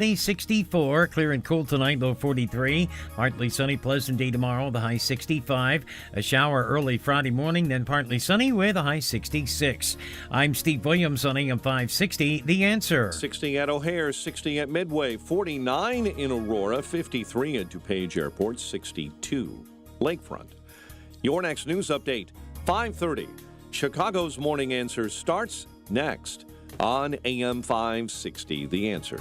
64, clear and cool tonight, low 43. Partly sunny, pleasant day tomorrow, the high 65. A shower early Friday morning, then partly sunny with a high 66. I'm Steve Williams on AM 560, The Answer. 60 at O'Hare, 60 at Midway, 49 in Aurora, 53 at DuPage Airport, 62 Lakefront. Your next news update, 5:30. Chicago's Morning Answer starts next on AM 560, The Answer.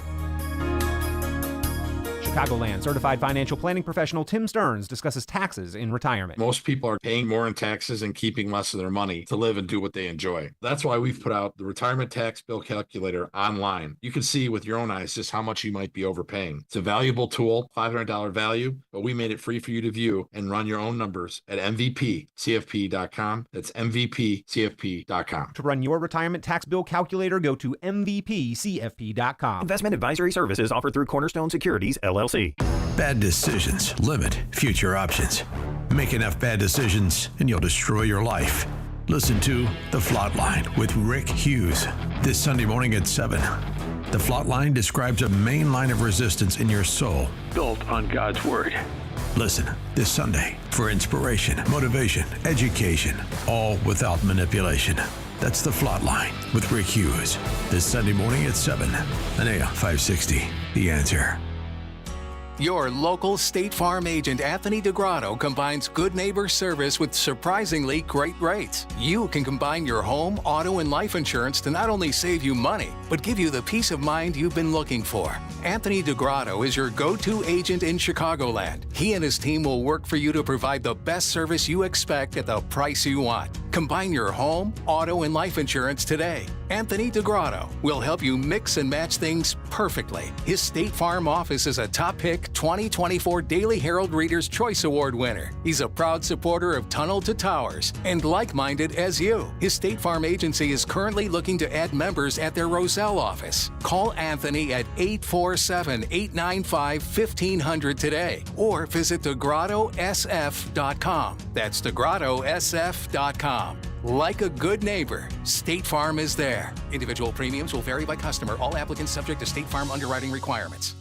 Chicagoland certified financial planning professional Tim Stearns discusses taxes in retirement. Most people are paying more in taxes and keeping less of their money to live and do what they enjoy. That's why we've put out the retirement tax bill calculator online. You can see with your own eyes just how much you might be overpaying. It's a valuable tool, $500 value, but we made it free for you to view and run your own numbers at mvpcfp.com. That's mvpcfp.com. To run your retirement tax bill calculator, go to mvpcfp.com. Investment advisory services offered through Cornerstone Securities, LLC. Bad decisions limit future options. Make enough bad decisions and you'll destroy your life. Listen to The Flatline with Rick Hughes this Sunday morning at 7. The Flatline describes a main line of resistance in your soul built on God's Word. Listen this Sunday for inspiration, motivation, education, all without manipulation. That's The Flatline with Rick Hughes this Sunday morning at 7 on AM 560. The Answer. Your local State Farm agent Anthony DeGrotto combines good neighbor service with surprisingly great rates. You can combine your home, auto, and life insurance to not only save you money, but give you the peace of mind you've been looking for. Anthony DeGrotto is your go-to agent in Chicagoland. He and his team will work for you to provide the best service you expect at the price you want. Combine your home, auto, and life insurance today. Anthony DeGrotto will help you mix and match things perfectly. His State Farm office is a top pick 2024 Daily Herald Reader's Choice Award winner. He's a proud supporter of Tunnel to Towers and like-minded as you. His State Farm agency is currently looking to add members at their Roselle office. Call Anthony at 847-895-1500 today or visit DeGrottoSF.com. That's DeGrottoSF.com. Like a good neighbor, State Farm is there. Individual premiums will vary by customer. All applicants subject to State Farm underwriting requirements.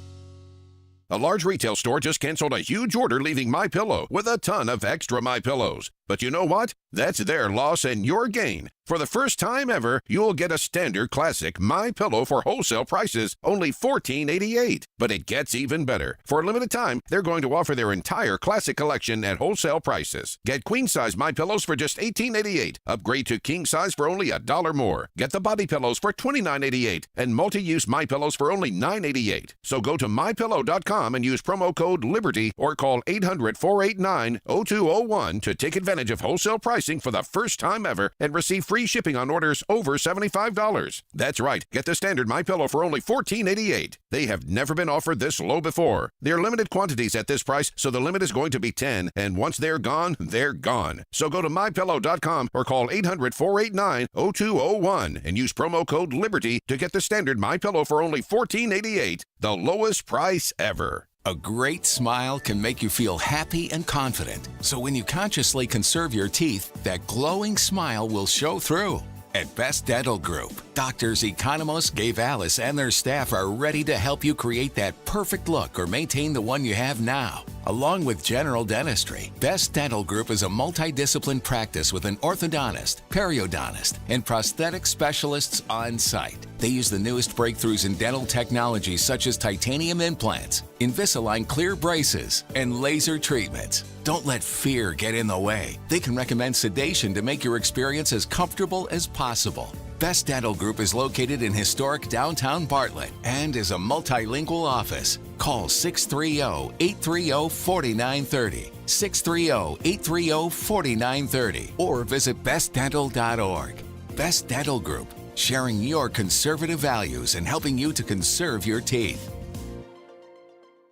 A large retail store just canceled a huge order, leaving MyPillow with a ton of extra MyPillows. But you know what? That's their loss and your gain. For the first time ever, you'll get a standard classic MyPillow for wholesale prices, only $14.88. But it gets even better. For a limited time, they're going to offer their entire classic collection at wholesale prices. Get queen-size MyPillows for just $18.88. Upgrade to king-size for only $1 more. Get the body pillows for $29.88 and multi-use MyPillows for only $9.88. So go to MyPillow.com and use promo code LIBERTY or call 800-489-0201 to take advantage of wholesale pricing for the first time ever and receive free shipping on orders over $75. That's right. Get the standard MyPillow for only $14.88. They have never been offered this low before. They're limited quantities at this price, so the limit is going to be 10, and once they're gone, they're gone. So go to MyPillow.com or call 800-489-0201 and use promo code LIBERTY to get the standard MyPillow for only $14.88, the lowest price ever. A great smile can make you feel happy and confident. So when you consciously conserve your teeth, that glowing smile will show through. At Best Dental Group, doctors Economos, Gave-Alice, and their staff are ready to help you create that perfect look or maintain the one you have now. Along with general dentistry, Best Dental Group is a multidiscipline practice with an orthodontist, periodontist, and prosthetic specialists on site. They use the newest breakthroughs in dental technology such as titanium implants, Invisalign clear braces, and laser treatments. Don't let fear get in the way. They can recommend sedation to make your experience as comfortable as possible. Best Dental Group is located in historic downtown Bartlett and is a multilingual office. Call 630-830-4930, 630-830-4930, or visit bestdental.org. Best Dental Group, sharing your conservative values and helping you to conserve your teeth.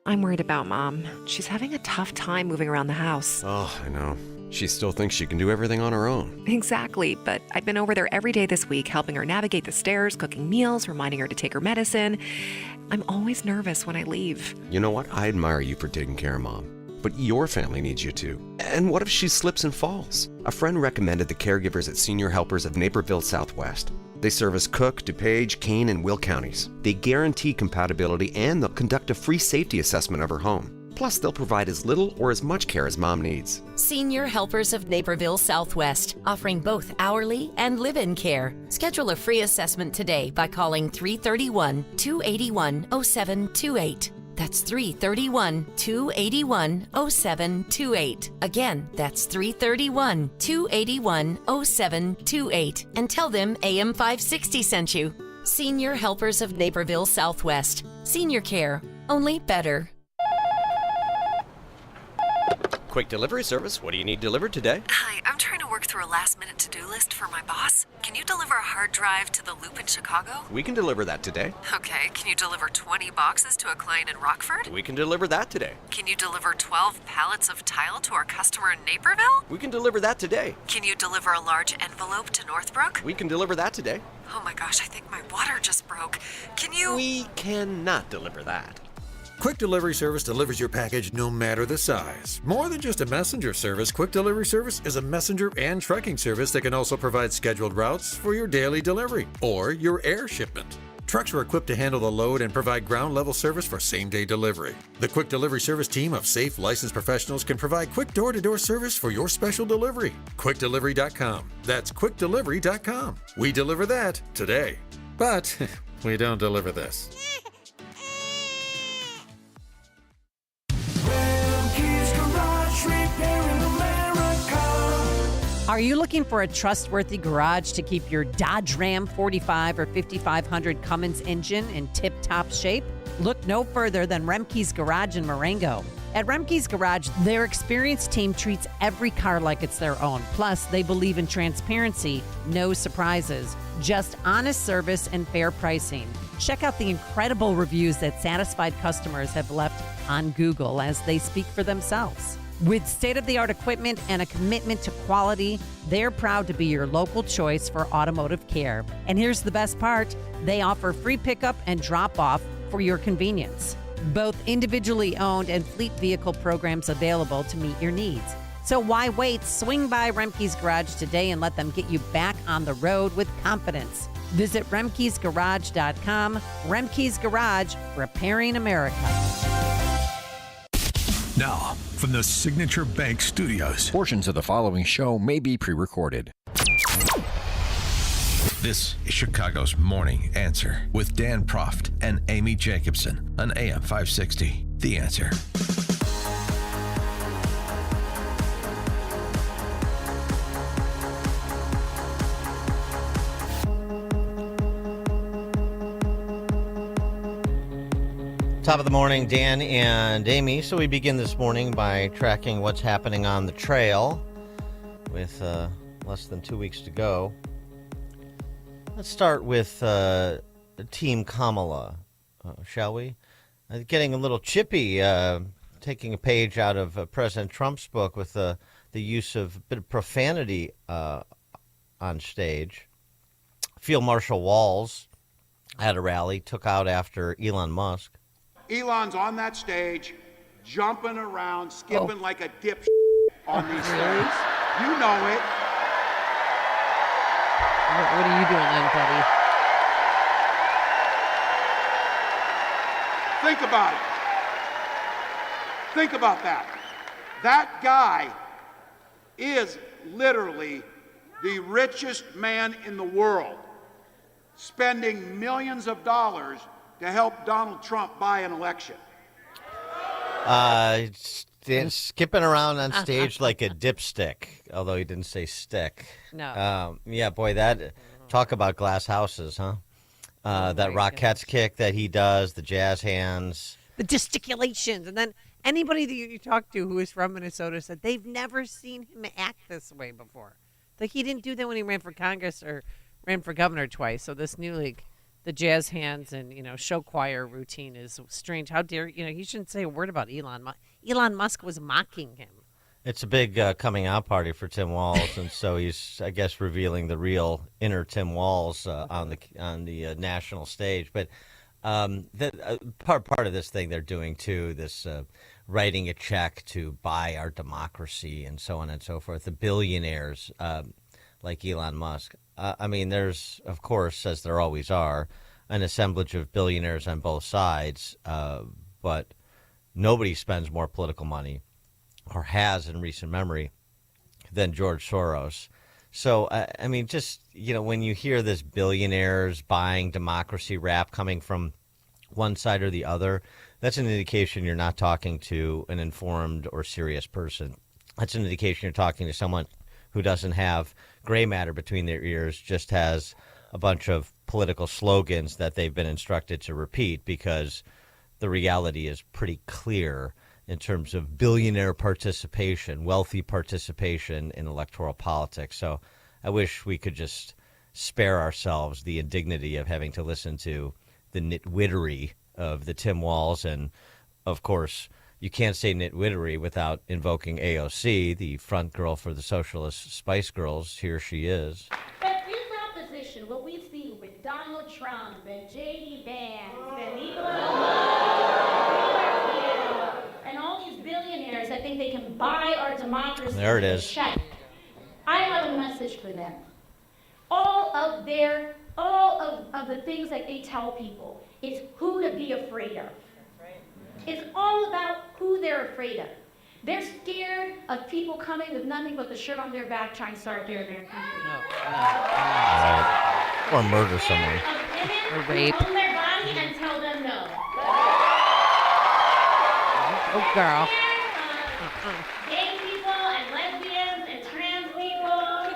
I'm worried about Mom. She's having a tough time moving around the house. Oh, I know. She still thinks she can do everything on her own. Exactly, but I've been over there every day this week, helping her navigate the stairs, cooking meals, reminding her to take her medicine. I'm always nervous when I leave. You know what? I admire you for taking care of Mom. but your family needs you to. And what if she slips and falls? A friend recommended the caregivers at Senior Helpers of Naperville Southwest. They service Cook, DuPage, Kane, and Will counties. They guarantee compatibility and they'll conduct a free safety assessment of her home. Plus, they'll provide as little or as much care as Mom needs. Senior Helpers of Naperville Southwest, offering both hourly and live-in care. Schedule a free assessment today by calling 331-281-0728. That's 331-281-0728. Again, that's 331-281-0728. And tell them AM 560 sent you. Senior Helpers of Naperville Southwest. Senior care, only better. Quick delivery service. What do you need delivered today? Hi, I'm trying to work through a last-minute to-do list for my boss. Can you deliver a hard drive to the Loop in Chicago? We can deliver that today. Okay, can you deliver 20 boxes to a client in Rockford? We can deliver that today. Can you deliver 12 pallets of tile to our customer in Naperville? We can deliver that today. Can you deliver a large envelope to Northbrook? We can deliver that today. Oh my gosh, I think my water just broke. Can you... We cannot deliver that. Quick Delivery Service delivers your package no matter the size. More than just a messenger service, Quick Delivery Service is a messenger and trucking service that can also provide scheduled routes for your daily delivery or your air shipment. Trucks are equipped to handle the load and provide ground-level service for same-day delivery. The Quick Delivery Service team of safe, licensed professionals can provide quick door-to-door service for your special delivery. QuickDelivery.com. That's QuickDelivery.com. We deliver that today. But we don't deliver this. Are you looking for a trustworthy garage to keep your Dodge Ram 45 or 5500 Cummins engine in tip-top shape? Look no further than Remke's Garage in Marengo. At Remke's Garage, their experienced team treats every car like it's their own. Plus, they believe in transparency, no surprises, just honest service and fair pricing. Check out the incredible reviews that satisfied customers have left on Google as they speak for themselves. With state-of-the-art equipment and a commitment to quality, they're proud to be your local choice for automotive care. And here's the best part, they offer free pickup and drop-off for your convenience. Both individually owned and fleet vehicle programs available to meet your needs. So why wait? Swing by Remke's Garage today and let them get you back on the road with confidence. Visit Remke'sGarage.com. Remke's Garage, repairing America. Now, from the Signature Bank Studios. Portions of the following show may be pre-recorded. This is Chicago's Morning Answer with Dan Proft and Amy Jacobson on AM 560. The Answer. Top of the morning, Dan and Amy. So we begin this morning by tracking what's happening on the trail with less than 2 weeks to go. Let's start with Team Kamala, shall we? Getting a little chippy, taking a page out of President Trump's book with the use of a bit of profanity on stage. Field Marshal Walls at a rally took out after Elon Musk. Elon's on that stage, jumping around, skipping like a dip on these things. You know it. What are you doing then, buddy? Think about it. Think about that. That guy is literally the richest man in the world, spending millions of dollars to help Donald Trump buy an election. Skipping around on stage like a dipstick, although he didn't say stick. No. Yeah, boy, that talk about glass houses, huh? That Rockettes kick that he does, the jazz hands. The gesticulations. And then anybody that you talk to who is from Minnesota said they've never seen him act this way before. Like he didn't do that when he ran for Congress or ran for governor twice. So this new league, the jazz hands and, show choir routine is strange. How dare, he shouldn't say a word about Elon. Elon Musk was mocking him. It's a big coming out party for Tim Walz, and so he's, I guess, revealing the real inner Tim Walz on the national stage. But Part of this thing they're doing too, this writing a check to buy our democracy and so on and so forth. The billionaires like Elon Musk. I mean, there's, of course, as there always are, an assemblage of billionaires on both sides, but nobody spends more political money, or has in recent memory, than George Soros. So, I mean, just, when you hear this billionaires buying democracy rap coming from one side or the other, that's an indication you're not talking to an informed or serious person. That's an indication you're talking to someone who doesn't have gray matter between their ears, just has a bunch of political slogans that they've been instructed to repeat, because the reality is pretty clear in terms of billionaire participation, wealthy participation in electoral politics. So I wish we could just spare ourselves the indignity of having to listen to the nitwittery of the Tim Walz. And, of course, you can't say nitwittery without invoking AOC, the front girl for the Socialist Spice Girls. Here she is. But this opposition, what we see with Donald Trump and J.D. Vance and and all these billionaires that think they can buy our democracy. There it is. Check. I have a message for them. All of the things that they tell people is who to be afraid of. It's all about who they're afraid of. They're scared of people coming with nothing but the shirt on their back trying to start their country. Right. Or murder someone. Or rape. Own their body and tell them no. Oh, girl. Gay people and lesbians and trans people.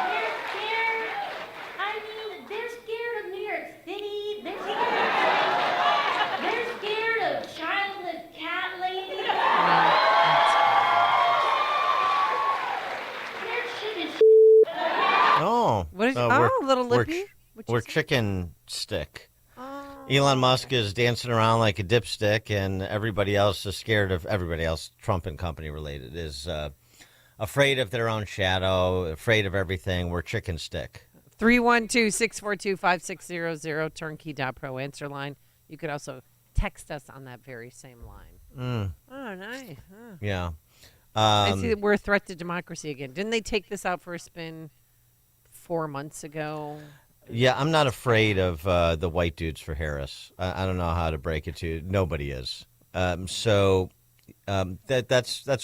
They're scared. I mean, they're scared of New York City. They're scared of childless cat ladies. They're chicken. Oh. What is we're- little we're lippy? We're chicken stick. Elon Musk is dancing around like a dipstick, and everybody else is scared of everybody else, Trump and company related, is afraid of their own shadow, afraid of everything. We're chicken stick. 312-642-5600, turnkey.pro answer line. You could also text us on that very same line. Oh, nice. Huh. Yeah. I see that we're a threat to democracy again. Didn't they take this out for a spin 4 months ago? Yeah, I'm not afraid of the white dudes for Harris. I don't know how to break it to you. Nobody is. That's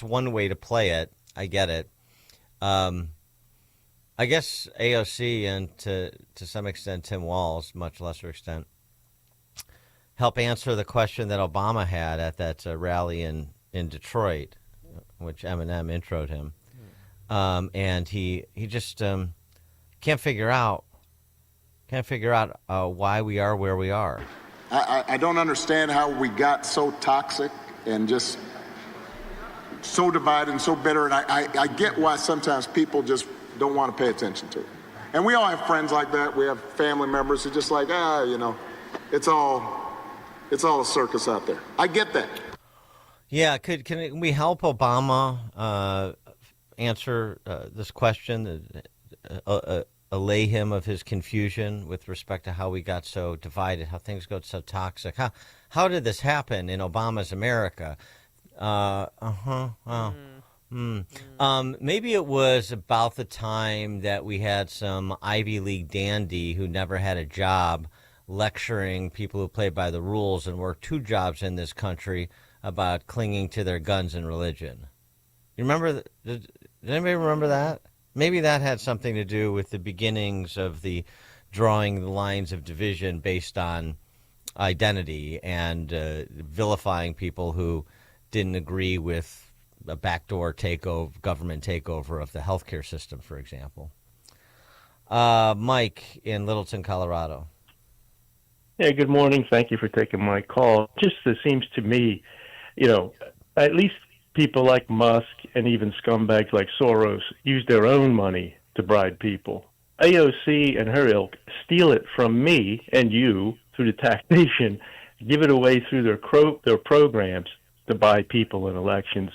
one way to play it. I get it. I guess AOC and to some extent Tim Walz, much lesser extent, help answer the question that Obama had at that rally in Detroit, which Eminem introed him. And he just can't figure out why we are where we are. I don't understand how we got so toxic and just so divided and so bitter. And I get why sometimes people just don't want to pay attention to it. And we all have friends like that. We have family members who just like, it's all a circus out there. I get that. Yeah, can we help Obama answer this question? Allay him of his confusion with respect to how we got so divided, how things got so toxic. How did this happen in Obama's America? Maybe it was about the time that we had some Ivy League dandy who never had a job lecturing people who play by the rules and work two jobs in this country about clinging to their guns and religion. You remember? Did anybody remember that? Maybe that had something to do with the beginnings of the drawing the lines of division based on identity and vilifying people who didn't agree with a backdoor government takeover of the healthcare system, for example. Mike in Littleton, Colorado. Yeah, good morning. Thank you for taking my call. Just it seems to me, at least people like Musk and even scumbags like Soros use their own money to bribe people. AOC and her ilk steal it from me and you through the taxation, give it away through their programs to buy people in elections.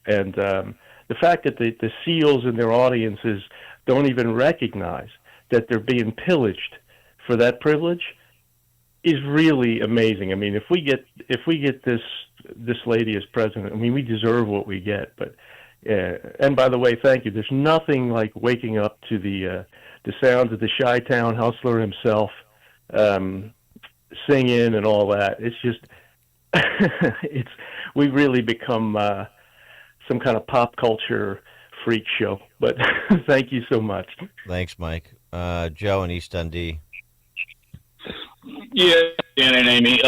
And the fact that the SEALs in their audiences don't even recognize that they're being pillaged for that privilege is really amazing. I mean, if we get this lady as president, I mean, we deserve what we get. But and by the way, thank you. There's nothing like waking up to the sounds of the Chi-Town hustler himself singing and all that. It's just we've really become some kind of pop culture freak show. But thank you so much. Thanks, Mike. Joe in East Dundee. Yeah, Dan and Amy.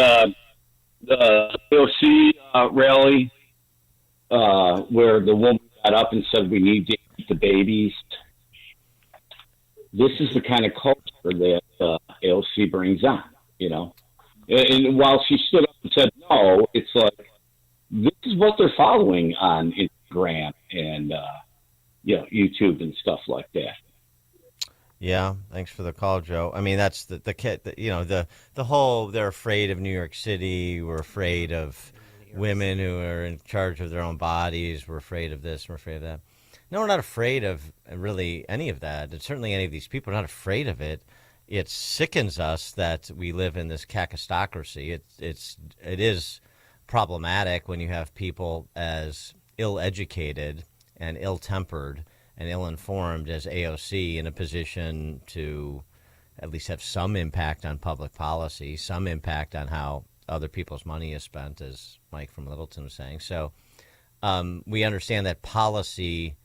The AOC rally where the woman got up and said we need to eat the babies. This is the kind of culture that AOC brings on, you know. And while she stood up and said no, it's like this is what they're following on Instagram and YouTube and stuff like that. Yeah, thanks for the call, Joe. I mean, that's the kid. The whole they're afraid of New York City. We're afraid of women who are in charge of their own bodies. We're afraid of this. We're afraid of that. No, we're not afraid of really any of that. And certainly any of these people are not afraid of it. It sickens us that we live in this kakistocracy. It is problematic when you have people as ill-educated and ill-tempered and ill-informed as AOC in a position to at least have some impact on public policy, some impact on how other people's money is spent, as Mike from Littleton was saying. So we understand that policy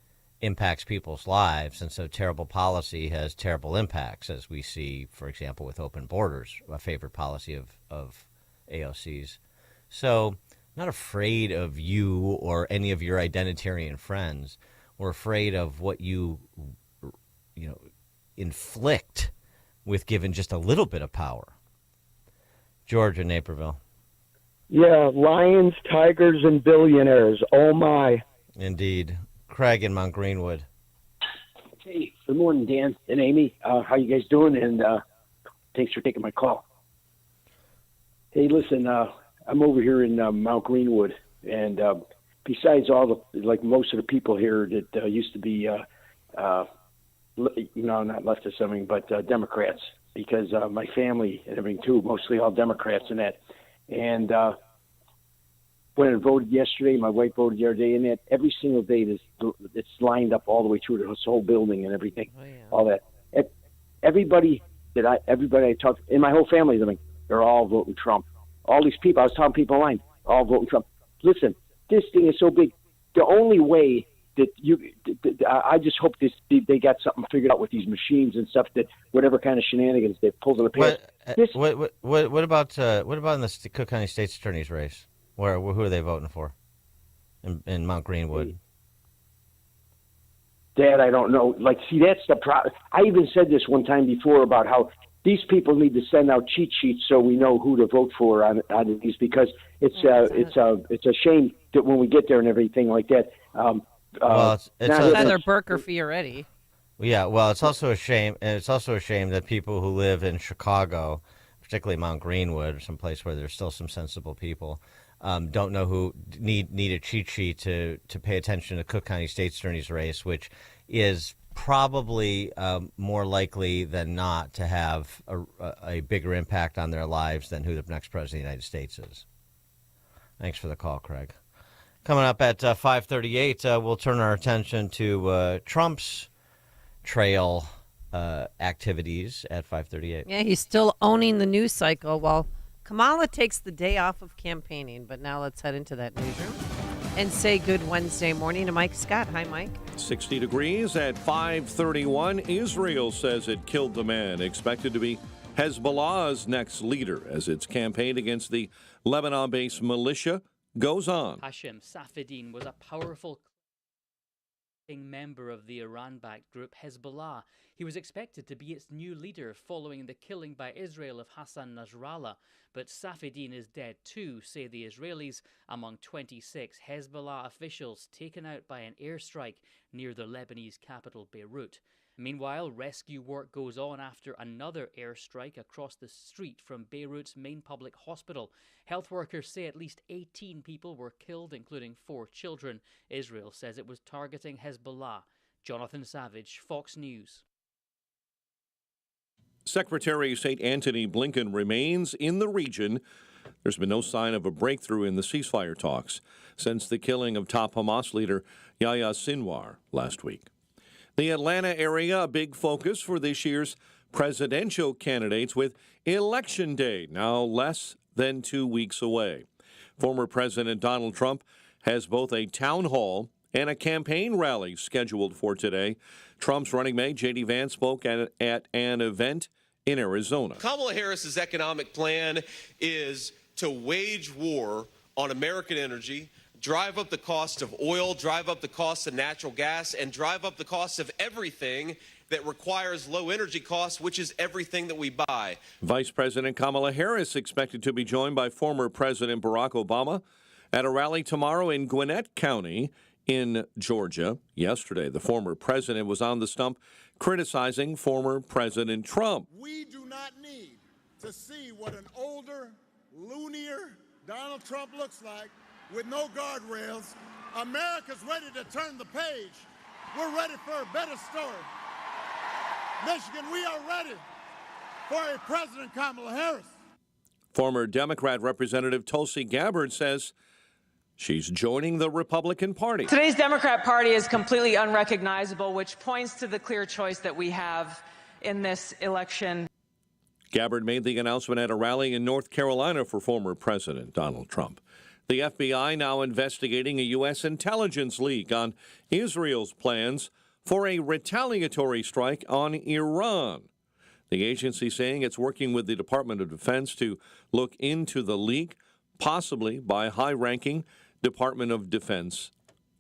impacts people's lives, and so terrible policy has terrible impacts, as we see, for example, with open borders, a favorite policy of AOC's. So I'm not afraid of you or any of your identitarian friends. We're afraid of what you inflict with given just a little bit of power. George in Naperville. Yeah, lions, tigers, and billionaires. Oh, my. Indeed. Craig in Mount Greenwood. Hey, good morning, Dan and Amy. How you guys doing? And thanks for taking my call. Hey, listen, I'm over here in Mount Greenwood, and besides all most of the people here that used to be, not leftist, I mean, but Democrats, because my family and everything too, mostly all Democrats and that. And when I voted yesterday, my wife voted the other day, and that every single day it's lined up all the way through this whole building and everything, all that. Everybody I talked, and my whole family, I mean, they're all voting Trump. All these people, I was telling people online, all voting Trump. Listen, this thing is so big. The only way that I just hope they got something figured out with these machines and stuff, that whatever kind of shenanigans they pulled in the past. What about in the Cook County State's Attorney's race? Who are they voting for in Mount Greenwood? That I don't know. See, that's the problem. I even said this one time before about how these people need to send out cheat sheets so we know who to vote for on these, because it's a shame that when we get there and everything like that. It's Senator Burker Fioretti. Yeah, well, it's also a shame, and it's also a shame that people who live in Chicago, particularly Mount Greenwood, some place where there's still some sensible people, don't know who need a cheat sheet to pay attention to Cook County State's Attorney's race, which is probably more likely than not to have a bigger impact on their lives than who the next president of the United States is. Thanks for the call, Craig. Coming up at 5:38, we'll turn our attention to Trump's trail activities at 5:38. Yeah, he's still owning the news cycle while Kamala takes the day off of campaigning. But now let's head into that newsroom and say good Wednesday morning to Mike Scott. Hi, Mike. 60 degrees at 5:31. Israel says it killed the man expected to be Hezbollah's next leader as its campaign against the Lebanon-based militia goes on. Hashem Safieddine was a powerful member of the Iran-backed group Hezbollah. He was expected to be its new leader following the killing by Israel of Hassan Nasrallah. But Safieddine is dead too, say the Israelis, among 26 Hezbollah officials taken out by an airstrike near the Lebanese capital Beirut. Meanwhile, rescue work goes on after another airstrike across the street from Beirut's main public hospital. Health workers say at least 18 people were killed, including 4 children. Israel says it was targeting Hezbollah. Jonathan Savage, Fox News. Secretary of State Antony Blinken remains in the region. There's been no sign of a breakthrough in the ceasefire talks since the killing of top Hamas leader Yahya Sinwar last week. The Atlanta area, a big focus for this year's presidential candidates, with Election Day now less than 2 weeks away. Former President Donald Trump has both a town hall and a campaign rally scheduled for today. Trump's running mate, J.D. Vance, spoke at an event in Arizona. Kamala Harris's economic plan is to wage war on American energy, drive up the cost of oil, drive up the cost of natural gas, and drive up the cost of everything that requires low energy costs, which is everything that we buy. Vice President Kamala Harris expected to be joined by former President Barack Obama at a rally tomorrow in Gwinnett County in Georgia. Yesterday, the former president was on the stump criticizing former President Trump. We do not need to see what an older, loonier Donald Trump looks like with no guardrails. America's ready to turn the page. We're ready for a better story. Michigan, we are ready for a President Kamala Harris. Former Democrat Representative Tulsi Gabbard says she's joining the Republican Party. Today's Democrat Party is completely unrecognizable, which points to the clear choice that we have in this election. Gabbard made the announcement at a rally in North Carolina for former President Donald Trump. The FBI now investigating a U.S. intelligence leak on Israel's plans for a retaliatory strike on Iran. The agency saying it's working with the Department of Defense to look into the leak, possibly by a high-ranking Department of Defense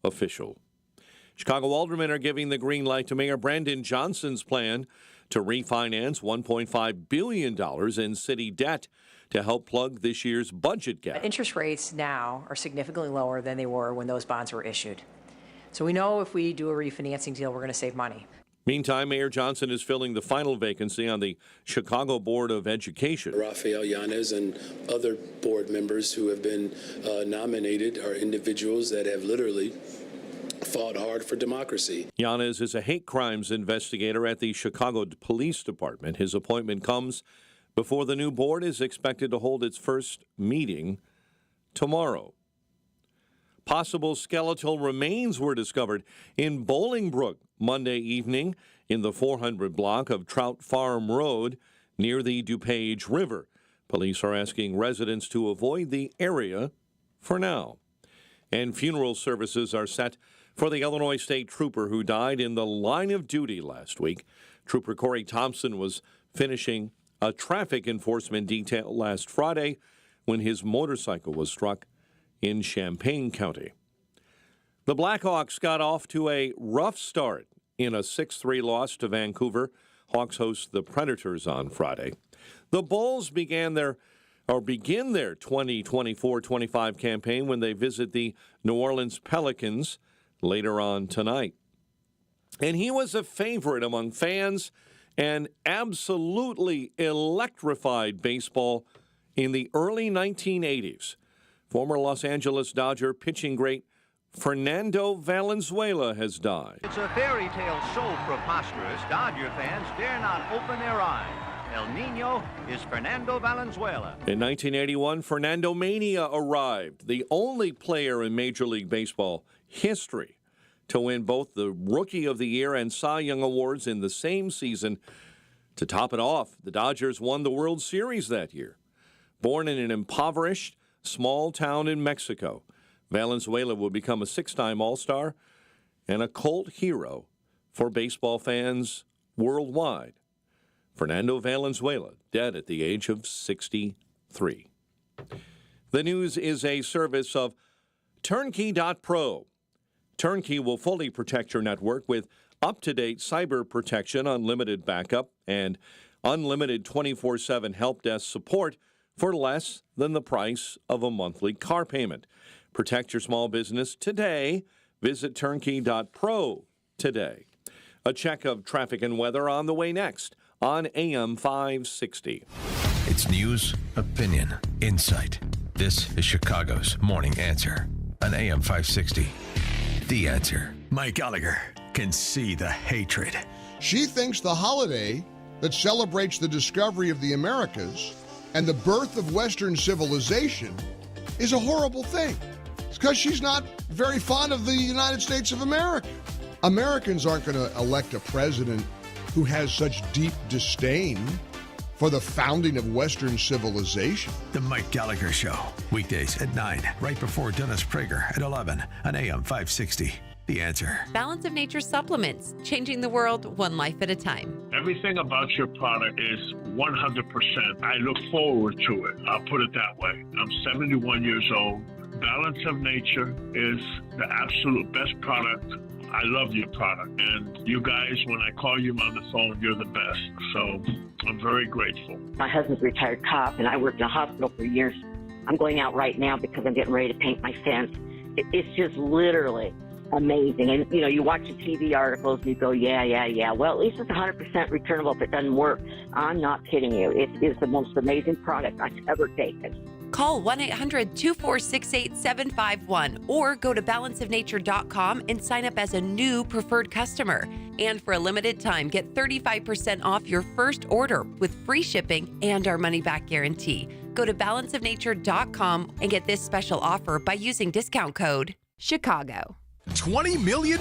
official. Chicago aldermen are giving the green light to Mayor Brandon Johnson's plan to refinance $1.5 billion in city debt to help plug this year's budget gap. Interest rates now are significantly lower than they were when those bonds were issued. So we know if we do a refinancing deal, we're going to save money. Meantime, Mayor Johnson is filling the final vacancy on the Chicago Board of Education. Rafael Yanez and other board members who have been nominated are individuals that have literally fought hard for democracy. Yanez is a hate crimes investigator at the Chicago Police Department. His appointment comes before the new board is expected to hold its first meeting tomorrow. Possible skeletal remains were discovered in Bolingbrook Monday evening in the 400 block of Trout Farm Road near the DuPage River. Police are asking residents to avoid the area for now. And funeral services are set for the Illinois State Trooper who died in the line of duty last week. Trooper Corey Thompson was finishing a traffic enforcement detail last Friday when his motorcycle was struck in Champaign County. The Blackhawks got off to a rough start in a 6-3 loss to Vancouver. Hawks host the Predators on Friday. The Bulls begin their 2024-25 campaign when they visit the New Orleans Pelicans later on tonight. And he was a favorite among fans and absolutely electrified baseball in the early 1980s. Former Los Angeles Dodger pitching great Fernando Valenzuela has died. It's a fairy tale so preposterous, Dodger fans dare not open their eyes. El Nino is Fernando Valenzuela. In 1981, Fernando Mania arrived, the only player in Major League Baseball history to win both the Rookie of the Year and Cy Young awards in the same season. To top it off, the Dodgers won the World Series that year. Born in an impoverished small town in Mexico, Valenzuela will become a 6-time All-Star and a cult hero for baseball fans worldwide. Fernando Valenzuela, dead at the age of 63. The news is a service of Turnkey.pro. Turnkey will fully protect your network with up-to-date cyber protection, unlimited backup, and unlimited 24/7 help desk support for less than the price of a monthly car payment. Protect your small business today. Visit Turnkey.pro today. A check of traffic and weather on the way next on AM 560. It's news, opinion, insight. This is Chicago's Morning Answer on AM 560. The Answer. Mike Gallagher can see the hatred. She thinks the holiday that celebrates the discovery of the Americas and the birth of Western civilization is a horrible thing. It's because she's not very fond of the United States of America. Americans aren't going to elect a president who has such deep disdain for the founding of Western civilization. The Mike Gallagher Show, weekdays at 9, right before Dennis Prager at 11 on AM 560. The Answer. Balance of Nature supplements, changing the world one life at a time. Everything about your product is 100%. I look forward to it. I'll put it that way. I'm 71 years old. Balance of Nature is the absolute best product. I love your product. And you guys, when I call you on the phone, you're the best. So I'm very grateful. My husband's a retired cop, and I worked in a hospital for years. I'm going out right now because I'm getting ready to paint my fence. It's just literally amazing. And, you know, you watch the TV articles and you go, yeah. Well, at least it's 100% returnable if it doesn't work. I'm not kidding you. It is the most amazing product I've ever taken. Call 1-800-246-8751 or go to balanceofnature.com and sign up as a new preferred customer. And for a limited time, get 35% off your first order with free shipping and our money-back guarantee. Go to balanceofnature.com and get this special offer by using discount code Chicago. $20 million.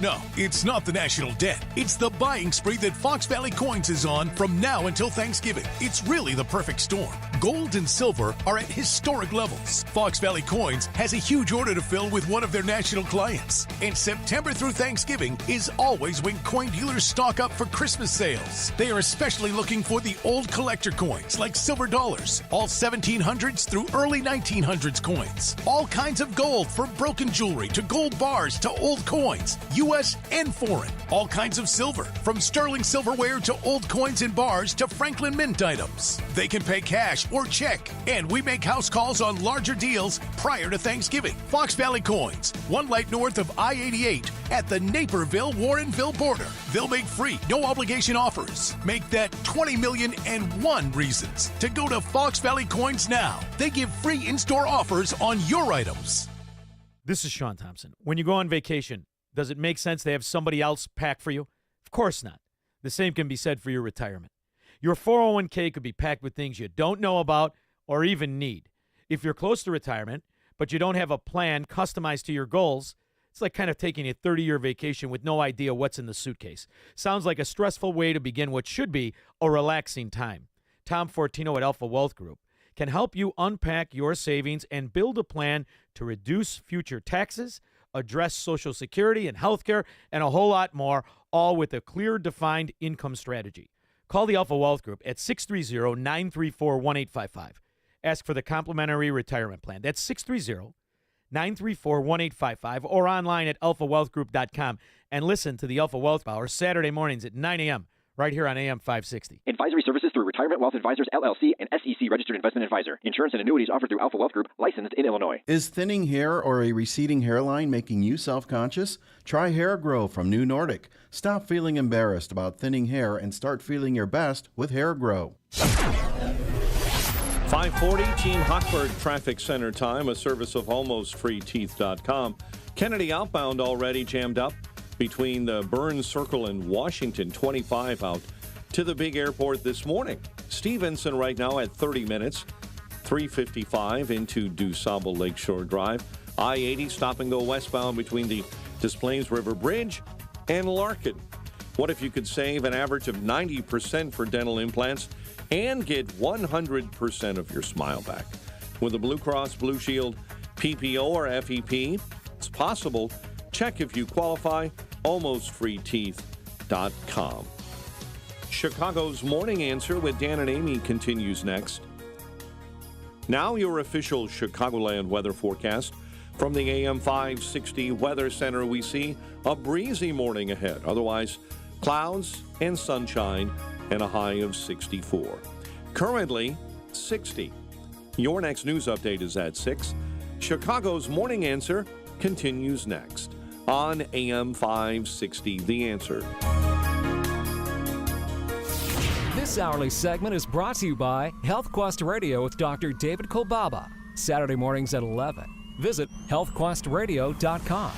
No, it's not the national debt. It's the buying spree that Fox Valley Coins is on from now until Thanksgiving. It's really the perfect storm. Gold and silver are at historic levels. Fox Valley Coins has a huge order to fill with one of their national clients. And September through Thanksgiving is always when coin dealers stock up for Christmas sales. They are especially looking for the old collector coins like silver dollars, all 1700s through early 1900s coins. All kinds of gold from broken jewelry to gold bars to old coins, U.S. and foreign. All kinds of silver, from sterling silverware to old coins and bars to Franklin Mint items. They can pay cash or check, and we make house calls on larger deals prior to Thanksgiving. Fox Valley Coins, one light north of I-88 at the Naperville-Warrenville border. They'll make free, no obligation offers. Make that 20,000,001 reasons to go to Fox Valley Coins now. They give free in-store offers on your items. This is Sean Thompson. When you go on vacation, does it make sense to have somebody else pack for you? Of course not. The same can be said for your retirement. Your 401k could be packed with things you don't know about or even need. If you're close to retirement, but you don't have a plan customized to your goals, it's like kind of taking a 30-year vacation with no idea what's in the suitcase. Sounds like a stressful way to begin what should be a relaxing time. Tom Fortino at Alpha Wealth Group can help you unpack your savings and build a plan to reduce future taxes, address Social Security and health care, and a whole lot more, all with a clear, defined income strategy. Call the Alpha Wealth Group at 630-934-1855. Ask for the complimentary retirement plan. That's 630-934-1855 or online at alphawealthgroup.com. And listen to the Alpha Wealth Hour Saturday mornings at 9 a.m. right here on AM 560. Advisory services through Retirement Wealth Advisors, LLC, and SEC Registered Investment Advisor. Insurance and annuities offered through Alpha Wealth Group, licensed in Illinois. Is thinning hair or a receding hairline making you self-conscious? Try Hair Grow from New Nordic. Stop feeling embarrassed about thinning hair and start feeling your best with Hair Grow. 540 Team Hochberg Traffic Center time, a service of almostfreeteeth.com. Kennedy outbound already jammed up between the Burns Circle and Washington, 25 out to the big airport this morning. Stevenson right now at 30 minutes, 355 into DuSable Lakeshore Drive. I-80 stop and go westbound between the Des Plaines River Bridge and Larkin. What if you could save an average of 90% for dental implants and get 100% of your smile back? With the Blue Cross Blue Shield PPO or FEP, it's possible. Check if you qualify. almostfreeteeth.com. Chicago's Morning Answer with Dan and Amy continues next. Now your official Chicagoland weather forecast. From the AM 560 Weather Center, we see a breezy morning ahead. Otherwise, clouds and sunshine and a high of 64. Currently, 60. Your next news update is at 6. Chicago's Morning Answer continues next on AM 560, The Answer. This hourly segment is brought to you by Health Quest Radio with Dr. David Kolbaba. Saturday mornings at 11. Visit healthquestradio.com.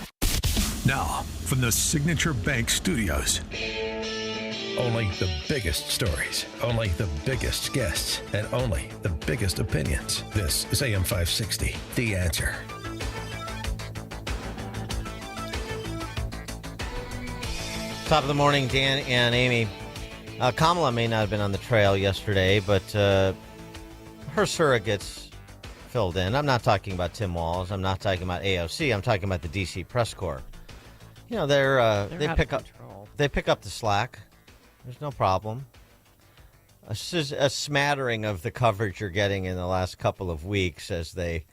Now, from the Signature Bank Studios. Only the biggest stories, only the biggest guests, and only the biggest opinions. This is AM 560, The Answer. Top of the morning, Dan and Amy. Kamala may not have been on the trail yesterday, but her surrogates filled in. I'm not talking about Tim Walz. I'm not talking about AOC. I'm talking about the D.C. press corps. You know, they pick up the slack. There's no problem. This is a smattering of the coverage you're getting in the last couple of weeks as they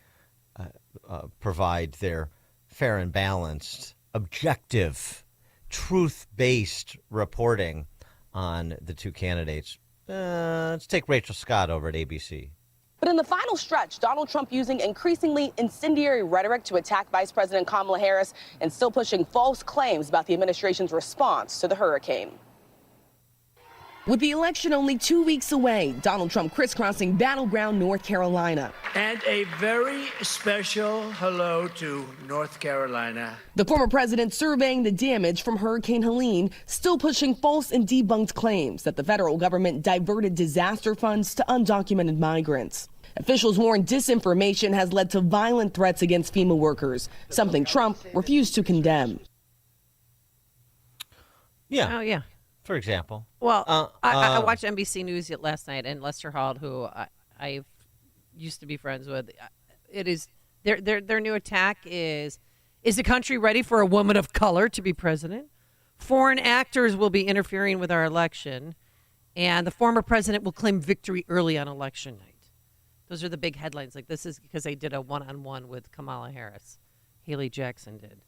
provide their fair and balanced, objective, truth-based reporting on the two candidates. Let's take Rachel Scott over at ABC. But in the final stretch, Donald Trump using increasingly incendiary rhetoric to attack Vice President Kamala Harris and still pushing false claims about the administration's response to the hurricane. With the election only 2 weeks away, Donald Trump crisscrossing battleground North Carolina. And a very special hello to North Carolina. The former president surveying the damage from Hurricane Helene, still pushing false and debunked claims that the federal government diverted disaster funds to undocumented migrants. Officials warn disinformation has led to violent threats against FEMA workers, something Trump refused to condemn. Yeah. Oh, yeah. For example. Well, I watched NBC News last night, and Lester Holt, who I used to be friends with, it is their new attack is the country ready for a woman of color to be president? Foreign actors will be interfering with our election, and the former president will claim victory early on election night. Those are the big headlines. Like, this is because they did a one-on-one with Kamala Harris. Haley Jackson did.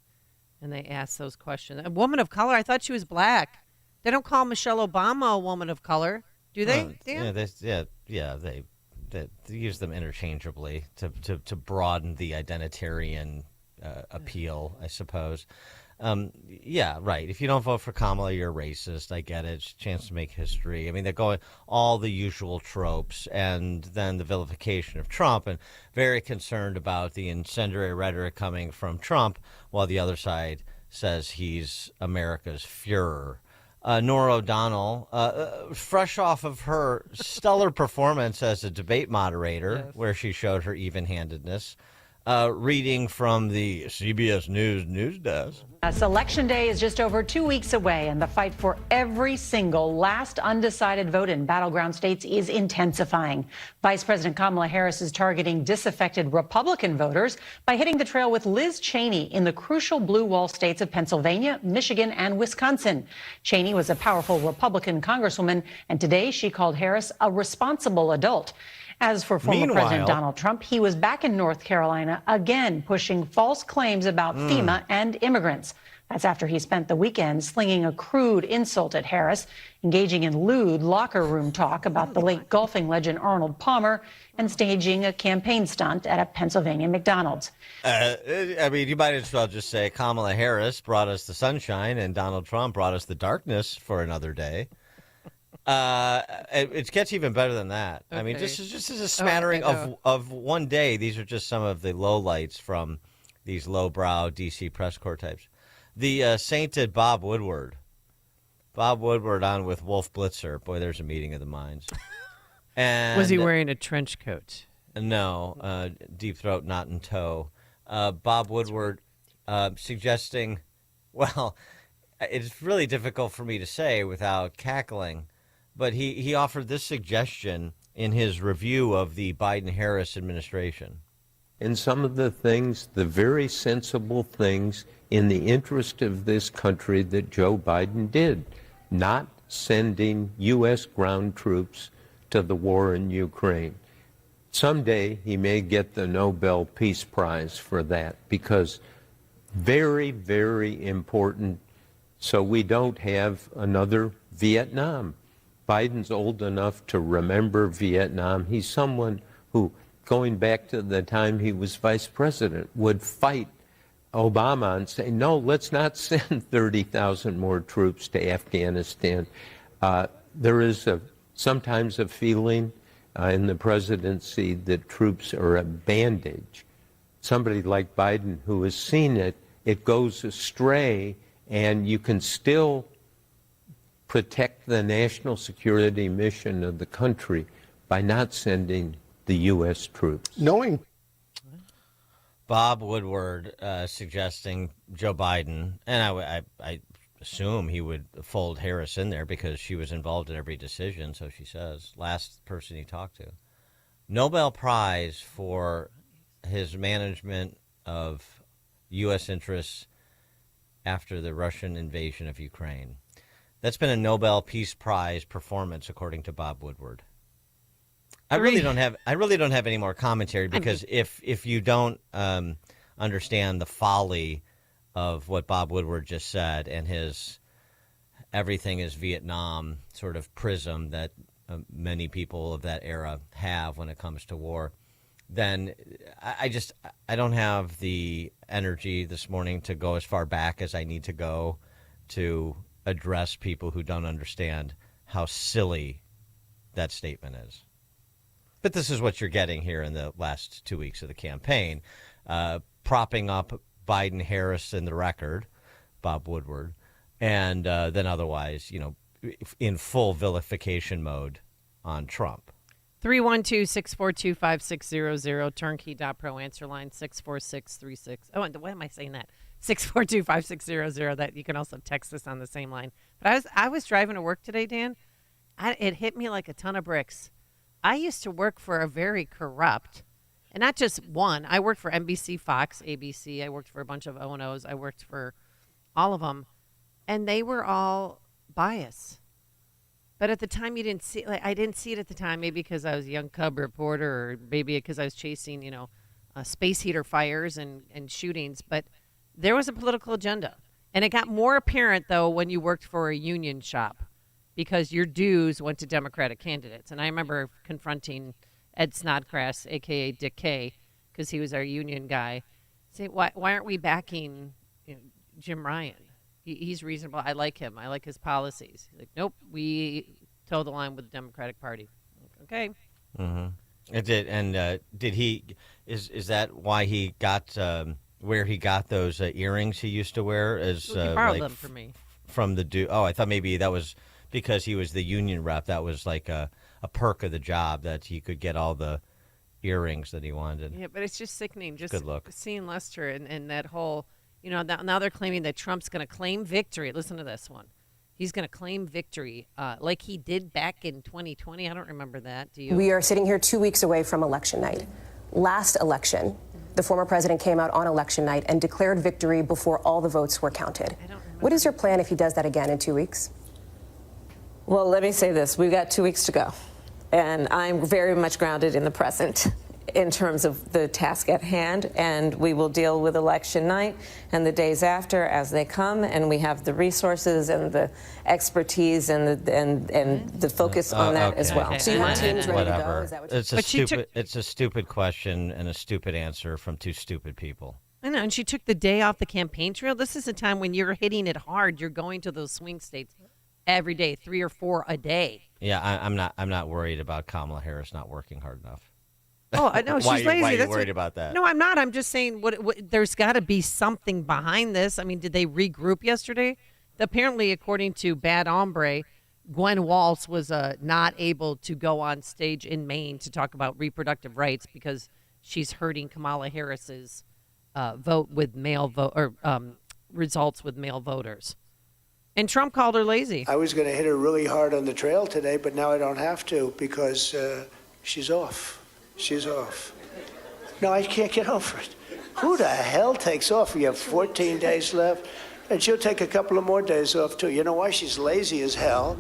And they asked those questions. A woman of color? I thought she was black. They don't call Michelle Obama a woman of color, do they? Yeah, they use them interchangeably to broaden the identitarian appeal, I suppose. Yeah, right. If you don't vote for Kamala, you're racist. I get it. It's a chance to make history. I mean, they're going all the usual tropes, and then the vilification of Trump, and very concerned about the incendiary rhetoric coming from Trump, while the other side says he's America's Fuhrer. Norah O'Donnell, fresh off of her stellar performance as a debate moderator, where she showed her even-handedness, reading from the CBS News desk. Election Day is just over 2 weeks away, and the fight for every single last undecided vote in battleground states is intensifying. Vice President Kamala Harris is targeting disaffected Republican voters by hitting the trail with Liz Cheney in the crucial blue wall states of Pennsylvania, Michigan, and Wisconsin. Cheney was a powerful Republican congresswoman, and today she called Harris a responsible adult. As for former President Donald Trump, he was back in North Carolina again, pushing false claims about FEMA and immigrants. That's after he spent the weekend slinging a crude insult at Harris, engaging in lewd locker room talk about the late golfing legend Arnold Palmer, and staging a campaign stunt at a Pennsylvania McDonald's. I mean, you might as well just say Kamala Harris brought us the sunshine and Donald Trump brought us the darkness for another day. It gets even better than that. Okay. I mean, this is a smattering of one day. These are just some of the lowlights from these lowbrow D.C. press corps types. The sainted Bob Woodward on with Wolf Blitzer. Boy, there's a meeting of the minds. And was he wearing a trench coat? No, deep throat, not in tow. Bob Woodward suggesting, well, it's really difficult for me to say without cackling, but he offered this suggestion in his review of the Biden-Harris administration. And some of the things, the very sensible things in the interest of this country that Joe Biden did, not sending U.S. ground troops to the war in Ukraine. Someday he may get the Nobel Peace Prize for that, because very, very important, so we don't have another Vietnam. Biden's old enough to remember Vietnam. He's someone who, going back to the time he was vice president, would fight Obama and say, no, let's not send 30,000 more troops to Afghanistan. There is sometimes a feeling in the presidency that troops are a bandage. Somebody like Biden who has seen it, it goes astray, and you can still protect the national security mission of the country by not sending the U.S. troops. Knowing Bob Woodward suggesting Joe Biden, and I assume he would fold Harris in there because she was involved in every decision, so she says, last person he talked to. Nobel Prize for his management of U.S. interests after the Russian invasion of Ukraine. That's been a Nobel Peace Prize performance, according to Bob Woodward. I really don't have any more commentary because if you don't understand the folly of what Bob Woodward just said and his everything is Vietnam sort of prism that many people of that era have when it comes to war, then I don't have the energy this morning to go as far back as I need to go to address people who don't understand how silly that statement is. But this is what you're getting here in the last 2 weeks of the campaign, propping up Biden-Harris in the record, Bob Woodward, and then otherwise, in full vilification mode on Trump. 312-642-5600, turnkey.pro, answer line 64636. Oh, and why am I saying that? 642-5600. That you can also text us on the same line. But I was driving to work today, Dan. It hit me like a ton of bricks. I used to work for a very corrupt, and not just one. I worked for NBC, Fox, ABC. I worked for a bunch of O&Os. I worked for all of them, and they were all biased. But at the time, you didn't see. I didn't see it at the time. Maybe because I was a young cub reporter, or maybe because I was chasing, space heater fires and shootings. But there was a political agenda, and it got more apparent though when you worked for a union shop, because your dues went to Democratic candidates. And I remember confronting Ed Snodgrass, a.k.a. Dick Kay, because he was our union guy. Say, why aren't we backing Jim Ryan? He's reasonable. I like him. I like his policies. He's like, nope, we toe the line with the Democratic Party. Okay. Mm-hmm. It did. And did he? Is that why he got where he got those earrings he used to wear? As he borrowed them from me. From the I thought maybe that was because he was the union rep. That was like a perk of the job, that he could get all the earrings that he wanted. Yeah, but it's just sickening. Just good look. Seeing Lester and that whole. Now they're claiming that Trump's going to claim victory. Listen to this one. He's going to claim victory like he did back in 2020. I don't remember that. Do you? We are sitting here 2 weeks away from election night. Last election, the former president came out on election night and declared victory before all the votes were counted. What is your plan if he does that again in 2 weeks? Well, let me say this. We've got 2 weeks to go. And I'm very much grounded in the present in terms of the task at hand, and we will deal with election night and the days after as they come, and we have the resources and the expertise and the focus on that as well. Okay. So you want teams ready to go? Is that what It's a stupid question and a stupid answer from two stupid people. I know, and she took the day off the campaign trail. This is a time when you're hitting it hard. You're going to those swing states every day, 3 or 4 a day. Yeah, I'm not worried about Kamala Harris not working hard enough. Oh, I know she's lazy. Why are you worried about that? No, I'm not. I'm just saying what there's got to be something behind this. I mean, did they regroup yesterday? Apparently, according to Bad Hombre, Gwen Waltz was not able to go on stage in Maine to talk about reproductive rights because she's hurting Kamala Harris's results with male voters. And Trump called her lazy. I was going to hit her really hard on the trail today, but now I don't have to because she's off. She's off. No, I can't get over it. Who the hell takes off? We have 14 days left, and she'll take a couple of more days off, too. You know why? She's lazy as hell.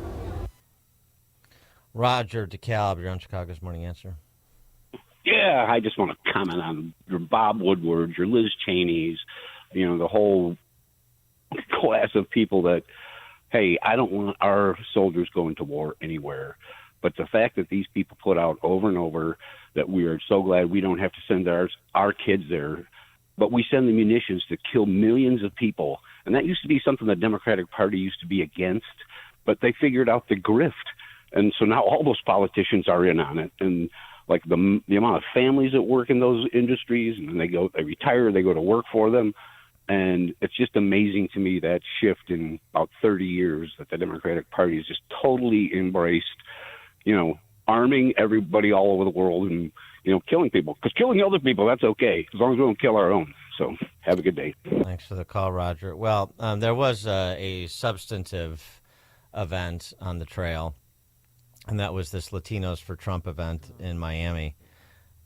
Roger DeKalb, you're on Chicago's Morning Answer. Yeah, I just want to comment on your Bob Woodwards, your Liz Cheneys, the whole class of people that, hey, I don't want our soldiers going to war anywhere. But the fact that these people put out over and over that we are so glad we don't have to send our kids there, but we send the munitions to kill millions of people. And that used to be something the Democratic Party used to be against, but they figured out the grift. And so now all those politicians are in on it. And like the amount of families that work in those industries, and they retire, they go to work for them. And it's just amazing to me that shift in about 30 years that the Democratic Party has just totally embraced, arming everybody all over the world and, killing people. Because killing other people, that's okay, as long as we don't kill our own. So have a good day. Thanks for the call, Roger. Well, there was a substantive event on the trail, and that was this Latinos for Trump event in Miami.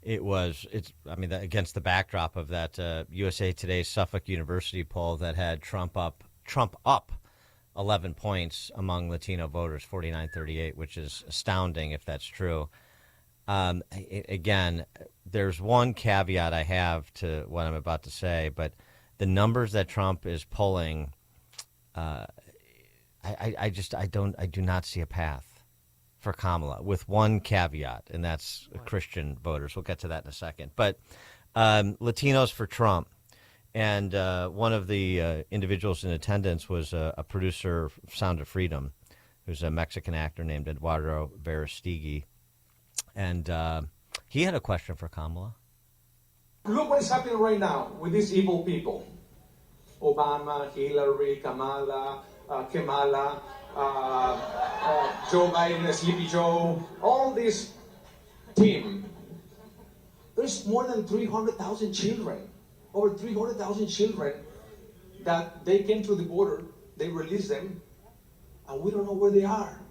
Against the backdrop of that USA Today's Suffolk University poll that had Trump up 11 points among Latino voters, 49-38, which is astounding if that's true. Again, there's one caveat I have to what I'm about to say, but the numbers that Trump is pulling, I do not see a path for Kamala, with one caveat, and that's Christian voters. We'll get to that in a second. But Latinos for Trump, and one of the individuals in attendance was a producer of Sound of Freedom, who's a Mexican actor named Eduardo Verastegui, and he had a question for Kamala. Look what is happening right now with these evil people. Obama, Hillary, Kamala, Joe Biden, Sleepy Joe, all this team. There's more than 300,000 children, over 300,000 children that they came through the border, they released them, and we don't know where they are.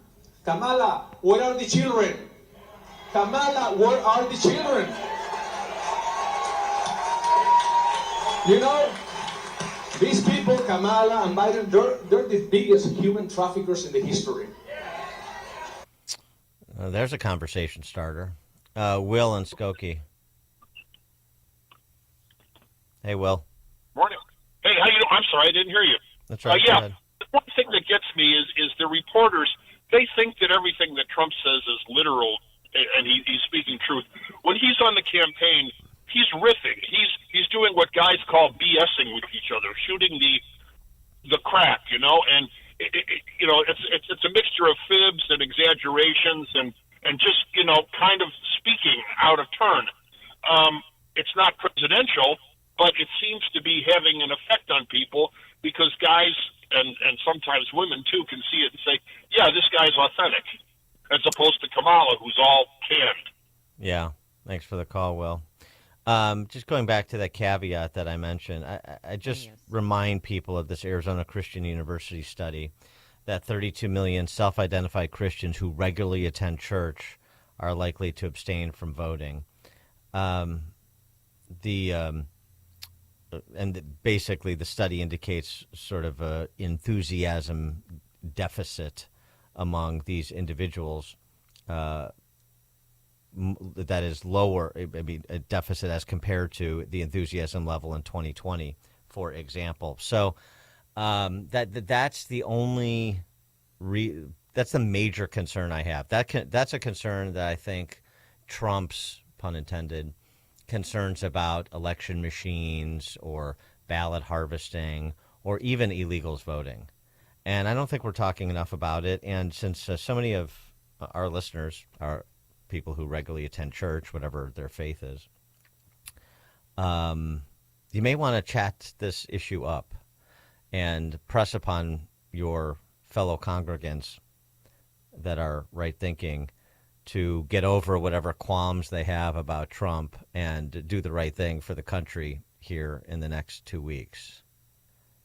Kamala, where are the children? Kamala, where are the children? These people, Kamala and Biden, they're the biggest human traffickers in the history. There's a conversation starter. Will and Skokie. Hey, Will. Morning. Hey, how you doing? I'm sorry, I didn't hear you. That's right. Yeah, one thing that gets me is the reporters, they think that everything that Trump says is literal, and he's speaking truth. When he's on the campaign, he's riffing. He's doing what guys call BSing with each other, shooting the crap, and it's a mixture of fibs and exaggerations and just kind of speaking out of turn. It's not presidential, but it seems to be having an effect on people because guys and sometimes women too can see it and say, yeah, this guy's authentic, as opposed to Kamala, who's all canned. Yeah, thanks for the call, Will. Just going back to that caveat that I mentioned, I just remind people of this Arizona Christian University study that 32 million self-identified Christians who regularly attend church are likely to abstain from voting. Basically the study indicates sort of a enthusiasm deficit among these individuals. That is lower, a deficit as compared to the enthusiasm level in 2020, for example. So that's the only that's the major concern I have. That's a concern that I think Trump's, pun intended, concerns about election machines or ballot harvesting or even illegals voting. And I don't think we're talking enough about it. And since so many of our listeners are people who regularly attend church, whatever their faith is, you may want to chat this issue up and press upon your fellow congregants that are right-thinking to get over whatever qualms they have about Trump and do the right thing for the country here in the next 2 weeks.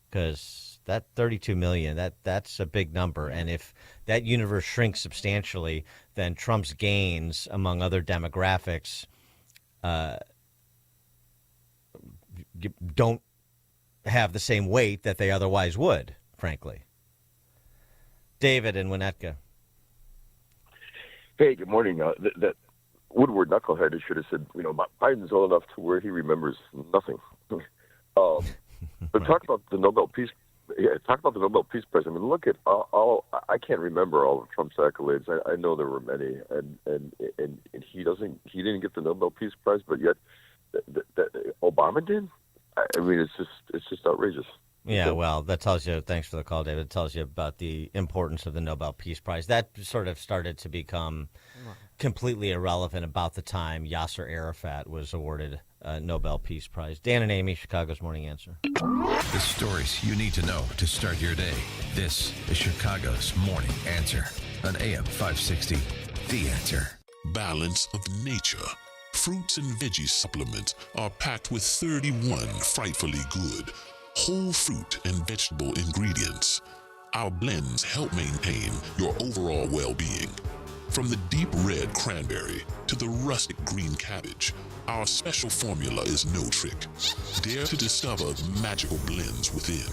Because that 32 million, that's a big number. And if that universe shrinks substantially, then Trump's gains among other demographics don't have the same weight that they otherwise would, frankly. David in Winnetka. Hey, good morning. That Woodward knucklehead should have said, Biden's old enough to where he remembers nothing. But talk about the Nobel Peace. Yeah, talk about the Nobel Peace Prize. I mean, look at all. I can't remember all of Trump's accolades. I know there were many, and he didn't get the Nobel Peace Prize, but yet Obama did. I mean, it's just outrageous. Yeah, well, that tells you. Thanks for the call, David. It tells you about the importance of the Nobel Peace Prize. That sort of started to become completely irrelevant about the time Yasser Arafat was awarded a Nobel Peace Prize. Dan and Amy, Chicago's Morning Answer. The stories you need to know to start your day. This is Chicago's Morning Answer on AM 560. The Answer. Balance of nature. Fruits and veggie supplements are packed with 31 frightfully good whole fruit and vegetable ingredients. Our blends help maintain your overall well-being. From the deep red cranberry to the rustic green cabbage, our special formula is no trick. Dare to discover the magical blends within.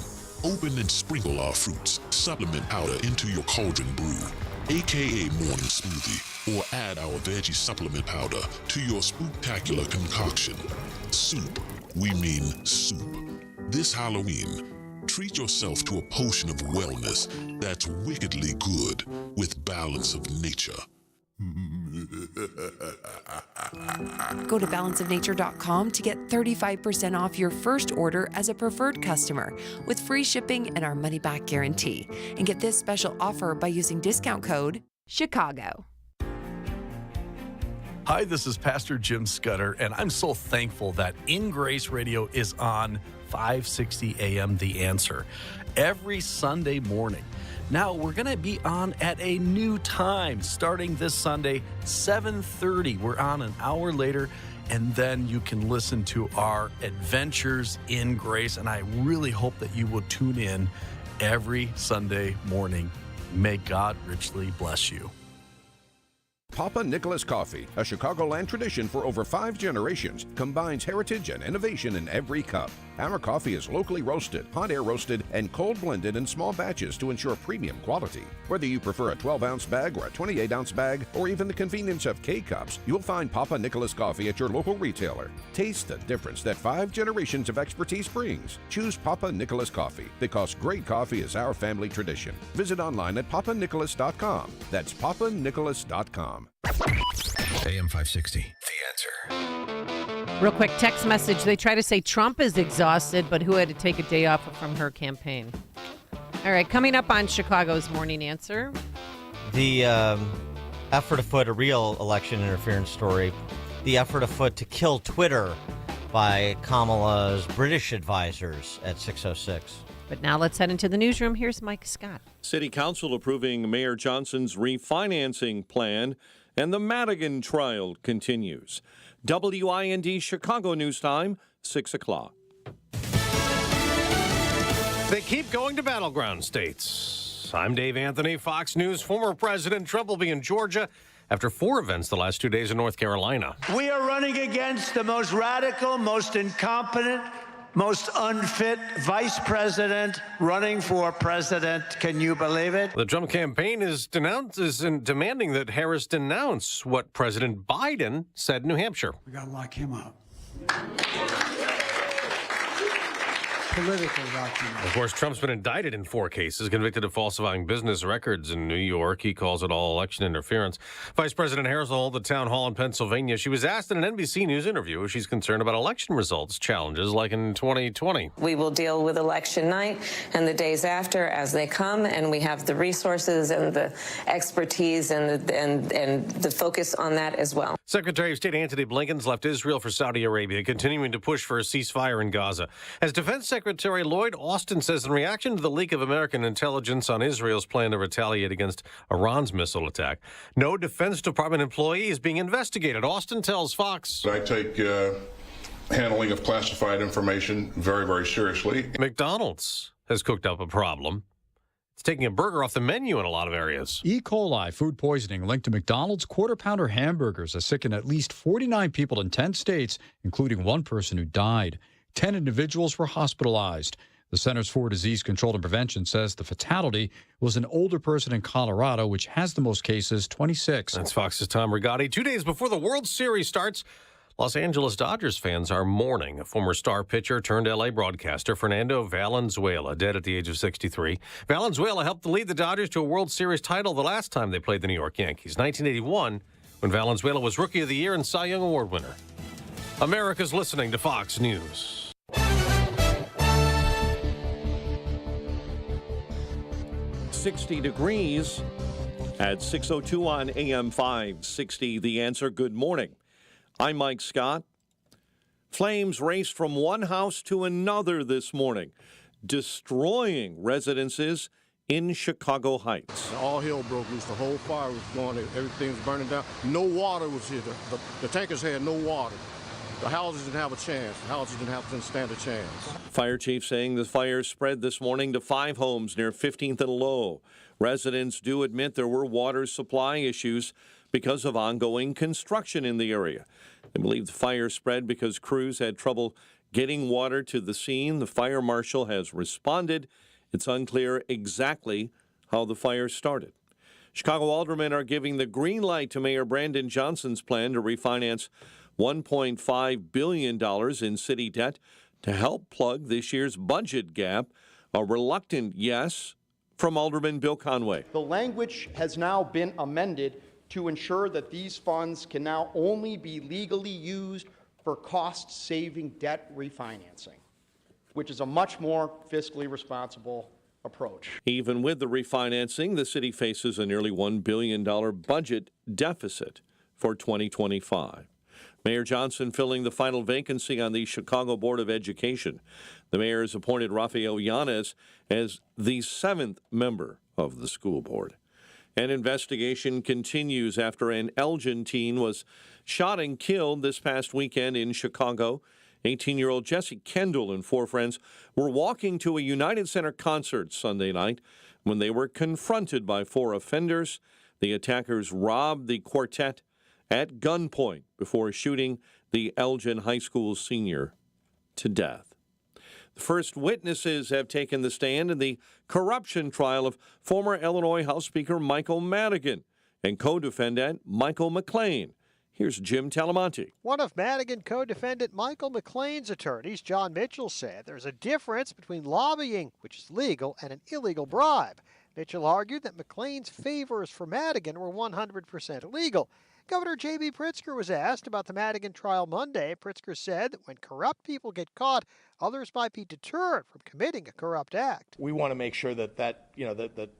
Open and sprinkle our fruits supplement powder into your cauldron brew, aka morning smoothie, or add our veggie supplement powder to your spooktacular concoction. Soup, we mean soup. This Halloween, treat yourself to a potion of wellness that's wickedly good with balance of nature. Go to balanceofnature.com to get 35% off your first order as a preferred customer with free shipping and our money-back guarantee. And get this special offer by using discount code CHICAGO. Hi, this is Pastor Jim Scudder, and I'm so thankful that In Grace Radio is on 560 AM The Answer every Sunday morning. Now, we're going to be on at a new time starting this Sunday, 7:30. We're on an hour later, and then you can listen to our Adventures in Grace, and I really hope that you will tune in every Sunday morning. May God richly bless you. Papa Nicholas Coffee, a Chicagoland tradition for over 5 generations, combines heritage and innovation in every cup. Our coffee is locally roasted, hot air roasted, and cold blended in small batches to ensure premium quality. Whether you prefer a 12-ounce bag or a 28-ounce bag, or even the convenience of K-Cups, you'll find Papa Nicholas Coffee at your local retailer. Taste the difference that 5 generations of expertise brings. Choose Papa Nicholas Coffee, because great coffee is our family tradition. Visit online at papanicholas.com. That's papanicholas.com. AM 560. The Answer. Real quick text message. They try to say Trump is exhausted, but who had to take a day off from her campaign? All right, coming up on Chicago's Morning Answer. The effort afoot, a real election interference story, the effort afoot to kill Twitter by Kamala's British advisors at 6:06. But now let's head into the newsroom. Here's Mike Scott. City Council approving Mayor Johnson's refinancing plan, and the Madigan trial continues. WIND Chicago News Time, 6 o'clock. They keep going to battleground states. I'm Dave Anthony, Fox News. Former President Trump will be in Georgia after 4 events the last 2 days in North Carolina. We are running against the most radical, most incompetent, most unfit vice president running for president. Can you believe it? The Trump campaign is demanding that Harris denounce what President Biden said in New Hampshire. We got to lock him up. Political document. Of course, Trump's been indicted in 4 cases, convicted of falsifying business records in New York. He calls it all election interference. Vice President Harris will hold the town hall in Pennsylvania. She was asked in an NBC News interview if she's concerned about election results challenges like in 2020. We will deal with election night and the days after as they come, and we have the resources and the expertise and the focus on that as well. Secretary of State Antony Blinken's left Israel for Saudi Arabia, continuing to push for a ceasefire in Gaza. As Defense Secretary Lloyd Austin says in reaction to the leak of American intelligence on Israel's plan to retaliate against Iran's missile attack, no Defense Department employee is being investigated. Austin tells Fox, I take handling of classified information very, very seriously. McDonald's has cooked up a problem. It's taking a burger off the menu in a lot of areas. E. coli food poisoning linked to McDonald's quarter-pounder hamburgers has sickened at least 49 people in 10 states, including 1 person who died. 10 individuals were hospitalized. The Centers for Disease Control and Prevention says the fatality was an older person in Colorado, which has the most cases, 26. That's Fox's Tom Rigotti. 2 days before the World Series starts, Los Angeles Dodgers fans are mourning a former star pitcher turned L.A. broadcaster, Fernando Valenzuela, dead at the age of 63. Valenzuela helped lead the Dodgers to a World Series title the last time they played the New York Yankees, 1981, when Valenzuela was Rookie of the Year and Cy Young Award winner. America's listening to Fox News. 60 degrees. At 6:02 on AM 560, The Answer. Good morning. I'm Mike Scott. Flames raced from one house to another this morning, destroying residences in Chicago Heights. All hell broke loose. The whole fire was going. Everything was burning down. No water was here. The tankers had no water. The houses didn't have a chance. The houses didn't stand a chance. Fire chief saying the fire spread this morning to 5 homes near 15th and Low. Residents do admit there were water supply issues because of ongoing construction in the area. They believe the fire spread because crews had trouble getting water to the scene. The fire marshal has responded. It's unclear exactly how the fire started. Chicago aldermen are giving the green light to Mayor Brandon Johnson's plan to refinance $1.5 billion in city debt to help plug this year's budget gap. A reluctant yes from Alderman Bill Conway. The language has now been amended to ensure that these funds can now only be legally used for cost-saving debt refinancing, which is a much more fiscally responsible approach. Even with the refinancing, the city faces a nearly $1 billion budget deficit for 2025. Mayor Johnson filling the final vacancy on the Chicago Board of Education. The mayor has appointed Rafael Yanez as the 7th member of the school board. An investigation continues after an Elgin teen was shot and killed this past weekend in Chicago. 18-year-old Jesse Kendall and 4 friends were walking to a United Center concert Sunday night when they were confronted by 4 offenders. The attackers robbed the quartet at gunpoint before shooting the Elgin High School senior to death. The first witnesses have taken the stand in the corruption trial of former Illinois House Speaker Michael Madigan and co-defendant Michael McLean. Here's Jim Talamonte. One of Madigan co-defendant Michael McLean's attorneys, John Mitchell, said there's a difference between lobbying, which is legal, and an illegal bribe. Mitchell argued that McLean's favors for Madigan were 100% legal. Governor J.B. Pritzker was asked about the Madigan trial Monday. Pritzker said that when corrupt people get caught, others might be deterred from committing a corrupt act. We want to make sure that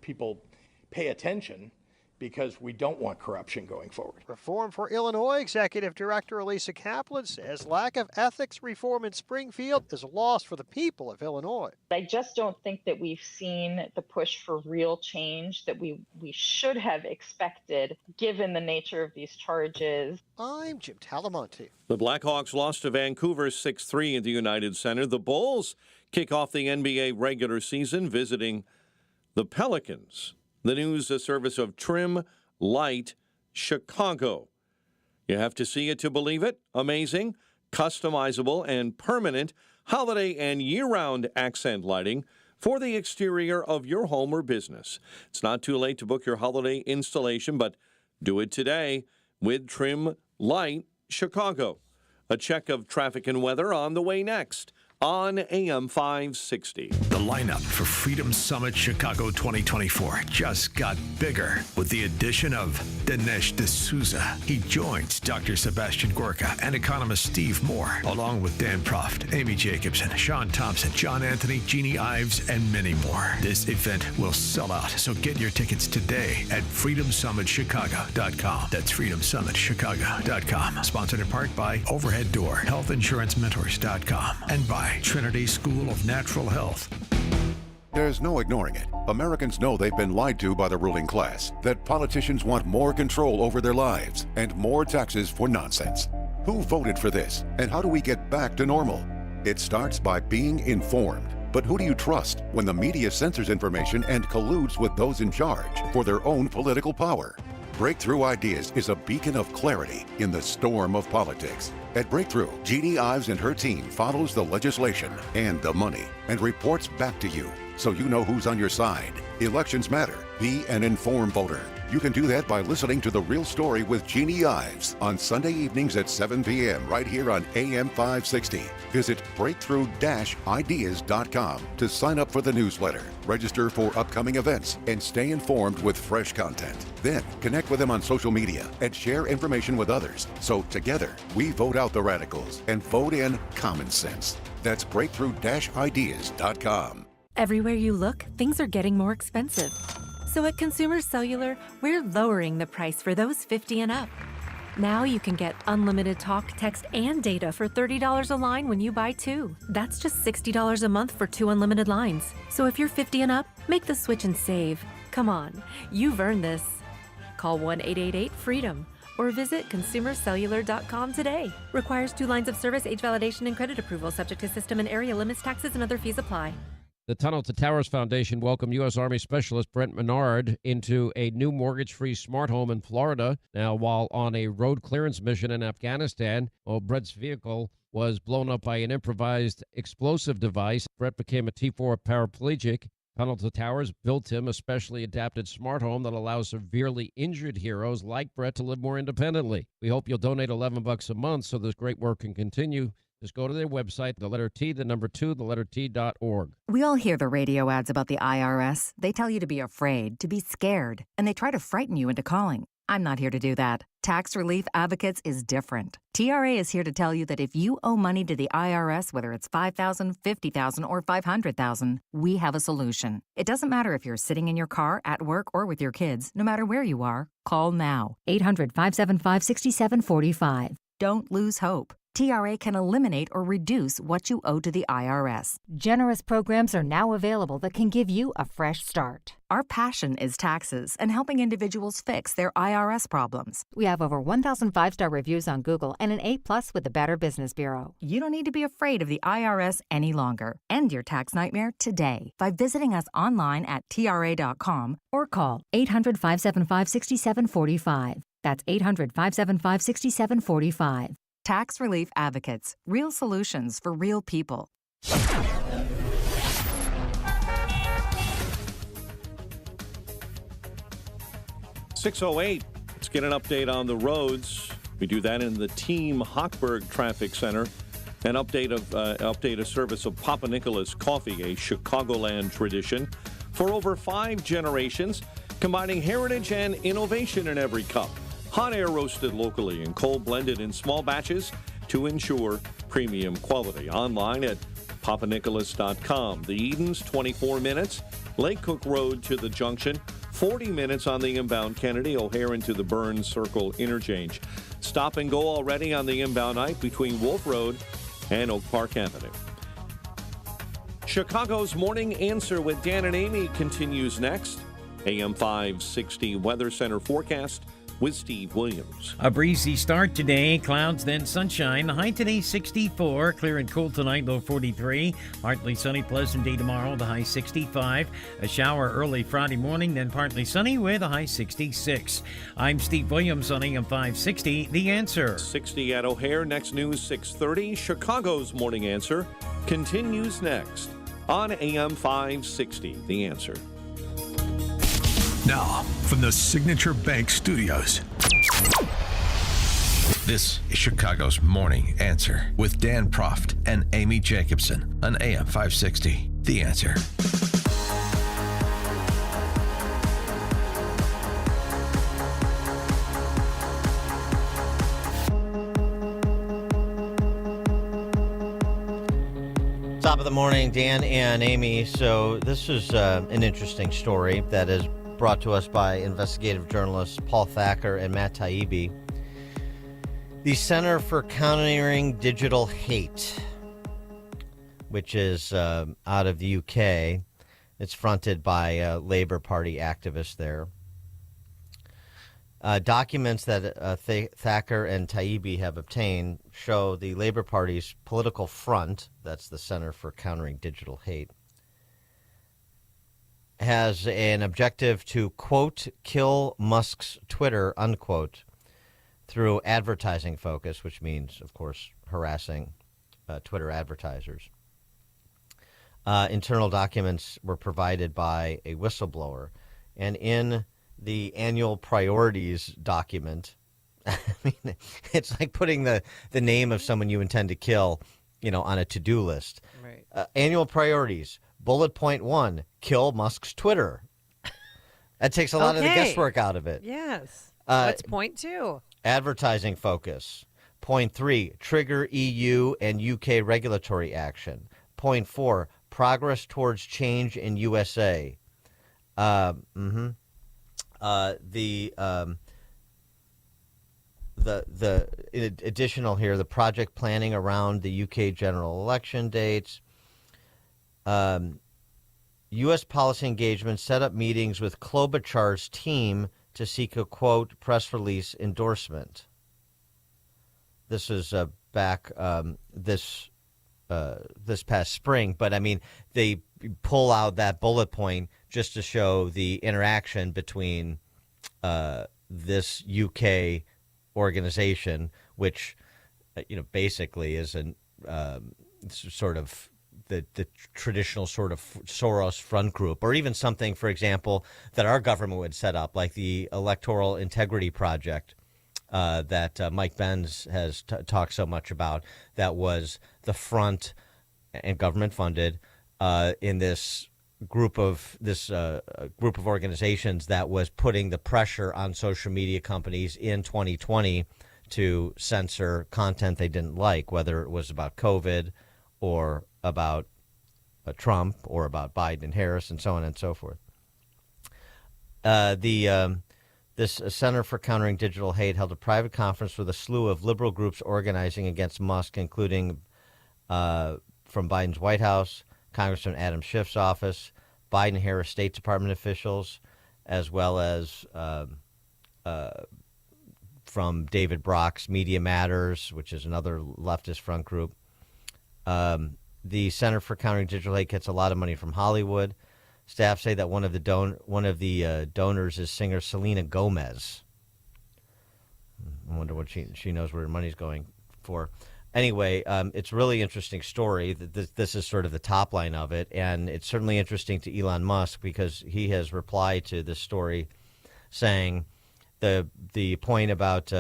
people pay attention because we don't want corruption going forward. Reform for Illinois Executive Director Elisa Kaplan says lack of ethics reform in Springfield is a loss for the people of Illinois. I just don't think that we've seen the push for real change that we should have expected given the nature of these charges. I'm Jim Talamonte. The Blackhawks lost to Vancouver 6-3 in the United Center. The Bulls kick off the NBA regular season visiting the Pelicans. The news, a service of Trim Light Chicago. You have to see it to believe it. Amazing, customizable, and permanent holiday and year-round accent lighting for the exterior of your home or business. It's not too late to book your holiday installation, but do it today with Trim Light Chicago. A check of traffic and weather on the way next on AM 560. The lineup for Freedom Summit Chicago 2024 just got bigger with the addition of Dinesh D'Souza. He joins Dr. Sebastian Gorka and economist Steve Moore, along with Dan Proft, Amy Jacobson, Sean Thompson, John Anthony, Jeannie Ives, and many more. This event will sell out, so get your tickets today at freedomsummitchicago.com. That's freedomsummitchicago.com. Sponsored in part by Overhead Door, healthinsurancementors.com, and by Trinity School of Natural Health. There's no ignoring it. Americans know they've been lied to by the ruling class, that politicians want more control over their lives and more taxes for nonsense. Who voted for this, and how do we get back to normal? It starts by being informed. But who do you trust when the media censors information and colludes with those in charge for their own political power? Breakthrough Ideas is a beacon of clarity in the storm of politics. At Breakthrough, Jeannie Ives and her team follows the legislation and the money and reports back to you so you know who's on your side. Elections matter. Be an informed voter. You can do that by listening to The Real Story with Jeannie Ives on Sunday evenings at 7 p.m. right here on AM 560. Visit breakthrough-ideas.com to sign up for the newsletter, register for upcoming events, and stay informed with fresh content. Then connect with them on social media and share information with others. So together, we vote out the radicals and vote in common sense. That's breakthrough-ideas.com. Everywhere you look, things are getting more expensive. So at Consumer Cellular, we're lowering the price for those 50 and up. Now you can get unlimited talk, text, and data for $30 a line when you buy two. That's just $60 a month for 2 unlimited lines. So if you're 50 and up, make the switch and save. Come on, you've earned this. Call 1-888-FREEDOM or visit consumercellular.com today. Requires 2 lines of service, age validation, and credit approval, subject to system and area limits, taxes, and other fees apply. The Tunnel to Towers Foundation welcomed U.S. Army Specialist Brent Menard into a new mortgage-free smart home in Florida. Now, while on a road clearance mission in Afghanistan, Brent's vehicle was blown up by an improvised explosive device. Brent became a T4 paraplegic. Tunnel to Towers built him a specially adapted smart home that allows severely injured heroes like Brett to live more independently. We hope you'll donate $11 a month so this great work can continue. Just go to their website, the letter T, the number 2, the letter T.org. We all hear the radio ads about the IRS. They tell you to be afraid, to be scared, and they try to frighten you into calling. I'm not here to do that. Tax Relief Advocates is different. TRA is here to tell you that if you owe money to the IRS, whether it's $5,000, $50,000, or $500,000, we have a solution. It doesn't matter if you're sitting in your car, at work, or with your kids. No matter where you are, call now. 800-575-6745. Don't lose hope. TRA can eliminate or reduce what you owe to the IRS. Generous programs are now available that can give you a fresh start. Our passion is taxes and helping individuals fix their IRS problems. We have over 1,000 5-star reviews on Google and an A+ with the Better Business Bureau. You don't need to be afraid of the IRS any longer. End your tax nightmare today by visiting us online at TRA.com or call 800-575-6745. That's 800-575-6745. Tax Relief Advocates. Real solutions for real people. 6:08. Let's get an update on the roads. We do that in the Team Hochberg Traffic Center. An update of service of Papa Nicholas Coffee, a Chicagoland tradition for over 5 generations, combining heritage and innovation in every cup. Hot air roasted locally and cold blended in small batches to ensure premium quality. Online at papanicholas.com. The Edens, 24 minutes. Lake Cook Road to the junction, 40 minutes on the inbound Kennedy, O'Hare into the Burns Circle interchange. Stop and go already on the inbound night between Wolf Road and Oak Park Avenue. Chicago's Morning Answer with Dan and Amy continues next. AM 560 Weather Center forecast with Steve Williams. A breezy start today, clouds then sunshine. The high today 64, clear and cool tonight, low 43. Partly sunny, pleasant day tomorrow, the high 65. A shower early Friday morning, then partly sunny with a high 66. I'm Steve Williams on AM 560, The Answer. 60 at O'Hare, next news 6:30. Chicago's Morning Answer continues next on AM 560, The Answer. Now, from the Signature Bank Studios, this is Chicago's Morning Answer with Dan Proft and Amy Jacobson on AM 560. The Answer. Top of the morning, Dan and Amy. So this is an interesting story that is brought to us by investigative journalists Paul Thacker and Matt Taibbi. The Center for Countering Digital Hate, which is out of the UK. It's fronted by Labour Party activists there. Documents that Thacker and Taibbi have obtained show the Labour Party's political front, that's the Center for Countering Digital Hate, has an objective to, quote, kill Musk's Twitter, unquote, through advertising focus, which means, of course, harassing Twitter advertisers. Internal documents were provided by a whistleblower. And in the annual priorities document, I mean, it's like putting the name of someone you intend to kill, on a to-do list. Right. Annual priorities. Bullet point 1, kill Musk's Twitter. That takes a lot of the guesswork out of it. Yes. What's point 2? Advertising focus. Point 3, trigger EU and UK regulatory action. Point 4, progress towards change in USA. The additional here, the project planning around the UK general election dates. U.S. policy engagement set up meetings with Klobuchar's team to seek a, quote, press release endorsement. This is back this past spring, but I mean, they pull out that bullet point just to show the interaction between this UK organization, which basically is an sort of the traditional sort of Soros front group, or even something, for example, that our government would set up, like the Electoral Integrity Project that Mike Benz has talked so much about, that was the front and government funded in this group of organizations that was putting the pressure on social media companies in 2020 to censor content they didn't like, whether it was about COVID or about Trump or about Biden and Harris and so on and so forth. This Center for Countering Digital Hate held a private conference with a slew of liberal groups organizing against Musk, including from Biden's White House, Congressman Adam Schiff's office, Biden-Harris State Department officials, as well as from David Brock's Media Matters, which is another leftist front group. The Center for Countering Digital Hate gets a lot of money from Hollywood. Staff say that one of the donors is singer Selena Gomez. I wonder what she knows where her money's going for. Anyway, it's a really interesting story. This is sort of the top line of it, and it's certainly interesting to Elon Musk because he has replied to this story saying the point about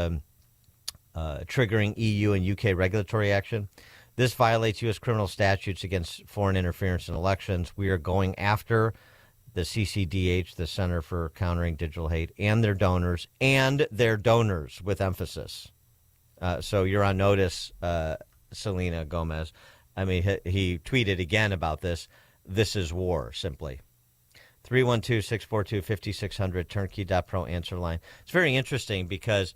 triggering EU and UK regulatory action. This violates U.S. criminal statutes against foreign interference in elections. We are going after the CCDH, the Center for Countering Digital Hate, and their donors, with emphasis. So you're on notice, Selena Gomez. I mean, he tweeted again about this. This is war, simply. 312-642-5600, turnkey.pro answer line. It's very interesting because,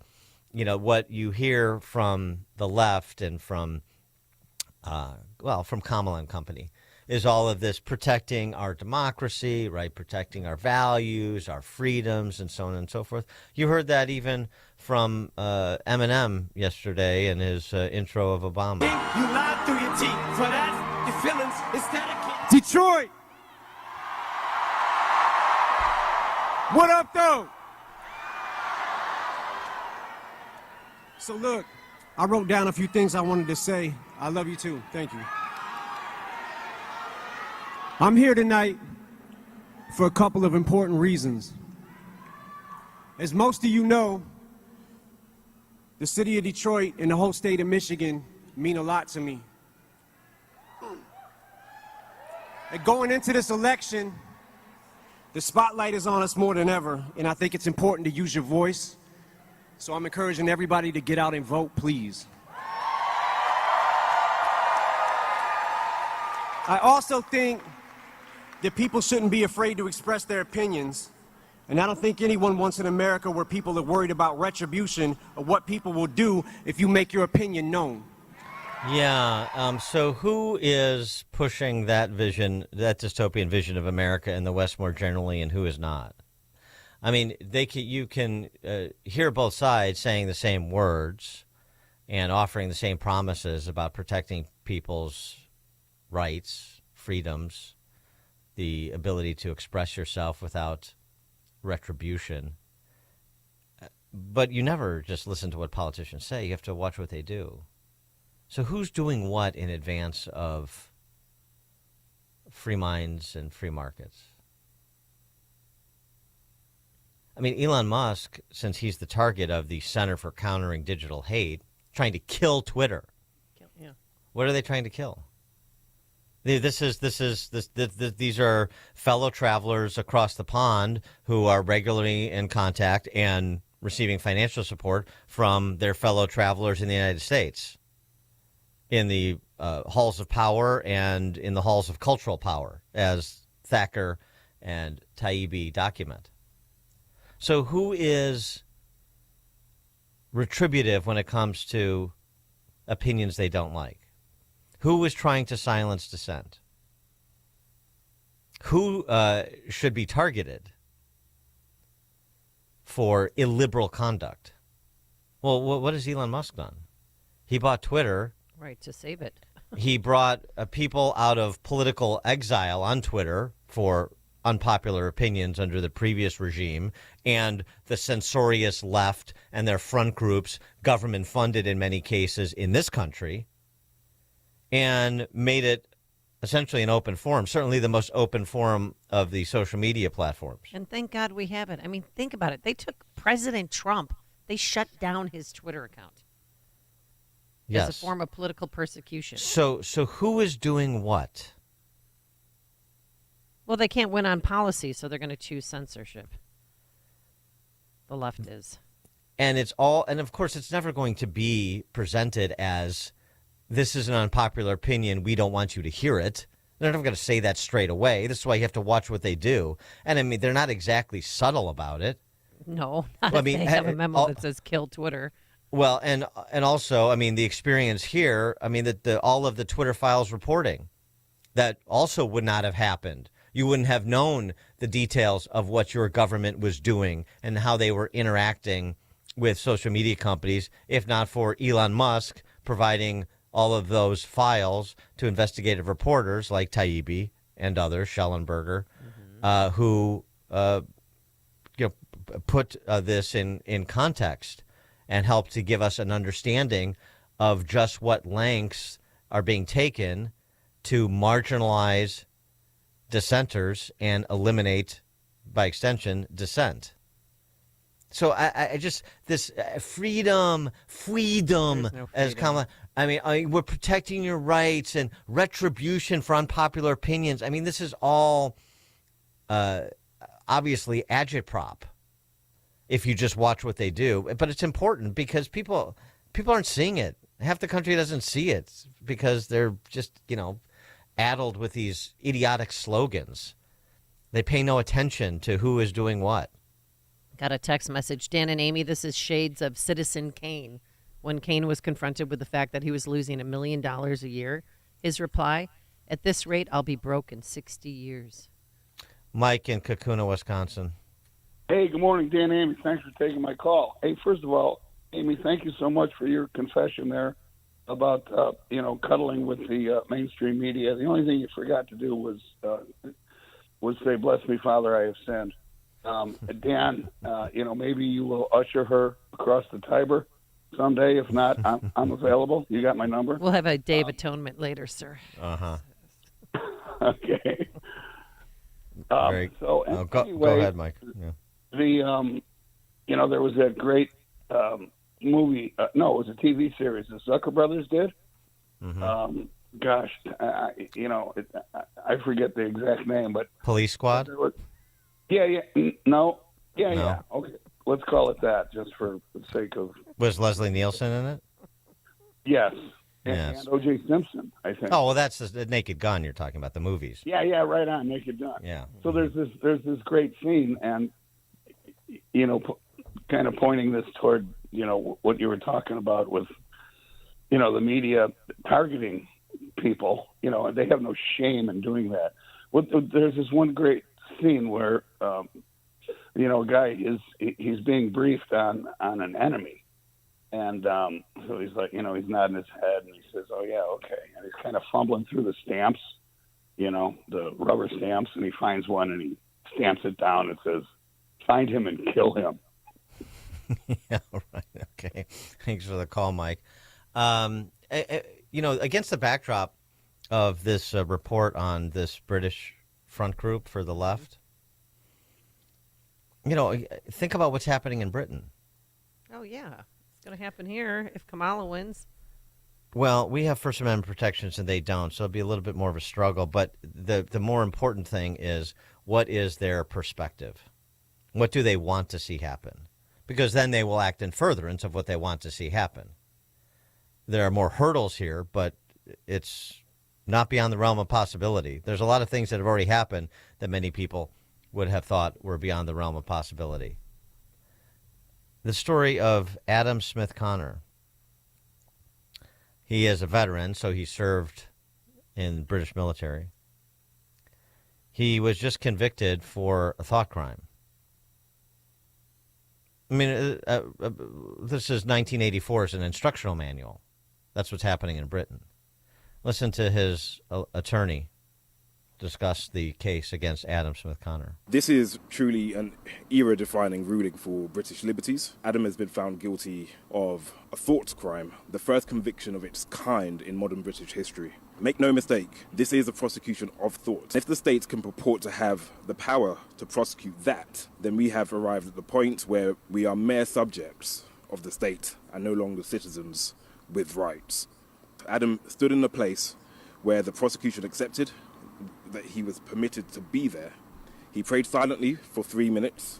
what you hear from the left and from Kamala and company is all of this protecting our democracy, right? Protecting our values, our freedoms, and so on and so forth. You heard that even from Eminem yesterday in his intro of Obama. You lied through your teeth. For that, your feelings instead of Detroit. What up, though? So look, I wrote down a few things I wanted to say. I love you too. Thank you. I'm here tonight for a couple of important reasons. As most of you know, the city of Detroit and the whole state of Michigan mean a lot to me. And going into this election, the spotlight is on us more than ever, and I think it's important to use your voice. So I'm encouraging everybody to get out and vote, please. I also think that people shouldn't be afraid to express their opinions. And I don't think anyone wants an America where people are worried about retribution or what people will do if you make your opinion known. Yeah. So who is pushing that vision, that dystopian vision of America and the West more generally, and who is not? I mean, you can hear both sides saying the same words and offering the same promises about protecting people's rights, freedoms, the ability to express yourself without retribution. But you never just listen to what politicians say. You have to watch what they do. So who's doing what in advance of free minds and free markets? I mean, Elon Musk, since he's the target of the Center for Countering Digital Hate, trying to kill Twitter. Yeah. What are they trying to kill? These are fellow travelers across the pond who are regularly in contact and receiving financial support from their fellow travelers in the United States, in the halls of power and in the halls of cultural power, as Thacker and Taibbi document. So who is retributive when it comes to opinions they don't like? Who is trying to silence dissent? Who should be targeted for illiberal conduct? Well, what has Elon Musk done? He bought Twitter. Right, to save it. He brought people out of political exile on Twitter for unpopular opinions under the previous regime, and the censorious left and their front groups, government funded in many cases in this country, and made it essentially an open forum, certainly the most open forum of the social media platforms. And thank God we have it. I mean, think about it. They took President Trump. They shut down his Twitter account as a form of political persecution. So who is doing what? Well, they can't win on policy, so they're going to choose censorship. The left is. And it's all, and of course, it's never going to be presented as this is an unpopular opinion. We don't want you to hear it. They're never going to say that straight away. This is why you have to watch what they do. And I mean, they're not exactly subtle about it. No, not if they have a memo that says kill Twitter. Well, and also, I mean, the experience here, I mean, that all of the Twitter files reporting, that also would not have happened. You wouldn't have known the details of what your government was doing and how they were interacting with social media companies, if not for Elon Musk providing all of those files to investigative reporters like Taibbi and others, Schellenberger, who put this in context and helped to give us an understanding of just what lengths are being taken to marginalize dissenters and eliminate, by extension, dissent. So I just, this freedom, as Kamala, I mean, we're protecting your rights and retribution for unpopular opinions. I mean, this is all obviously agitprop if you just watch what they do. But it's important because people aren't seeing it. Half the country doesn't see it because they're just, addled with these idiotic slogans. They pay no attention to who is doing what. Got a text message. Dan and Amy, this is shades of Citizen Kane. When Kane was confronted with the fact that he was losing $1 million a year, his reply, at this rate, I'll be broke in 60 years. Mike in Kakuna, Wisconsin. Hey, good morning, Dan and Amy. Thanks for taking my call. Hey, first of all, Amy, thank you so much for your confession there about, cuddling with the mainstream media. The only thing you forgot to do was say, bless me, Father, I have sinned. Dan, maybe you will usher her across the Tiber someday. If not, I'm available. You got my number? We'll have a Day of Atonement later, sir. Uh-huh. Okay. Go ahead, Mike. Yeah. There was that great movie. No, it was a TV series the Zucker brothers did. Mm-hmm. I forget the exact name, but Police Squad. Yeah. Okay, let's call it that, just for the sake of. Was Leslie Nielsen in it? Yes. Yes. And O.J. Simpson, I think. Oh well, that's the Naked Gun you're talking about, the movies. Yeah, right on, Naked Gun. Yeah. So there's this great scene, and kind of pointing this toward what you were talking about with the media targeting people. They have no shame in doing that. There's this one great scene where a guy he's being briefed on an enemy, and so he's like, he's nodding his head, and he says, "Oh yeah, okay," and he's kind of fumbling through the stamps, the rubber stamps, and he finds one and he stamps it down. It says, "Find him and kill him." Yeah, right. Okay. Thanks for the call, Mike. Against the backdrop of this report on this British front group for the left, think about what's happening in Britain. Oh, yeah. It's going to happen here if Kamala wins. Well, we have First Amendment protections and they don't, so it'll be a little bit more of a struggle. But the more important thing is, what is their perspective? What do they want to see happen? Because then they will act in furtherance of what they want to see happen. There are more hurdles here, but it's not beyond the realm of possibility. There's a lot of things that have already happened that many people would have thought were beyond the realm of possibility. The story of Adam Smith Connor. He is a veteran, so he served in the British military. He was just convicted for a thought crime. I mean, this is 1984. It's an instructional manual. That's what's happening in Britain. Listen to his attorney discuss the case against Adam Smith Connor. This is truly an era-defining ruling for British liberties. Adam has been found guilty of a thought crime, the first conviction of its kind in modern British history. Make no mistake, this is a prosecution of thought. If the state can purport to have the power to prosecute that, then we have arrived at the point where we are mere subjects of the state and no longer citizens with rights. Adam stood in a place where the prosecution accepted that he was permitted to be there. He prayed silently for 3 minutes.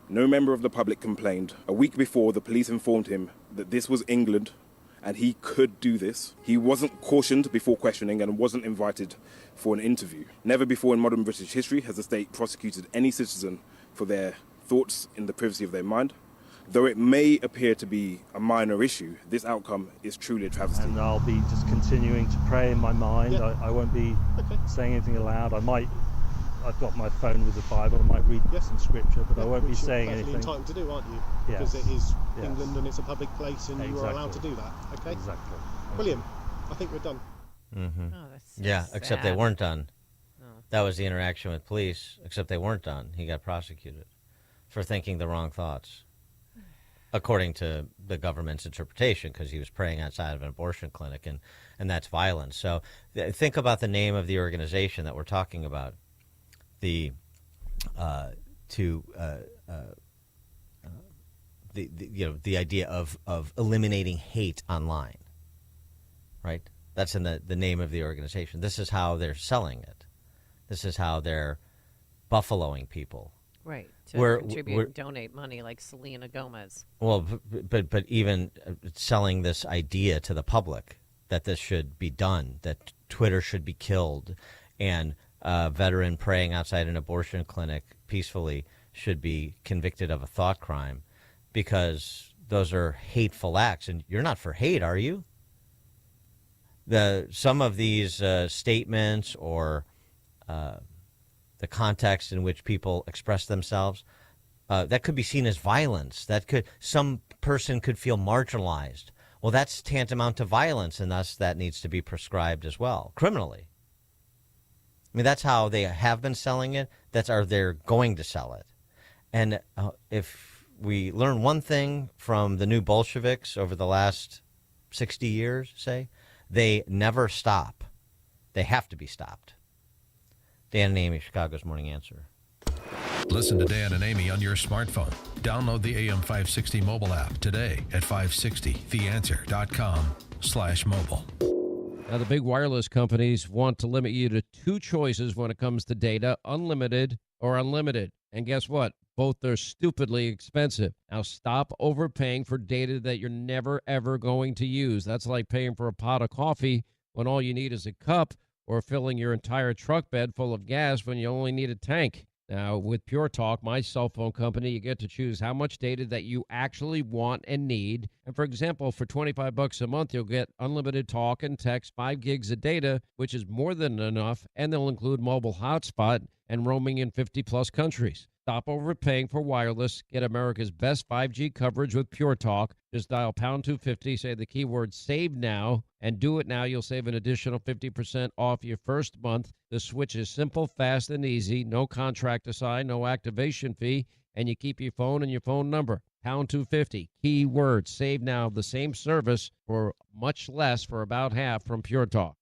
No member of the public complained. A week before, the police informed him that this was England and he could do this. He wasn't cautioned before questioning and wasn't invited for an interview. Never before in modern British history has the state prosecuted any citizen for their thoughts in the privacy of their mind. Though it may appear to be a minor issue, this outcome is truly a travesty. And I'll be just continuing to pray in my mind. Yeah. I won't be saying anything aloud. I've got my phone with the Bible. I might read some scripture, but I won't be saying anything. You're entitled to do, aren't you? Yes. Because it is Yes. England and it's a public place and you are allowed to Exactly. do that. Okay? Exactly. Brilliant. I think we're done. Mm-hmm. Oh, that's so yeah, except they sad. weren't done. Oh. That was the interaction with police, except they weren't done. He got prosecuted for thinking the wrong thoughts, according to the government's interpretation, because he was praying outside of an abortion clinic, and that's violence. So think about the name of the organization that we're talking about. The idea of eliminating hate online, right? That's in the name of the organization. This is how they're selling it. This is how they're buffaloing people. Right. To contribute and donate money like Selena Gomez. Well, but even selling this idea to the public that this should be done, that Twitter should be killed, and a veteran praying outside an abortion clinic peacefully should be convicted of a thought crime, because those are hateful acts. And you're not for hate, are you? Some of these statements or the context in which people express themselves, that could be seen as violence. Some person could feel marginalized. Well, that's tantamount to violence, and thus that needs to be prescribed as well, criminally. I mean, that's how they have been selling it. That's how they're going to sell it. And if we learn one thing from the new Bolsheviks over the last 60 years, say, they never stop. They have to be stopped. Dan and Amy, Chicago's Morning Answer. Listen to Dan and Amy on your smartphone. Download the AM560 mobile app today at 560theanswer.com/mobile. Now, the big wireless companies want to limit you to two choices when it comes to data, unlimited or unlimited. And guess what? Both are stupidly expensive. Now, stop overpaying for data that you're never, ever going to use. That's like paying for a pot of coffee when all you need is a cup, or filling your entire truck bed full of gas when you only need a tank. Now, with Pure Talk, my cell phone company, you get to choose how much data that you actually want and need. And for example, for $25 a month, you'll get unlimited talk and text, 5 gigs of data, which is more than enough, and they'll include mobile hotspot and roaming in 50-plus countries. Stop overpaying for wireless. Get America's best 5G coverage with Pure Talk. Just dial pound 250, say the keyword SAVE NOW, and do it now. You'll save an additional 50% off your first month. The switch is simple, fast, and easy. No contract to sign, no activation fee, and you keep your phone and your phone number. Pound 250, keyword SAVE NOW, the same service for much less, for about half, from Pure Talk.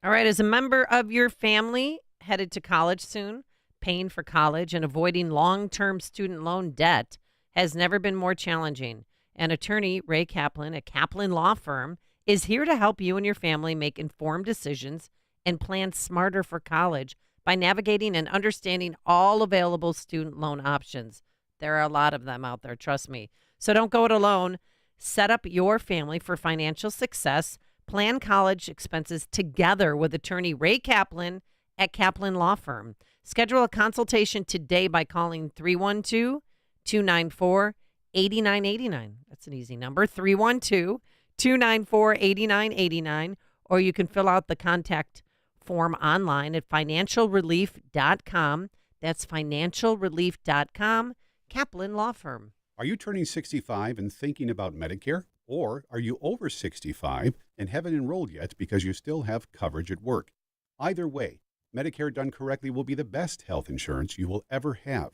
All right, as a member of your family headed to college soon, paying for college and avoiding long-term student loan debt has never been more challenging. And attorney Ray Kaplan at Kaplan Law Firm is here to help you and your family make informed decisions and plan smarter for college by navigating and understanding all available student loan options. There are a lot of them out there, trust me. So don't go it alone. Set up your family for financial success. Plan college expenses together with attorney Ray Kaplan at Kaplan Law Firm. Schedule a consultation today by calling 312-294-8888. 8989. That's an easy number, 312-294-8989. Or you can fill out the contact form online at financialrelief.com. That's financialrelief.com. Kaplan Law Firm. Are you turning 65 and thinking about Medicare? Or are you over 65 and haven't enrolled yet because you still have coverage at work? Either way, Medicare done correctly will be the best health insurance you will ever have.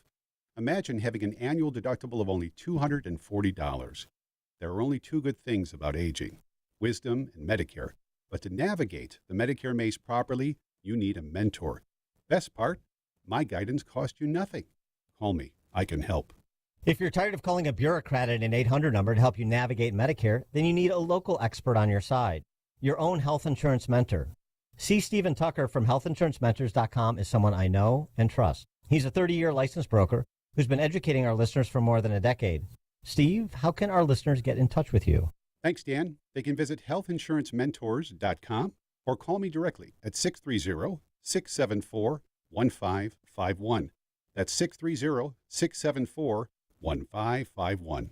Imagine having an annual deductible of only $240. There are only two good things about aging, wisdom and Medicare. But to navigate the Medicare maze properly, you need a mentor. Best part, my guidance cost you nothing. Call me. I can help. If you're tired of calling a bureaucrat at an 800 number to help you navigate Medicare, then you need a local expert on your side, your own health insurance mentor. C. Stephen Tucker from healthinsurancementors.com is someone I know and trust. He's a 30-year licensed broker who's been educating our listeners for more than a decade. Steve, how can our listeners get in touch with you? Thanks, Dan. They can visit healthinsurancementors.com or call me directly at 630-674-1551. That's 630-674-1551.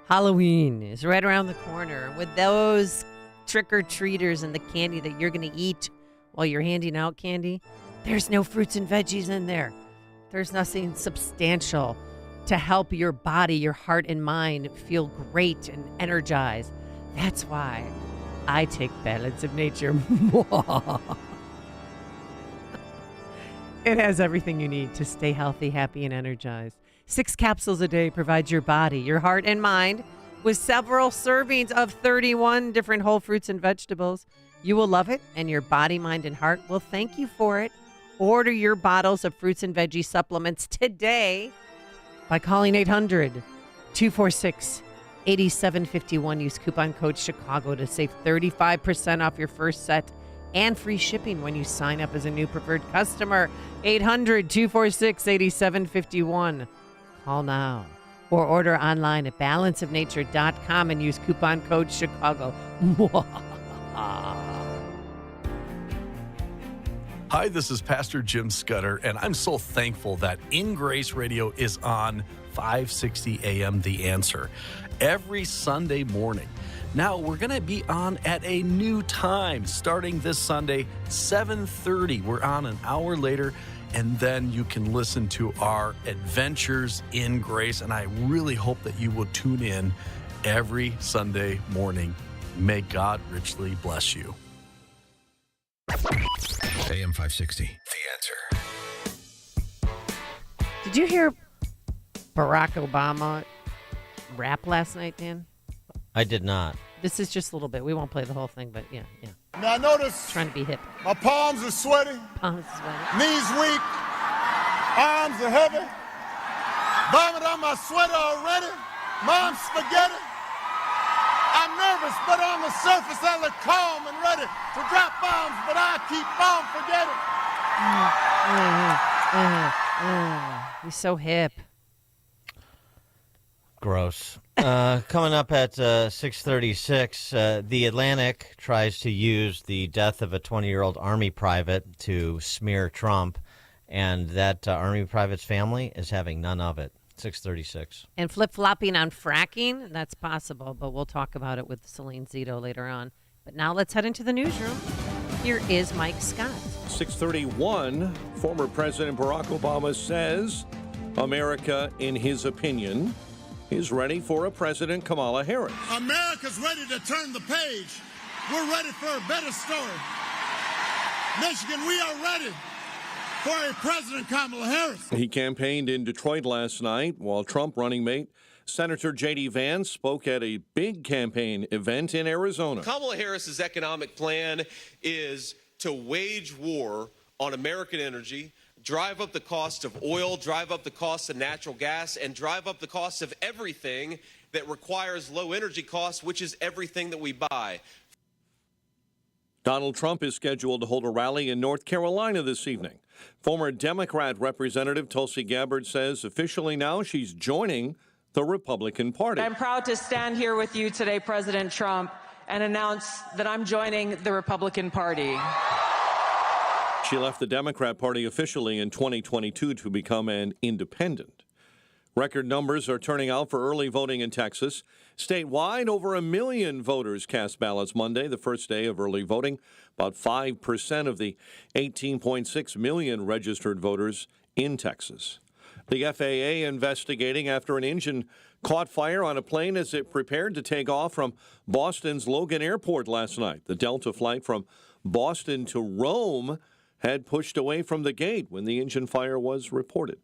Halloween is right around the corner with those trick-or-treaters and the candy that you're going to eat while you're handing out candy. There's no fruits and veggies in there. There's nothing substantial to help your body, your heart, and mind feel great and energized. That's why I take Balance of Nature. It has everything you need to stay healthy, happy, and energized. 6 capsules a day provides your body, your heart, and mind with several servings of 31 different whole fruits and vegetables. You will love it, and your body, mind, and heart will thank you for it. Order your bottles of fruits and veggie supplements today by calling 800-246-8751. Use coupon code Chicago to save 35% off your first set and free shipping when you sign up as a new preferred customer. 800-246-8751. Call now or order online at balanceofnature.com and use coupon code Chicago. Hi, this is Pastor Jim Scudder, and I'm so thankful that In Grace Radio is on 560 AM The Answer every Sunday morning. Now, we're going to be on at a new time starting this Sunday, 7:30. We're on an hour later, and then you can listen to our Adventures in Grace, and I really hope that you will tune in every Sunday morning. May God richly bless you. AM 560, The Answer. Did you hear Barack Obama rap last night, Dan? I did not. This is just a little bit. We won't play the whole thing, but yeah. Now notice Trying to be hip. my palms are sweaty, Palms sweaty. knees weak, arms are heavy, vomit on my sweater already, mom's spaghetti. I'm nervous, but on the surface I look calm and ready to drop bombs, but I keep on forgetting. He's so hip. Gross. Coming up at 6:36, The Atlantic tries to use the death of a 20-year-old Army private to smear Trump, and that Army private's family is having none of it. 6:36. And flip-flopping on fracking, that's possible, but we'll talk about it with Celine Zito later on. But now let's head into the newsroom. Here is Mike Scott. 6:31, former President Barack Obama says America, in his opinion, is ready for a President Kamala Harris. America's ready to turn the page. We're ready for a better story. Michigan, we are ready for a President Kamala Harris. He campaigned in Detroit last night, while Trump running mate Senator J.D. Vance spoke at a big campaign event in Arizona. Kamala Harris's economic plan is to wage war on American energy, drive up the cost of oil, drive up the cost of natural gas, and drive up the cost of everything that requires low energy costs, which is everything that we buy. Donald Trump is scheduled to hold a rally in North Carolina this evening. Former Democrat Representative Tulsi Gabbard says officially now she's joining the Republican Party. I'm proud to stand here with you today, President Trump, and announce that I'm joining the Republican Party. She left the Democrat Party officially in 2022 to become an independent. Record numbers are turning out for early voting in Texas. Statewide, over 1 million voters cast ballots Monday, the first day of early voting. About 5% of the 18.6 million registered voters in Texas. The FAA investigating after an engine caught fire on a plane as it prepared to take off from Boston's Logan Airport last night. The Delta flight from Boston to Rome had pushed away from the gate when the engine fire was reported.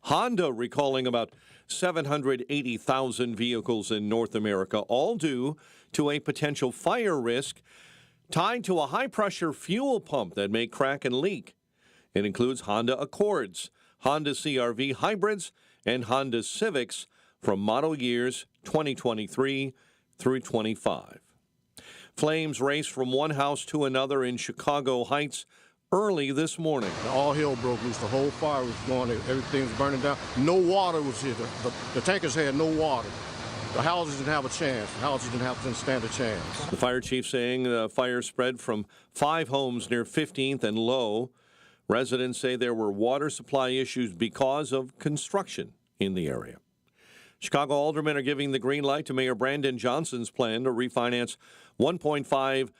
Honda recalling about 780,000 vehicles in North America, all due to a potential fire risk tied to a high-pressure fuel pump that may crack and leak. It includes Honda Accords, Honda CR-V hybrids, and Honda Civics from model years 2023 through 25. Flames raced from one house to another in Chicago Heights early this morning. All hell broke loose. The whole fire was going. Everything was burning down. No water was here. The tankers had no water. The houses didn't have a chance. The houses didn't stand a chance. The fire chief saying the fire spread from 5 homes near 15th and Low. Residents say there were water supply issues because of construction in the area. Chicago aldermen are giving the green light to Mayor Brandon Johnson's plan to refinance $1.5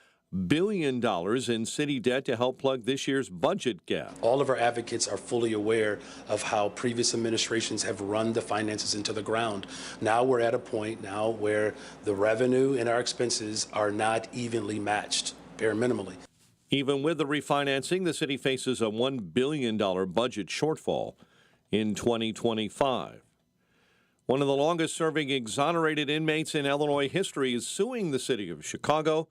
billion in city debt to help plug this year's budget gap. All of our advocates are fully aware of how previous administrations have run the finances into the ground. Now we're at a point now where the revenue and our expenses are not evenly matched, bare minimally. Even with the refinancing, the city faces a $1 billion budget shortfall in 2025. One of the longest-serving exonerated inmates in Illinois history is suing the city of Chicago,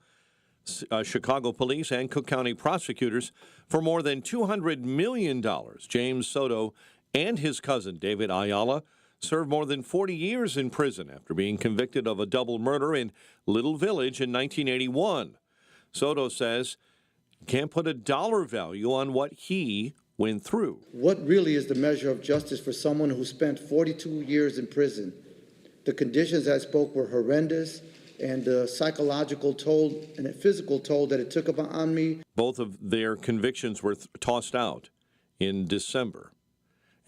Chicago police, and Cook County prosecutors for more than $200 million. James Soto and his cousin, David Ayala, served more than 40 years in prison after being convicted of a double murder in Little Village in 1981. Soto says he can't put a dollar value on what he went through. What really is the measure of justice for someone who spent 42 years in prison? The conditions I spoke were horrendous, and the psychological toll and the physical toll that it took on me. Both of their convictions were tossed out in December.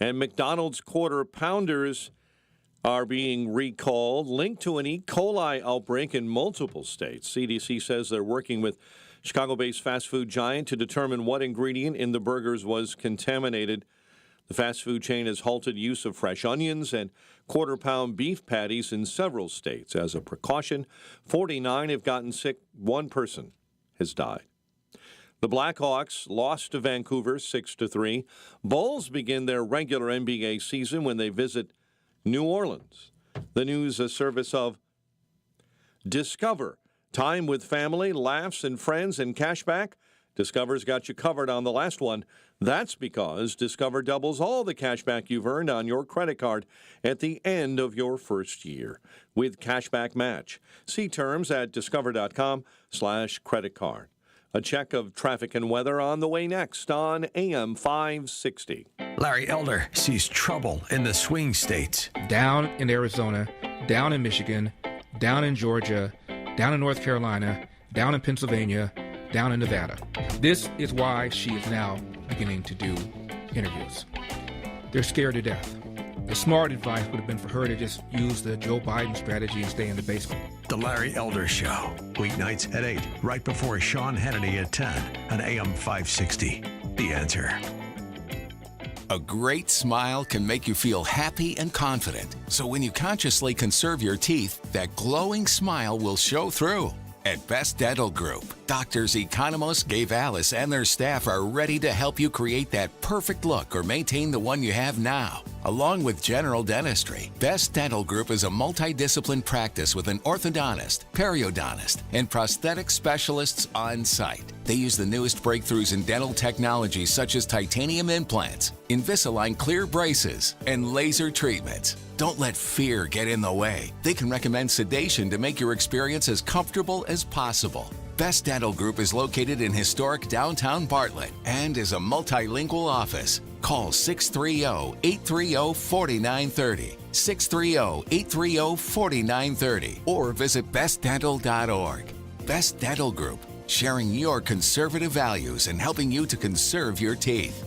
And McDonald's Quarter Pounders are being recalled, linked to an E. coli outbreak in multiple states. CDC says they're working with Chicago-based fast food giant to determine what ingredient in the burgers was contaminated. The fast food chain has halted use of fresh onions and quarter-pound beef patties in several states. As a precaution, 49 have gotten sick. 1 person has died. The Blackhawks lost to Vancouver 6-3. Bulls begin their regular NBA season when they visit New Orleans. The news a service of Discover. Time with family, laughs and friends, and cashback. Discover's got you covered on the last one. That's because Discover doubles all the cashback you've earned on your credit card at the end of your first year with Cashback Match. See terms at discover.com/credit card. A check of traffic and weather on the way next on AM 560. Larry Elder sees trouble in the swing states. Down in Arizona, down in Michigan, down in Georgia, down in North Carolina, down in Pennsylvania, down in Nevada. This is why she is now beginning to do interviews. They're scared to death. The smart advice would have been for her to just use the Joe Biden strategy and stay in the basement. The Larry Elder Show, weeknights at 8, right before Sean Hannity at 10 on AM 560. The Answer. A great smile can make you feel happy and confident. So when you consciously conserve your teeth, that glowing smile will show through. At Best Dental Group, doctors Economos, Gavalis, and their staff are ready to help you create that perfect look or maintain the one you have now. Along with general dentistry, Best Dental Group is a multidiscipline practice with an orthodontist, periodontist, and prosthetic specialists on site. They use the newest breakthroughs in dental technology such as titanium implants, Invisalign clear braces, and laser treatments. Don't let fear get in the way. They can recommend sedation to make your experience as comfortable as possible. Best Dental Group is located in historic downtown Bartlett and is a multilingual office. Call 630-830-4930, 630-830-4930, or visit bestdental.org. Best Dental Group, sharing your conservative values and helping you to conserve your teeth.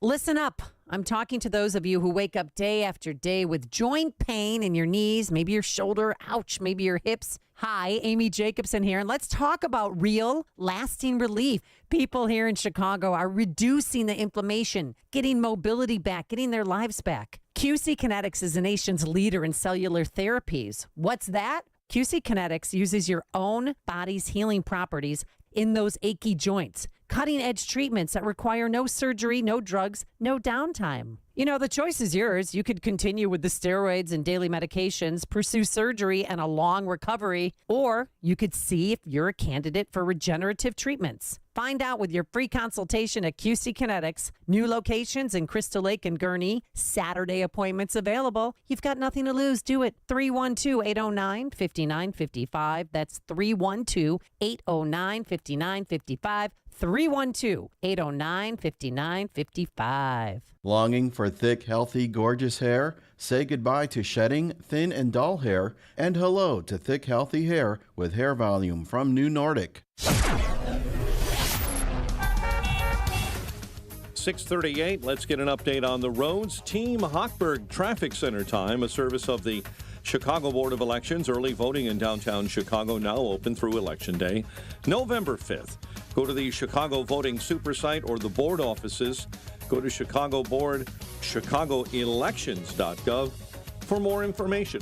Listen up. I'm talking to those of you who wake up day after day with joint pain in your knees, maybe your shoulder, ouch, maybe your hips. Hi, Amy Jacobson here, and let's talk about real, lasting relief. People here in Chicago are reducing the inflammation, getting mobility back, getting their lives back. QC Kinetics is the nation's leader in cellular therapies. What's that? QC Kinetics uses your own body's healing properties in those achy joints. Cutting-edge treatments that require no surgery, no drugs, no downtime. You know, the choice is yours. You could continue with the steroids and daily medications, pursue surgery and a long recovery, or you could see if you're a candidate for regenerative treatments. Find out with your free consultation at QC Kinetics. New locations in Crystal Lake and Gurnee. Saturday appointments available. You've got nothing to lose. Do it. 312-809-5955. That's 312-809-5955. 312-809-5955. Longing for thick, healthy, gorgeous hair? Say goodbye to shedding, thin, and dull hair, and hello to thick, healthy hair with Hair Volume from New Nordic. 6:38. Let's get an update on the roads. Team Hochberg Traffic Center time, a service of the Chicago Board of Elections. Early voting in downtown Chicago now open through Election Day, November 5th. Go to the Chicago Voting Super Site or the board offices. Go to Chicago Board, chicagoelections.gov for more information.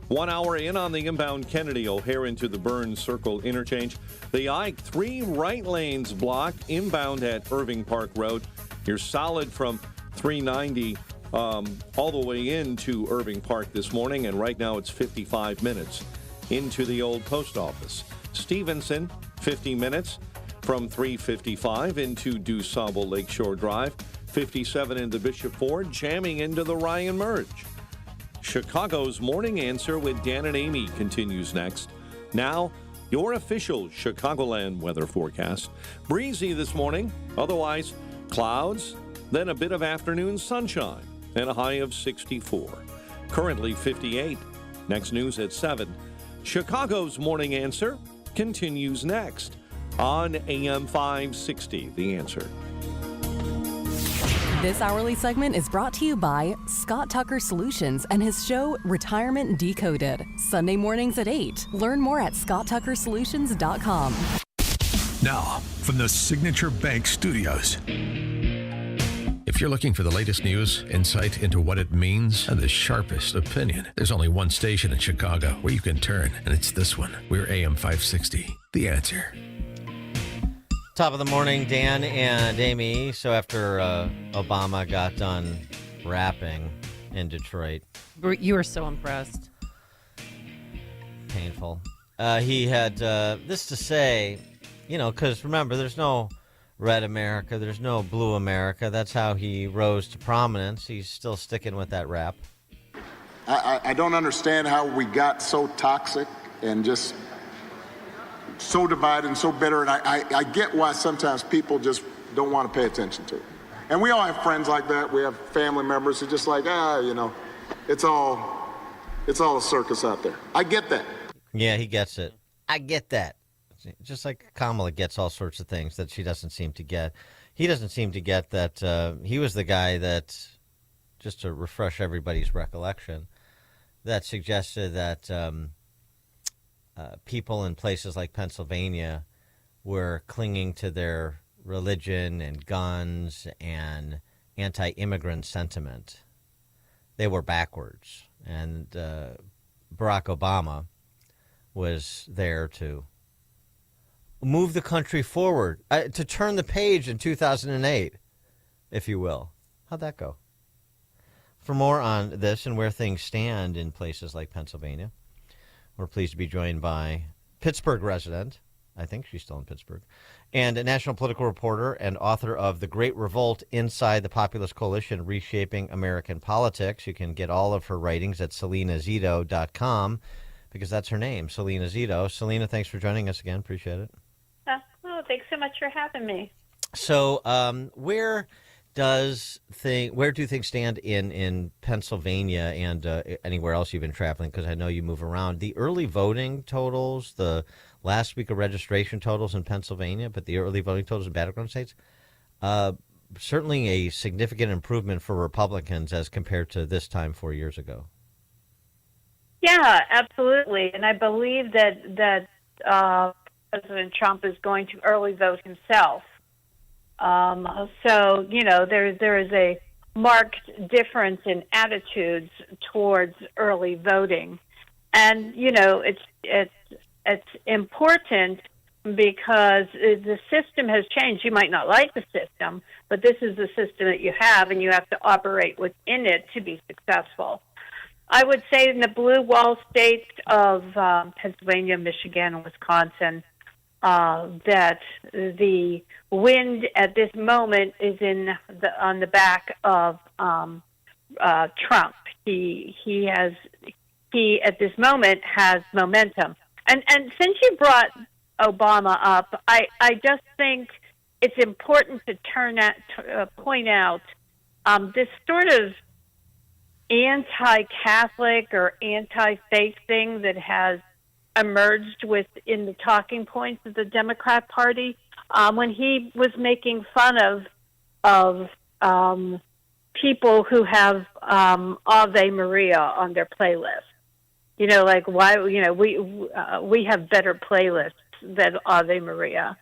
1 hour in on the inbound Kennedy O'Hare into the Burns Circle interchange. The Ike 3 right lanes blocked inbound at Irving Park Road. You're solid from 390 all the way into Irving Park this morning, and right now it's 55 minutes into the old post office. Stevenson, 50 minutes from 355 into DuSable Lakeshore Drive. 57 into Bishop Ford, jamming into the Ryan Merge. Chicago's Morning Answer with Dan and Amy continues next. Now, your official Chicagoland weather forecast. Breezy this morning, otherwise clouds, then a bit of afternoon sunshine, and a high of 64. Currently 58. Next news at 7. Chicago's Morning Answer continues next on AM 560, The Answer. This hourly segment is brought to you by Scott Tucker Solutions and his show Retirement Decoded. Sunday mornings at 8. Learn more at scotttuckersolutions.com. Now, from the Signature Bank Studios. If you're looking for the latest news, insight into what it means, and the sharpest opinion, there's only one station in Chicago where you can turn, and it's this one. We're AM 560, The Answer. Top of the morning, Dan and Amy. So after Obama got done rapping in Detroit. You were so impressed. Painful. He had this to say, you know, because remember, there's no red America, there's no blue America. That's how he rose to prominence. He's still sticking with that rap. I don't understand how we got so toxic and just so divided and so bitter, and I get why sometimes people just don't want to pay attention to it. And we all have friends like that. We have family members who just like, you know, it's all a circus out there. I get that. Yeah, he gets it. I get that. Just like Kamala gets all sorts of things that she doesn't seem to get. He doesn't seem to get that he was the guy that, just to refresh everybody's recollection, that suggested that people in places like Pennsylvania were clinging to their religion and guns and anti-immigrant sentiment. They were backwards. And Barack Obama was there to move the country forward, to turn the page in 2008, if you will. How'd that go? For more on this and where things stand in places like Pennsylvania, we're pleased to be joined by Pittsburgh resident, I think she's still in Pittsburgh, and a national political reporter and author of The Great Revolt Inside the Populist Coalition, Reshaping American Politics. You can get all of her writings at selinazito.com because that's her name, Selena Zito. Selena, thanks for joining us again. Appreciate it. Oh, thanks so much for having me. So where where do things stand in Pennsylvania and anywhere else you've been traveling? Because I know you move around. The early voting totals, the last week of registration totals in Pennsylvania, but the early voting totals in battleground states, certainly a significant improvement for Republicans as compared to this time 4 years ago. Yeah, absolutely. And I believe that President Trump is going to early vote himself. So, there is a marked difference in attitudes towards early voting. And, it's important because the system has changed. You might not like the system, but this is the system that you have, and you have to operate within it to be successful. I would say in the blue wall states of Pennsylvania, Michigan, and Wisconsin, that the wind at this moment is on the back of Trump. He at this moment has momentum. And since you brought Obama up, I just think it's important to point out this sort of anti-Catholic or anti-faith thing that has emerged within the talking points of the Democrat Party when he was making fun of people who have Ave Maria on their playlist. Like why we have better playlists than Ave Maria,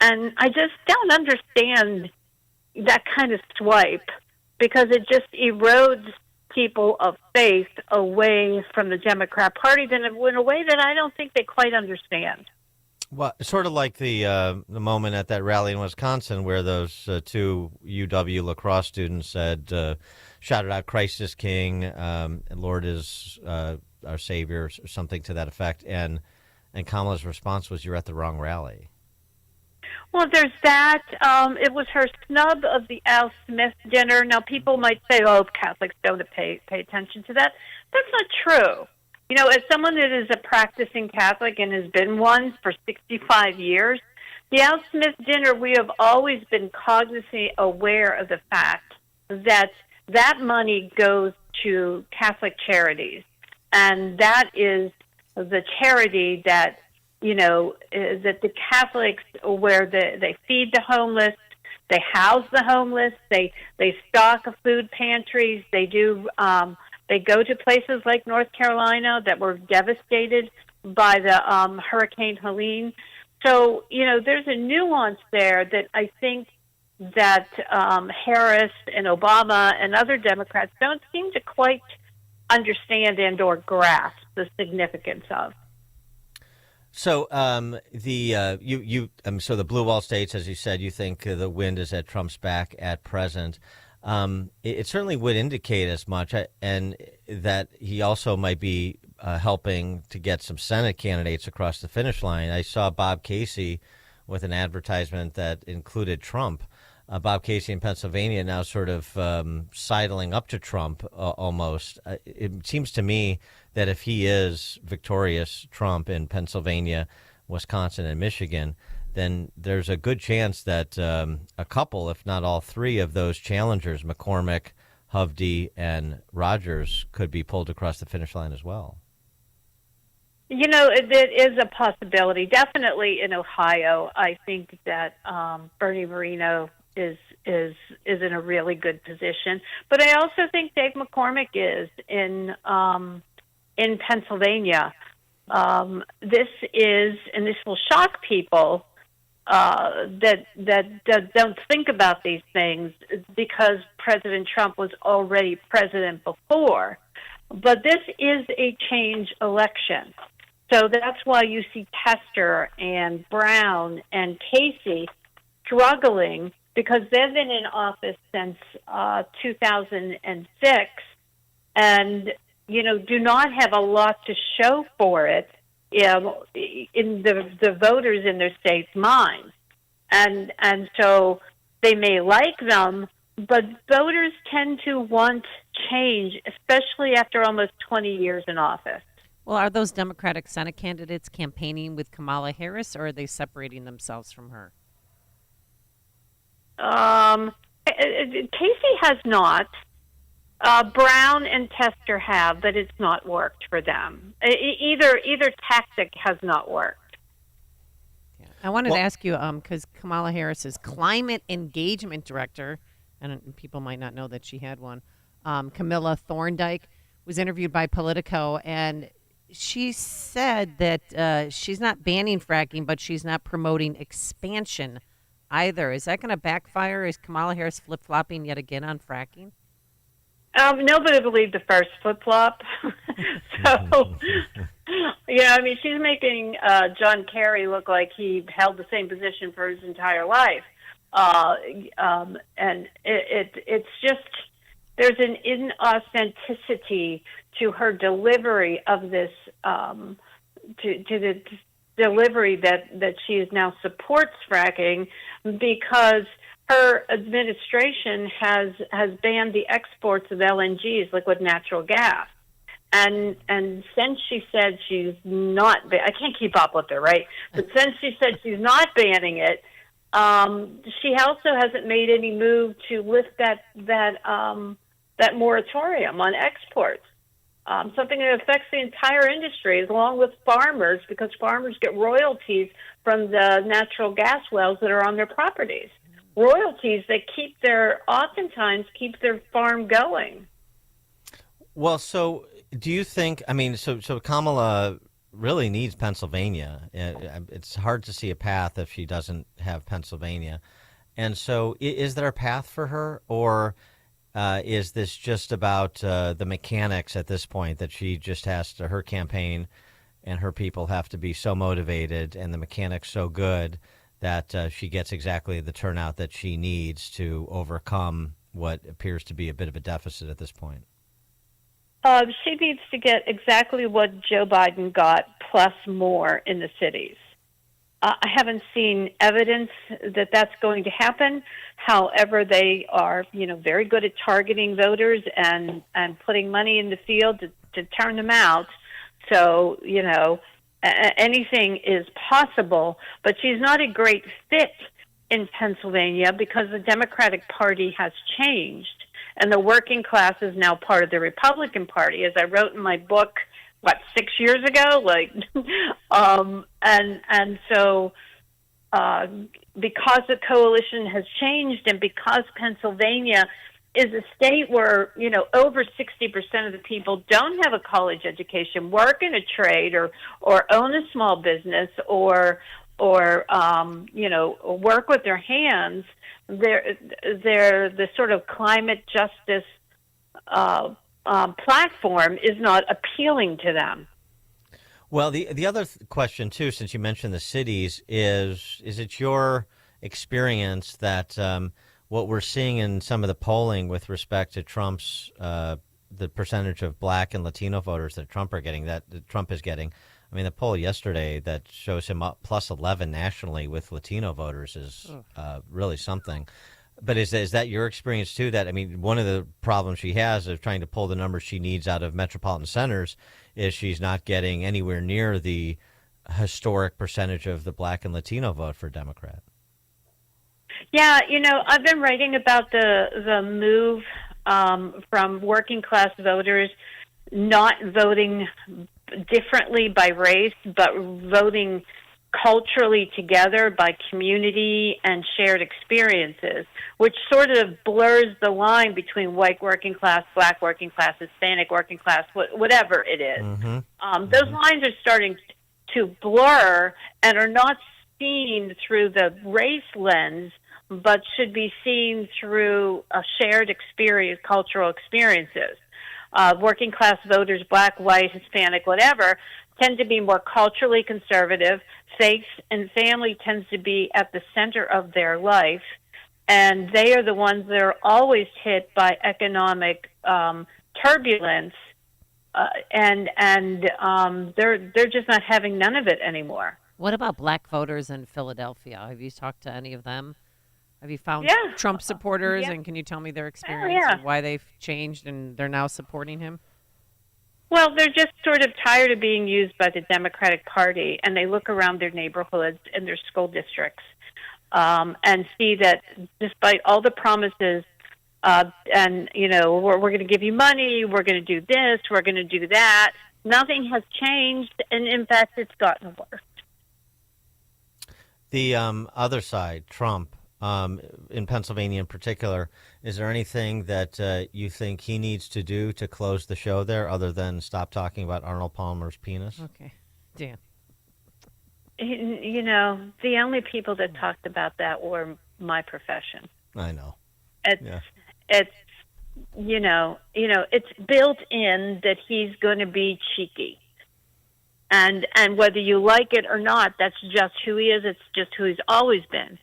and I just don't understand that kind of swipe because it just erodes people of faith away from the Democrat Party in a way that I don't think they quite understand. Well, sort of like the moment at that rally in Wisconsin where those two UW lacrosse students shouted out "Christ is King," "Lord is our Savior," or something to that effect, and Kamala's response was, "You're at the wrong rally." Well, there's that. It was her snub of the Al Smith dinner. Now, people might say, "Oh, Catholics don't pay attention to that." That's not true. As someone that is a practicing Catholic and has been one for 65 years, the Al Smith dinner, we have always been cognizantly aware of the fact that that money goes to Catholic charities. And that is the charity that, that the Catholics, where they feed the homeless, they house the homeless, they stock food pantries, they do... They go to places like North Carolina that were devastated by the Hurricane Helene. So, there's a nuance there that I think that Harris and Obama and other Democrats don't seem to quite understand and or grasp the significance of. So so the blue wall states, as you said, you think the wind is at Trump's back at present. It certainly would indicate as much, and that he also might be helping to get some Senate candidates across the finish line. I saw Bob Casey with an advertisement that included Trump. Bob Casey in Pennsylvania now sort of sidling up to Trump almost. It seems to me that if he is victorious, Trump, in Pennsylvania, Wisconsin, and Michigan, then there's a good chance that a couple, if not all three of those challengers, McCormick, Hovde, and Rogers, could be pulled across the finish line as well. It is a possibility. Definitely in Ohio, I think that Bernie Moreno is in a really good position. But I also think Dave McCormick is in Pennsylvania. This will shock people that don't think about these things because President Trump was already president before. But this is a change election. So that's why you see Tester and Brown and Casey struggling because they've been in office since 2006 and, do not have a lot to show for it in the voters in their state's minds. And so they may like them, but voters tend to want change, especially after almost 20 years in office. Well, are those Democratic Senate candidates campaigning with Kamala Harris, or are they separating themselves from her? Casey has not. Brown and Tester have, but it's not worked for them. Either tactic has not worked. I wanted to ask you, because Kamala Harris is climate engagement director, and people might not know that she had one. Camilla Thorndike was interviewed by Politico, and she said that she's not banning fracking, but she's not promoting expansion either. Is that going to backfire? Is Kamala Harris flip-flopping yet again on fracking? Nobody believed the first flip-flop. So, I mean, she's making John Kerry look like he held the same position for his entire life. And it's just, there's an inauthenticity to her delivery of this, to the delivery that she now supports fracking, because her administration has banned the exports of LNGs, liquid natural gas. And since she said she's not, I can't keep up with her, right? But since she said she's not banning it, she also hasn't made any move to lift that moratorium on exports. Something that affects the entire industry, along with farmers, because farmers get royalties from the natural gas wells that are on their properties. Royalties that oftentimes keep their farm going. Well, so do you think, I mean, so Kamala really needs Pennsylvania. It's hard to see a path if she doesn't have Pennsylvania. And so is there a path for her, or is this just about the mechanics at this point, that she just has to, her campaign and her people have to be so motivated and the mechanics so good that she gets exactly the turnout that she needs to overcome what appears to be a bit of a deficit at this point? She needs to get exactly what Joe Biden got, plus more in the cities. I haven't seen evidence that that's going to happen. However, they are, very good at targeting voters and putting money in the field to turn them out. So, anything is possible, but she's not a great fit in Pennsylvania because the Democratic Party has changed, and the working class is now part of the Republican Party. As I wrote in my book, 6 years ago? So because the coalition has changed, and because Pennsylvania is a state where, over 60% of the people don't have a college education, work in a trade or own a small business or work with their hands, they're the sort of climate justice platform is not appealing to them. Well, the other question, too, since you mentioned the cities, is it your experience that what we're seeing in some of the polling with respect to Trump's, the percentage of black and Latino voters that Trump is getting, I mean, the poll yesterday that shows him up plus 11 nationally with Latino voters is really something. But is that your experience, too? That, I mean, one of the problems she has of trying to pull the numbers she needs out of metropolitan centers is she's not getting anywhere near the historic percentage of the black and Latino vote for Democrat. Yeah, I've been writing about the move from working class voters not voting differently by race, but voting culturally together by community and shared experiences, which sort of blurs the line between white working class, black working class, Hispanic working class, whatever it is. Mm-hmm. Those lines are starting to blur and are not seen through the race lens, but should be seen through a shared experience, cultural experiences. Working class voters, black, white, Hispanic, whatever, tend to be more culturally conservative. Faith and family tends to be at the center of their life, and they are the ones that are always hit by economic turbulence, and they're just not having none of it anymore. What about black voters in Philadelphia? Have you talked to any of them? Have you found Trump supporters, and can you tell me their experience and why they've changed and they're now supporting him? Well, they're just sort of tired of being used by the Democratic Party, and they look around their neighborhoods and their school districts. and see that despite all the promises, and, we're going to give you money, we're going to do this, we're going to do that, nothing has changed, and in fact, it's gotten worse. The other side, Trump, in Pennsylvania in particular, is there anything that you think he needs to do to close the show there other than stop talking about Arnold Palmer's penis? Okay. Dan. The only people that talked about that were my profession. I know. It's built in that he's going to be cheeky. And whether you like it or not, that's just who he is. It's just who he's always been.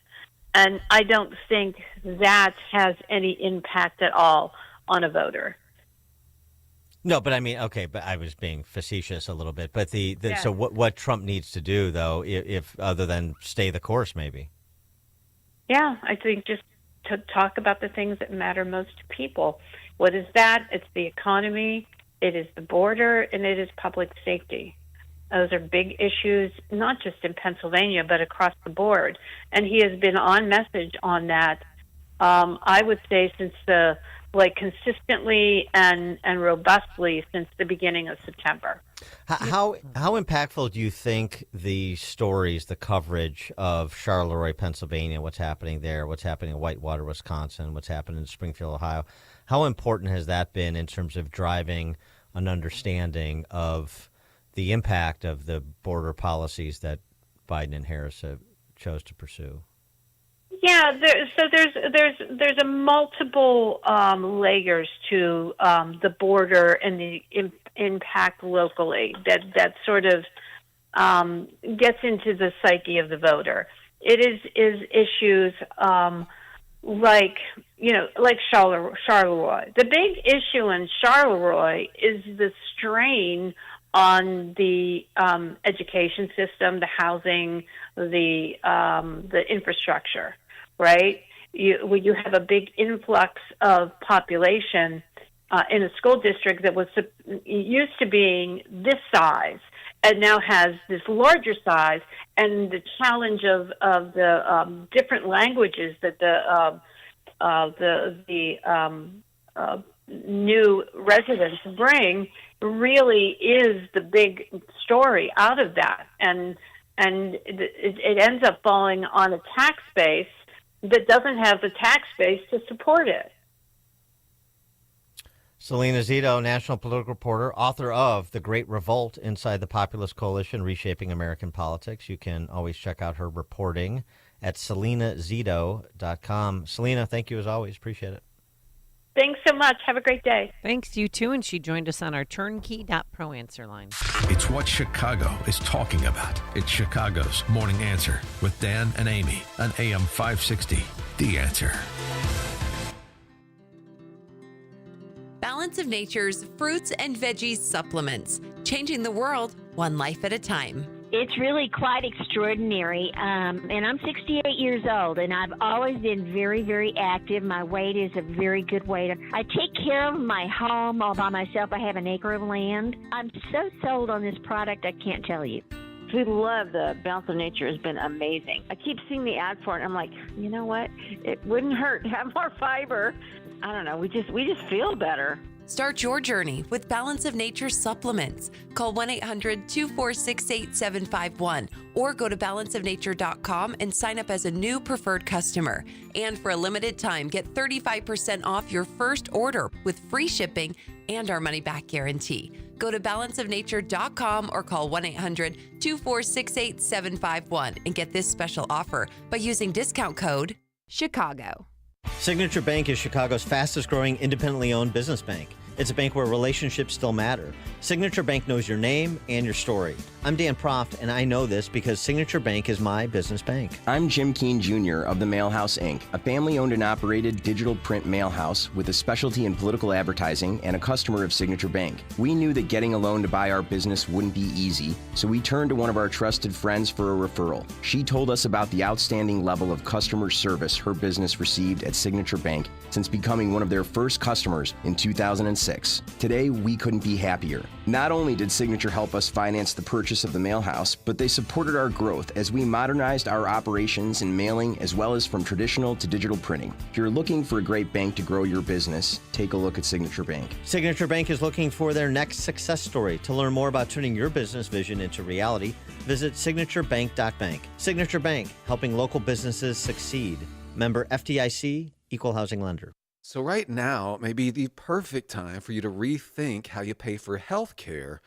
And I don't think that has any impact at all on a voter. No, but I mean, okay, but I was being facetious a little bit. But so what Trump needs to do, though, if other than stay the course, maybe? Yeah, I think just to talk about the things that matter most to people. What is that? It's the economy, it is the border, and it is public safety. Those are big issues, not just in Pennsylvania, but across the board. And he has been on message on that, I would say, since consistently and robustly since the beginning of September. How impactful do you think the stories, the coverage of Charleroi, Pennsylvania, what's happening there, what's happening in Whitewater, Wisconsin, what's happening in Springfield, Ohio, how important has that been in terms of driving an understanding of the impact of the border policies that Biden and Harris chose to pursue? Yeah, there's a multiple layers to the border and the impact locally that sort of gets into the psyche of the voter. It is issues like Charleroi. The big issue in Charleroi is the strain on the education system, the housing, the infrastructure, right? You have a big influx of population in a school district that was used to being this size and now has this larger size, and the challenge of the different languages that the new residents bring really is the big story out of that, and it ends up falling on a tax base that doesn't have the tax base to support it. Selena Zito, national political reporter, author of The Great Revolt Inside the Populist Coalition, Reshaping American Politics. You can always check out her reporting at selenazito.com. Selena, thank you as always. Appreciate it. Thanks so much. Have a great day. Thanks, you too. And she joined us on our turnkey.pro answer line. It's what Chicago is talking about. It's Chicago's Morning Answer with Dan and Amy on AM 560. The Answer. Balance of Nature's fruits and veggies supplements, changing the world one life at a time. It's really quite extraordinary, and I'm 68 years old, and I've always been very, very active. My weight is a very good weight. I take care of my home all by myself. I have an acre of land. I'm so sold on this product, I can't tell you. We love the Balance of Nature. Has been amazing. I keep seeing the ad for it, and I'm like, you know what? It wouldn't hurt to have more fiber. I don't know. We just feel better. Start your journey with Balance of Nature supplements. Call 1-800-246-8751 or go to balanceofnature.com and sign up as a new preferred customer. And for a limited time, get 35% off your first order with free shipping and our money-back guarantee. Go to balanceofnature.com or call 1-800-246-8751 and get this special offer by using discount code CHICAGO. Signature Bank is Chicago's fastest growing independently owned business bank. It's a bank where relationships still matter. Signature Bank knows your name and your story. I'm Dan Proft, and I know this because Signature Bank is my business bank. I'm Jim Keene Jr. of the Mail House, Inc., a family-owned and operated digital print mail house with a specialty in political advertising and a customer of Signature Bank. We knew that getting a loan to buy our business wouldn't be easy, so we turned to one of our trusted friends for a referral. She told us about the outstanding level of customer service her business received at Signature Bank since becoming one of their first customers in 2006. Today, we couldn't be happier. Not only did Signature help us finance the purchase purchase of the mail house, but they supported our growth as we modernized our operations in mailing as well as from traditional to digital printing. If you're looking for a great bank to grow your business, take a look at Signature Bank. Signature Bank is looking for their next success story. To learn more about turning your business vision into reality, visit signaturebank.bank. Signature Bank, helping local businesses succeed. Member FDIC, Equal Housing Lender. So right now may be the perfect time for you to rethink how you pay for health care.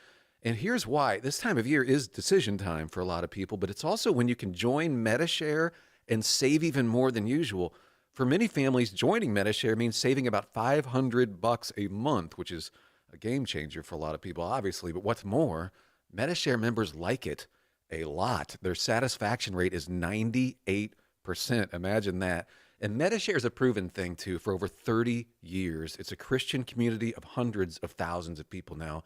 And here's why. This time of year is decision time for a lot of people, but it's also when you can join MediShare and save even more than usual. For many families, joining MediShare means saving about $500 a month, which is a game changer for a lot of people, obviously. But what's more, MediShare members like it a lot. Their satisfaction rate is 98%. Imagine that. And MediShare is a proven thing, too, for over 30 years. It's a Christian community of hundreds of thousands of people now.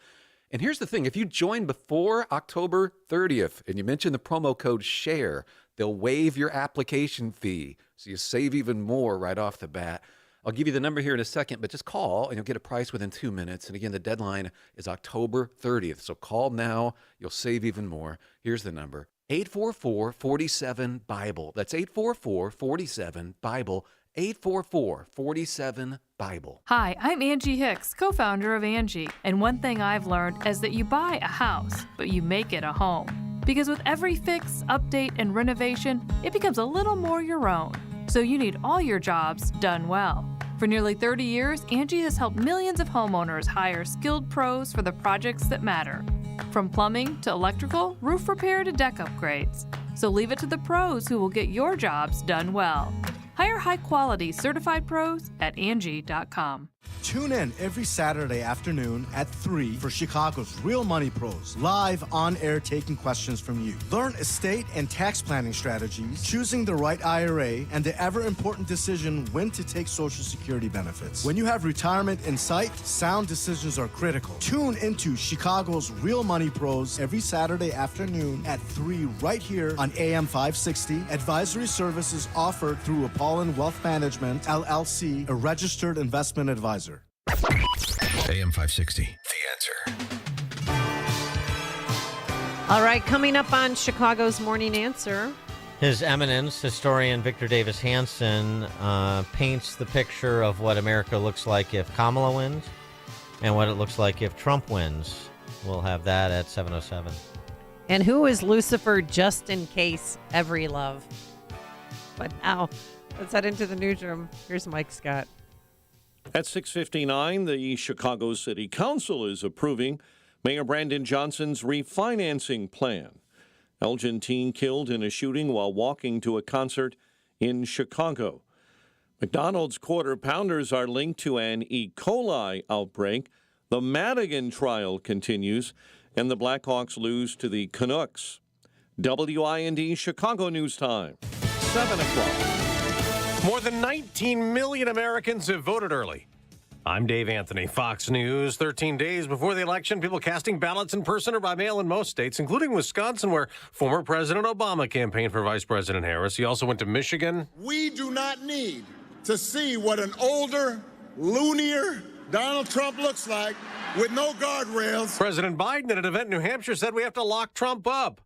And here's the thing. If you join before October 30th and you mention the promo code SHARE, they'll waive your application fee, so you save even more right off the bat. I'll give you the number here in a second, but just call and you'll get a price within 2 minutes. And again, the deadline is October 30th. So call now. You'll save even more. Here's the number. 844-47-BIBLE. That's 844-47-BIBLE. 844-47-BIBLE. Hi, I'm Angie Hicks, co-founder of Angie. And one thing I've learned is that you buy a house, but you make it a home. Because with every fix, update, and renovation, it becomes a little more your own. So you need all your jobs done well. For nearly 30 years, Angie has helped millions of homeowners hire skilled pros for the projects that matter. From plumbing to electrical, roof repair to deck upgrades. So leave it to the pros who will get your jobs done well. Hire high-quality certified pros at Angie.com. Tune in every Saturday afternoon at 3 for Chicago's Real Money Pros, live on air taking questions from you. Learn estate and tax planning strategies, choosing the right IRA, and the ever-important decision when to take Social Security benefits. When you have retirement in sight, sound decisions are critical. Tune into Chicago's Real Money Pros every Saturday afternoon at 3 right here on AM 560. Advisory services offered through Apollon Wealth Management, LLC, a registered investment advisor. AM 560, The Answer. All right, coming up on Chicago's Morning Answer. His Eminence, historian Victor Davis Hanson, paints the picture of what America looks like if Kamala wins and what it looks like if Trump wins. We'll have that at 7:07. And who is Lucifer just in case every love? But now, let's head into the newsroom. Here's Mike Scott. At 6:59, the Chicago City Council is approving Mayor Brandon Johnson's refinancing plan. Elgin teen killed in a shooting while walking to a concert in Chicago. McDonald's Quarter Pounders are linked to an E. coli outbreak. The Madigan trial continues, and the Blackhawks lose to the Canucks. WIND Chicago News Time, 7 o'clock. More than 19 million Americans have voted early. I'm Dave Anthony, Fox News. 13 days before the election, people casting ballots in person or by mail in most states, including Wisconsin, where former President Obama campaigned for Vice President Harris. He also went to Michigan. We do not need to see what an older, loonier Donald Trump looks like with no guardrails. President Biden at an event in New Hampshire said we have to lock Trump up.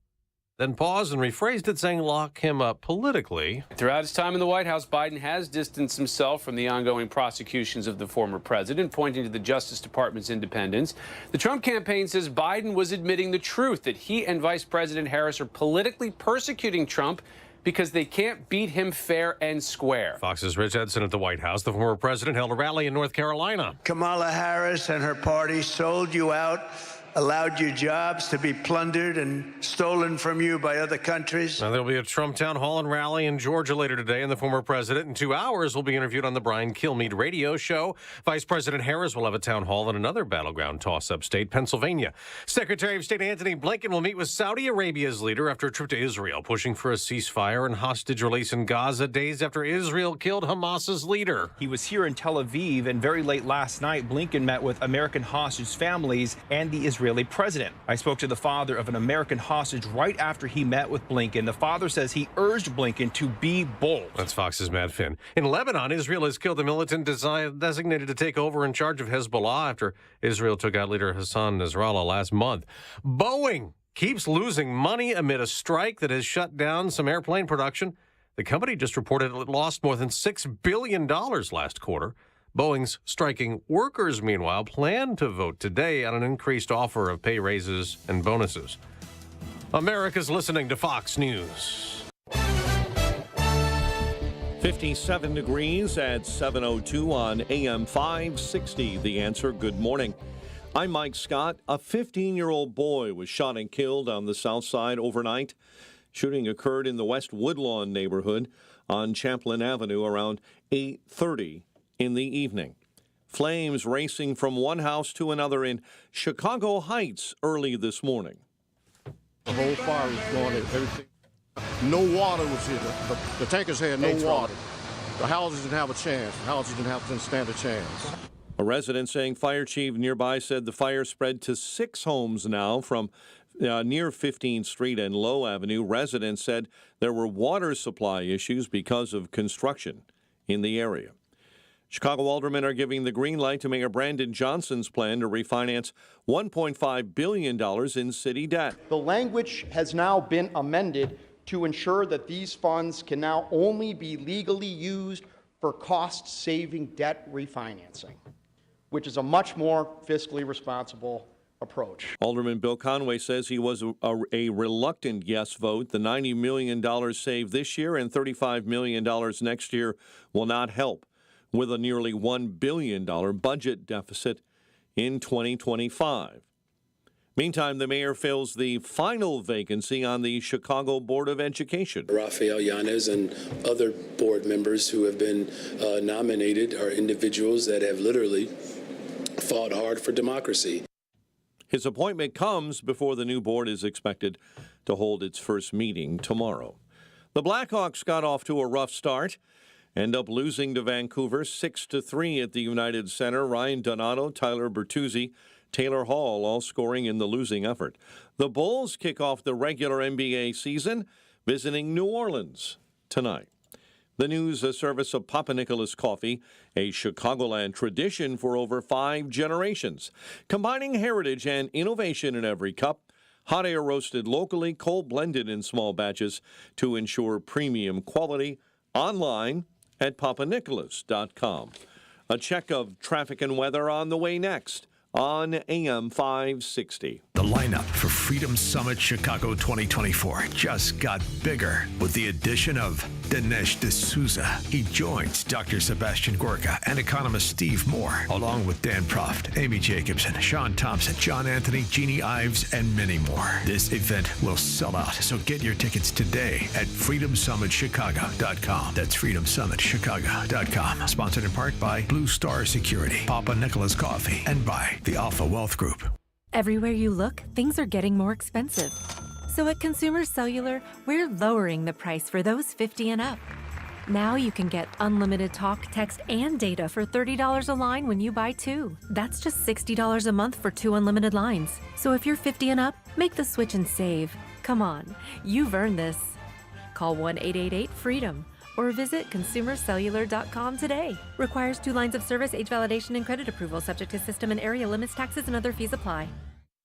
Then paused and rephrased it, saying lock him up politically. Throughout his time in the White House, Biden has distanced himself from the ongoing prosecutions of the former president, pointing to the Justice Department's independence. The Trump campaign says Biden was admitting the truth, that he and Vice President Harris are politically persecuting Trump because they can't beat him fair and square. Fox's Rich Edson at the White House. The former president held a rally in North Carolina. Kamala Harris and her party sold you out, allowed your jobs to be plundered and stolen from you by other countries. Now, there'll be a Trump town hall and rally in Georgia later today, and the former president in 2 hours will be interviewed on the Brian Kilmeade radio show. Vice President Harris will have a town hall in another battleground toss-up state, Pennsylvania. Secretary of State Antony Blinken will meet with Saudi Arabia's leader after a trip to Israel, pushing for a ceasefire and hostage release in Gaza days after Israel killed Hamas's leader. He was here in Tel Aviv, and very late last night, Blinken met with American hostage families and the Israeli president. I spoke to the father of an American hostage right after he met with Blinken. The father says he urged Blinken to be bold. That's Fox's Matt Finn. In Lebanon, Israel has killed a militant designated to take over in charge of Hezbollah after Israel took out leader Hassan Nasrallah last month. Boeing keeps losing money amid a strike that has shut down some airplane production. The company just reported it lost more than $6 billion last quarter. Boeing's striking workers, meanwhile, plan to vote today on an increased offer of pay raises and bonuses. America's listening to Fox News. 57 degrees at 7:02 on AM 560. The Answer. Good morning. I'm Mike Scott. A 15-year-old boy was shot and killed on the south side overnight. Shooting occurred in the West Woodlawn neighborhood on Champlain Avenue around 8:30 in the evening. Flames racing from one house to another in Chicago Heights early this morning. The whole fire was going, everything. No water was here. The tankers had no water. The houses didn't have a chance. The houses didn't stand a chance. A resident saying fire chief nearby said the fire spread to 6 homes now from near 15th Street and Low Avenue. Residents said there were water supply issues because of construction in the area. Chicago aldermen are giving the green light to Mayor Brandon Johnson's plan to refinance $1.5 billion in city debt. The language has now been amended to ensure that these funds can now only be legally used for cost-saving debt refinancing, which is a much more fiscally responsible approach. Alderman Bill Conway says he was a reluctant yes vote. The $90 million saved this year and $35 million next year will not help with a nearly $1 billion budget deficit in 2025. Meantime, the mayor fills the final vacancy on the Chicago Board of Education. Rafael Yanez and other board members who have been nominated are individuals that have literally fought hard for democracy. His appointment comes before the new board is expected to hold its first meeting tomorrow. The Blackhawks got off to a rough start, end up losing to Vancouver 6-3 at the United Center. Ryan Donato, Tyler Bertuzzi, Taylor Hall all scoring in the losing effort. The Bulls kick off the regular NBA season, visiting New Orleans tonight. The news service of Papa Nicholas Coffee, a Chicagoland tradition for over 5 generations, combining heritage and innovation in every cup. Hot air roasted locally, cold blended in small batches to ensure premium quality. Online at papanicholas.com. A check of traffic and weather on the way next on AM 560. The lineup for Freedom Summit Chicago 2024 just got bigger with the addition of Dinesh D'Souza. He joins Dr. Sebastian Gorka and economist Steve Moore, along with Dan Proft, Amy Jacobson, Sean Thompson, John Anthony, Jeannie Ives, and many more. This event will sell out, so get your tickets today at freedomsummitchicago.com. That's freedomsummitchicago.com. Sponsored in part by Blue Star Security, Papa Nicholas Coffee, and by the Alpha Wealth Group. Everywhere you look, things are getting more expensive. So at Consumer Cellular, we're lowering the price for those 50 and up. Now you can get unlimited talk, text, and data for $30 a line when you buy 2. That's just $60 a month for 2 unlimited lines. So if you're 50 and up, make the switch and save. Come on, you've earned this. Call 1-888-FREEDOM or visit consumercellular.com today. Requires 2 lines of service, age validation, and credit approval, subject to system and area limits, taxes, and other fees apply.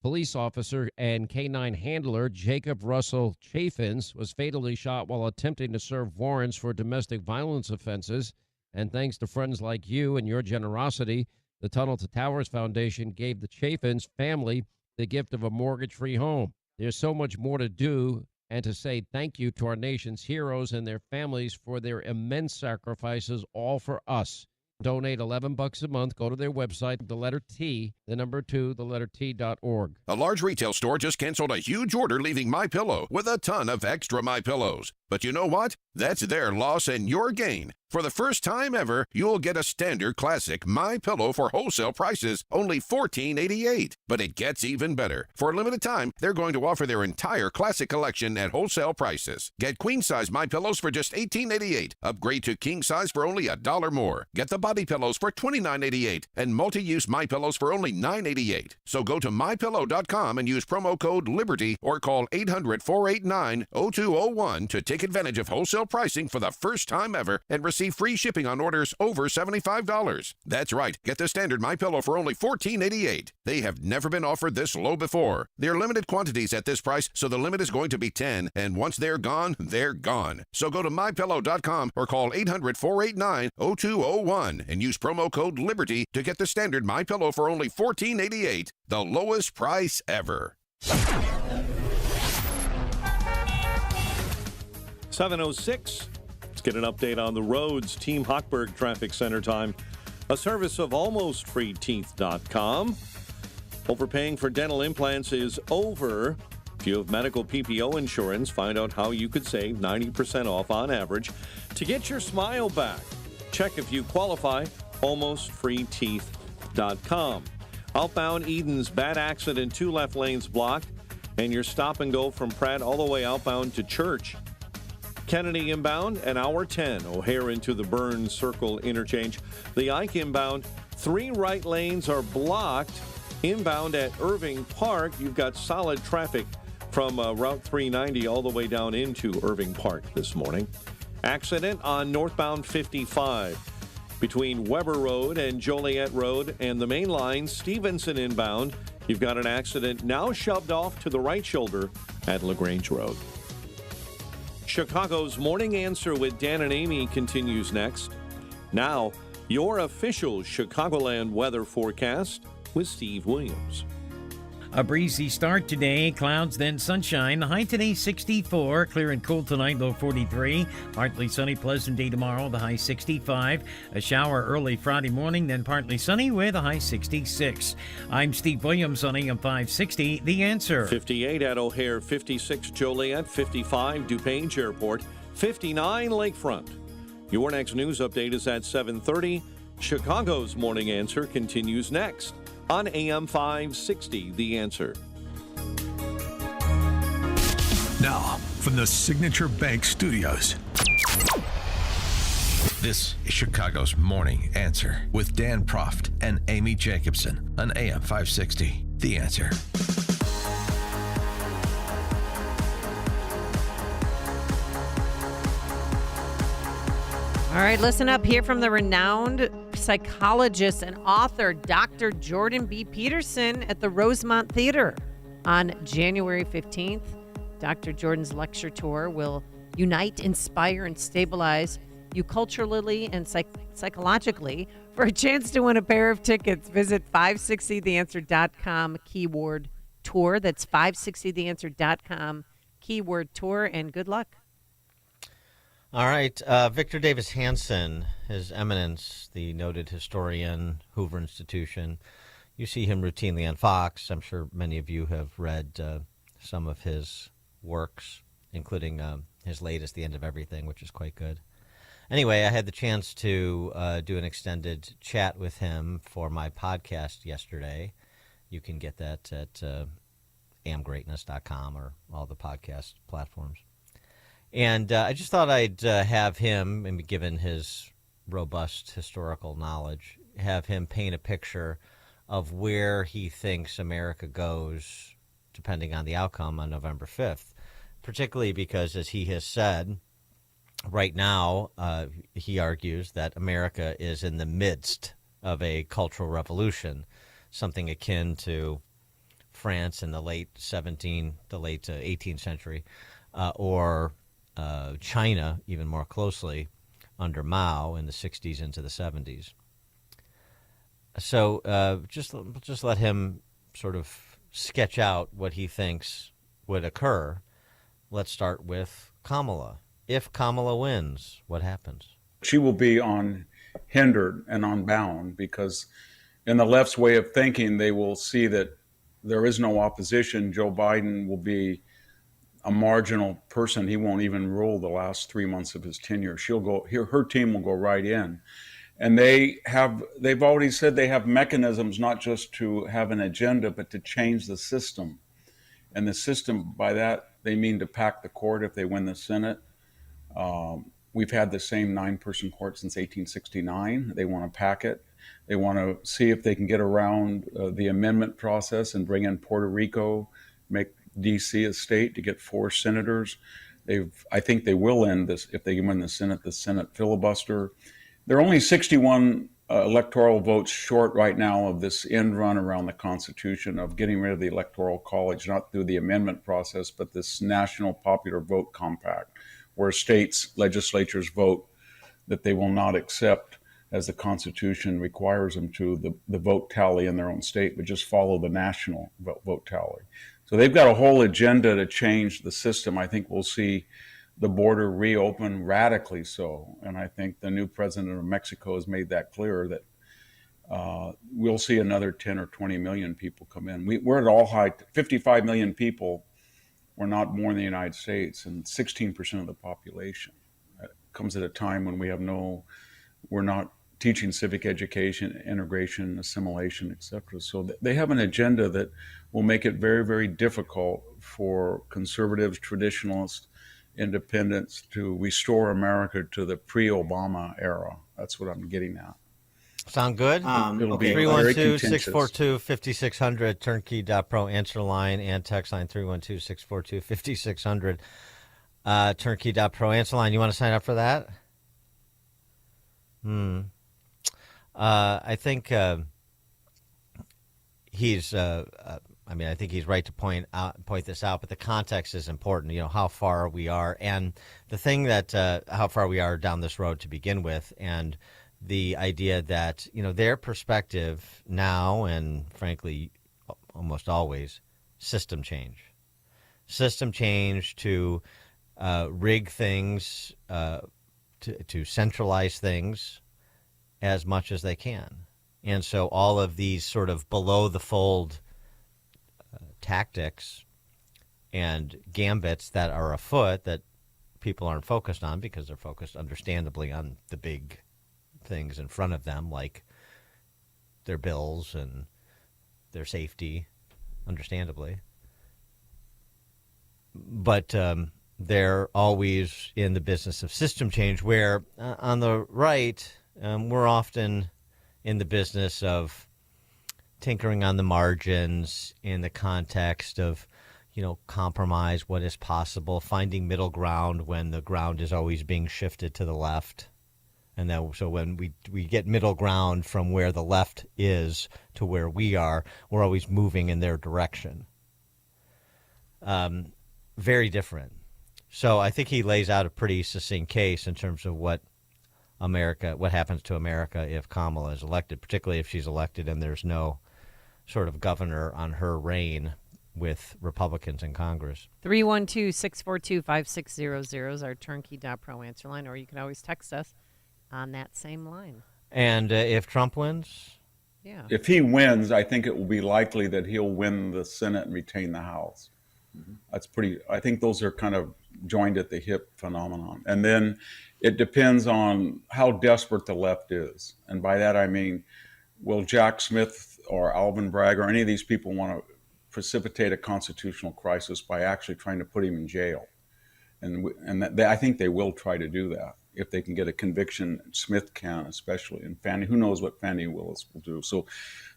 Police officer and K-9 handler Jacob Russell Chaffins was fatally shot while attempting to serve warrants for domestic violence offenses. And thanks to friends like you and your generosity, the Tunnel to Towers Foundation gave the Chaffins family the gift of a mortgage-free home. There's so much more to do, and to say thank you to our nation's heroes and their families for their immense sacrifices, all for us. Donate $11 a month. Go to their website, the letter T, the number 2, the letter T.org. A large retail store just canceled a huge order, leaving MyPillow with a ton of extra MyPillows. But you know what? That's their loss and your gain. For the first time ever, you'll get a standard classic MyPillow for wholesale prices, only $14.88. But it gets even better. For a limited time, they're going to offer their entire classic collection at wholesale prices. Get queen-size MyPillows for just $18.88. Upgrade to king-size for only $1 more. Get the body pillows for $29.88 and multi-use MyPillows for only $9.88. So go to MyPillow.com and use promo code LIBERTY or call 800-489-0201 to take Take advantage of wholesale pricing for the first time ever and receive free shipping on orders over $75. That's right. Get the standard MyPillow for only $14.88. They have never been offered this low before. They're limited quantities at this price, so the limit is going to be 10, and once they're gone, they're gone. So go to MyPillow.com or call 800-489-0201 and use promo code LIBERTY to get the standard MyPillow for only $14.88, the lowest price ever. 7:06. Let's get an update on the roads. Team Hochberg Traffic Center time. A service of almostfreeteeth.com. Overpaying for dental implants is over. If you have medical PPO insurance, find out how you could save 90% off on average to get your smile back. Check if you qualify. Almostfreeteeth.com. Outbound Eden's bad accident, 2 left lanes blocked, and your stop and go from Pratt all the way outbound to Church. Kennedy inbound, an hour 10. O'Hare into the Burns Circle interchange. The Ike inbound, 3 right lanes are blocked. Inbound at Irving Park, you've got solid traffic from Route 390 all the way down into Irving Park this morning. Accident on northbound 55 between Weber Road and Joliet Road and the main line, Stevenson inbound. You've got an accident now shoved off to the right shoulder at LaGrange Road. Chicago's Morning Answer with Dan and Amy continues next. Now, your official Chicagoland weather forecast with Steve Williams. A breezy start today, clouds then sunshine. The high today 64, clear and cool tonight, low 43. Partly sunny, pleasant day tomorrow, the high 65. A shower early Friday morning, then partly sunny with a high 66. I'm Steve Williams on AM 560, The Answer. 58 at O'Hare, 56 Joliet, 55 DuPage Airport, 59 Lakefront. Your next news update is at 7:30. Chicago's Morning Answer continues next on AM 560, The Answer. Now, from the Signature Bank Studios, this is Chicago's Morning Answer with Dan Proft and Amy Jacobson on AM 560, The Answer. All right, listen up. Hear from the renowned psychologist and author, Dr. Jordan B. Peterson at the Rosemont Theater on January 15th. Dr. Jordan's lecture tour will unite, inspire, and stabilize you culturally and psychologically. For a chance to win a pair of tickets, visit 560theanswer.com keyword tour. That's 560theanswer.com keyword tour, and good luck. All right. Victor Davis Hanson, His Eminence, the noted historian, Hoover Institution. You see him routinely on Fox. I'm sure many of you have read some of his works, including his latest, The End of Everything, which is quite good. Anyway, I had the chance to do an extended chat with him for my podcast yesterday. You can get that at amgreatness.com or all the podcast platforms. And I just thought I'd have him, and given his robust historical knowledge, have him paint a picture of where he thinks America goes depending on the outcome on November 5th, particularly because, as he has said, right now he argues that America is in the midst of a cultural revolution, something akin to France in the late 18th century, or China, even more closely, under Mao in the 60s into the 70s. So just let him sort of sketch out what he thinks would occur. Let's start with Kamala. If Kamala wins, what happens? She will be unhindered and unbound, because in the left's way of thinking, they will see that there is no opposition. Joe Biden will be a marginal person. He won't even rule the last 3 months of his tenure. Her team will go right in. And they've already said they have mechanisms not just to have an agenda, but to change the system. And the system, by that, they mean to pack the court if they win the Senate. We've had the same 9-person court since 1869. They want to pack it. They want to see if they can get around the amendment process and bring in Puerto Rico, make D.C. a state to get 4 senators. I think they will end this if they win the Senate filibuster. They're only 61 electoral votes short right now of this end run around the Constitution of getting rid of the Electoral College, not through the amendment process, but this National Popular Vote Compact, where states, legislatures vote that they will not accept, as the Constitution requires them to, the vote tally in their own state, but just follow the national vote tally. So they've got a whole agenda to change the system. I think we'll see the border reopen radically so. And I think the new president of Mexico has made that clear that we'll see another 10 or 20 million people come in. We're at all high, 55 million people were not born in the United States, and 16% of the population. It comes at a time when we're not teaching civic education, integration, assimilation, etc. So they have an agenda that will make it very, very difficult for conservatives, traditionalists, independents to restore America to the pre-Obama era. That's what I'm getting at. Sound good? It'll be very contentious. 312-642-5600, turnkey.pro answer line, and text line 312-642-5600. Turnkey.pro answer line. You want to sign up for that? I think he's. I think he's right to point this out, but the context is important. You know, how far we are, and the thing that how far we are down this road to begin with, and the idea that their perspective now, and frankly, almost always, system change to rig things, to centralize things as much as they can. And so all of these sort of below the fold tactics and gambits that are afoot that people aren't focused on because they're focused understandably on the big things in front of them, like their bills and their safety, understandably. But they're always in the business of system change, where on the right, we're often in the business of tinkering on the margins in the context of, compromise, what is possible, finding middle ground when the ground is always being shifted to the left. And then, so when we get middle ground from where the left is to where we are, we're always moving in their direction. Very different. So I think he lays out a pretty succinct case in terms of what happens to America if Kamala is elected, particularly if she's elected and there's no sort of governor on her reign with Republicans in Congress. 312-642-5600 is our turnkey.pro answer line, or you can always text us on that same line. And if Trump wins? Yeah. If he wins, I think it will be likely that he'll win the Senate and retain the House. I think those are kind of joined at the hip phenomenon. And then it depends on how desperate the left is. And by that I mean, will Jack Smith or Alvin Bragg or any of these people want to precipitate a constitutional crisis by actually trying to put him in jail? I think they will try to do that if they can get a conviction. Smith can, especially, and Fannie. Who knows what Fannie Willis will do? So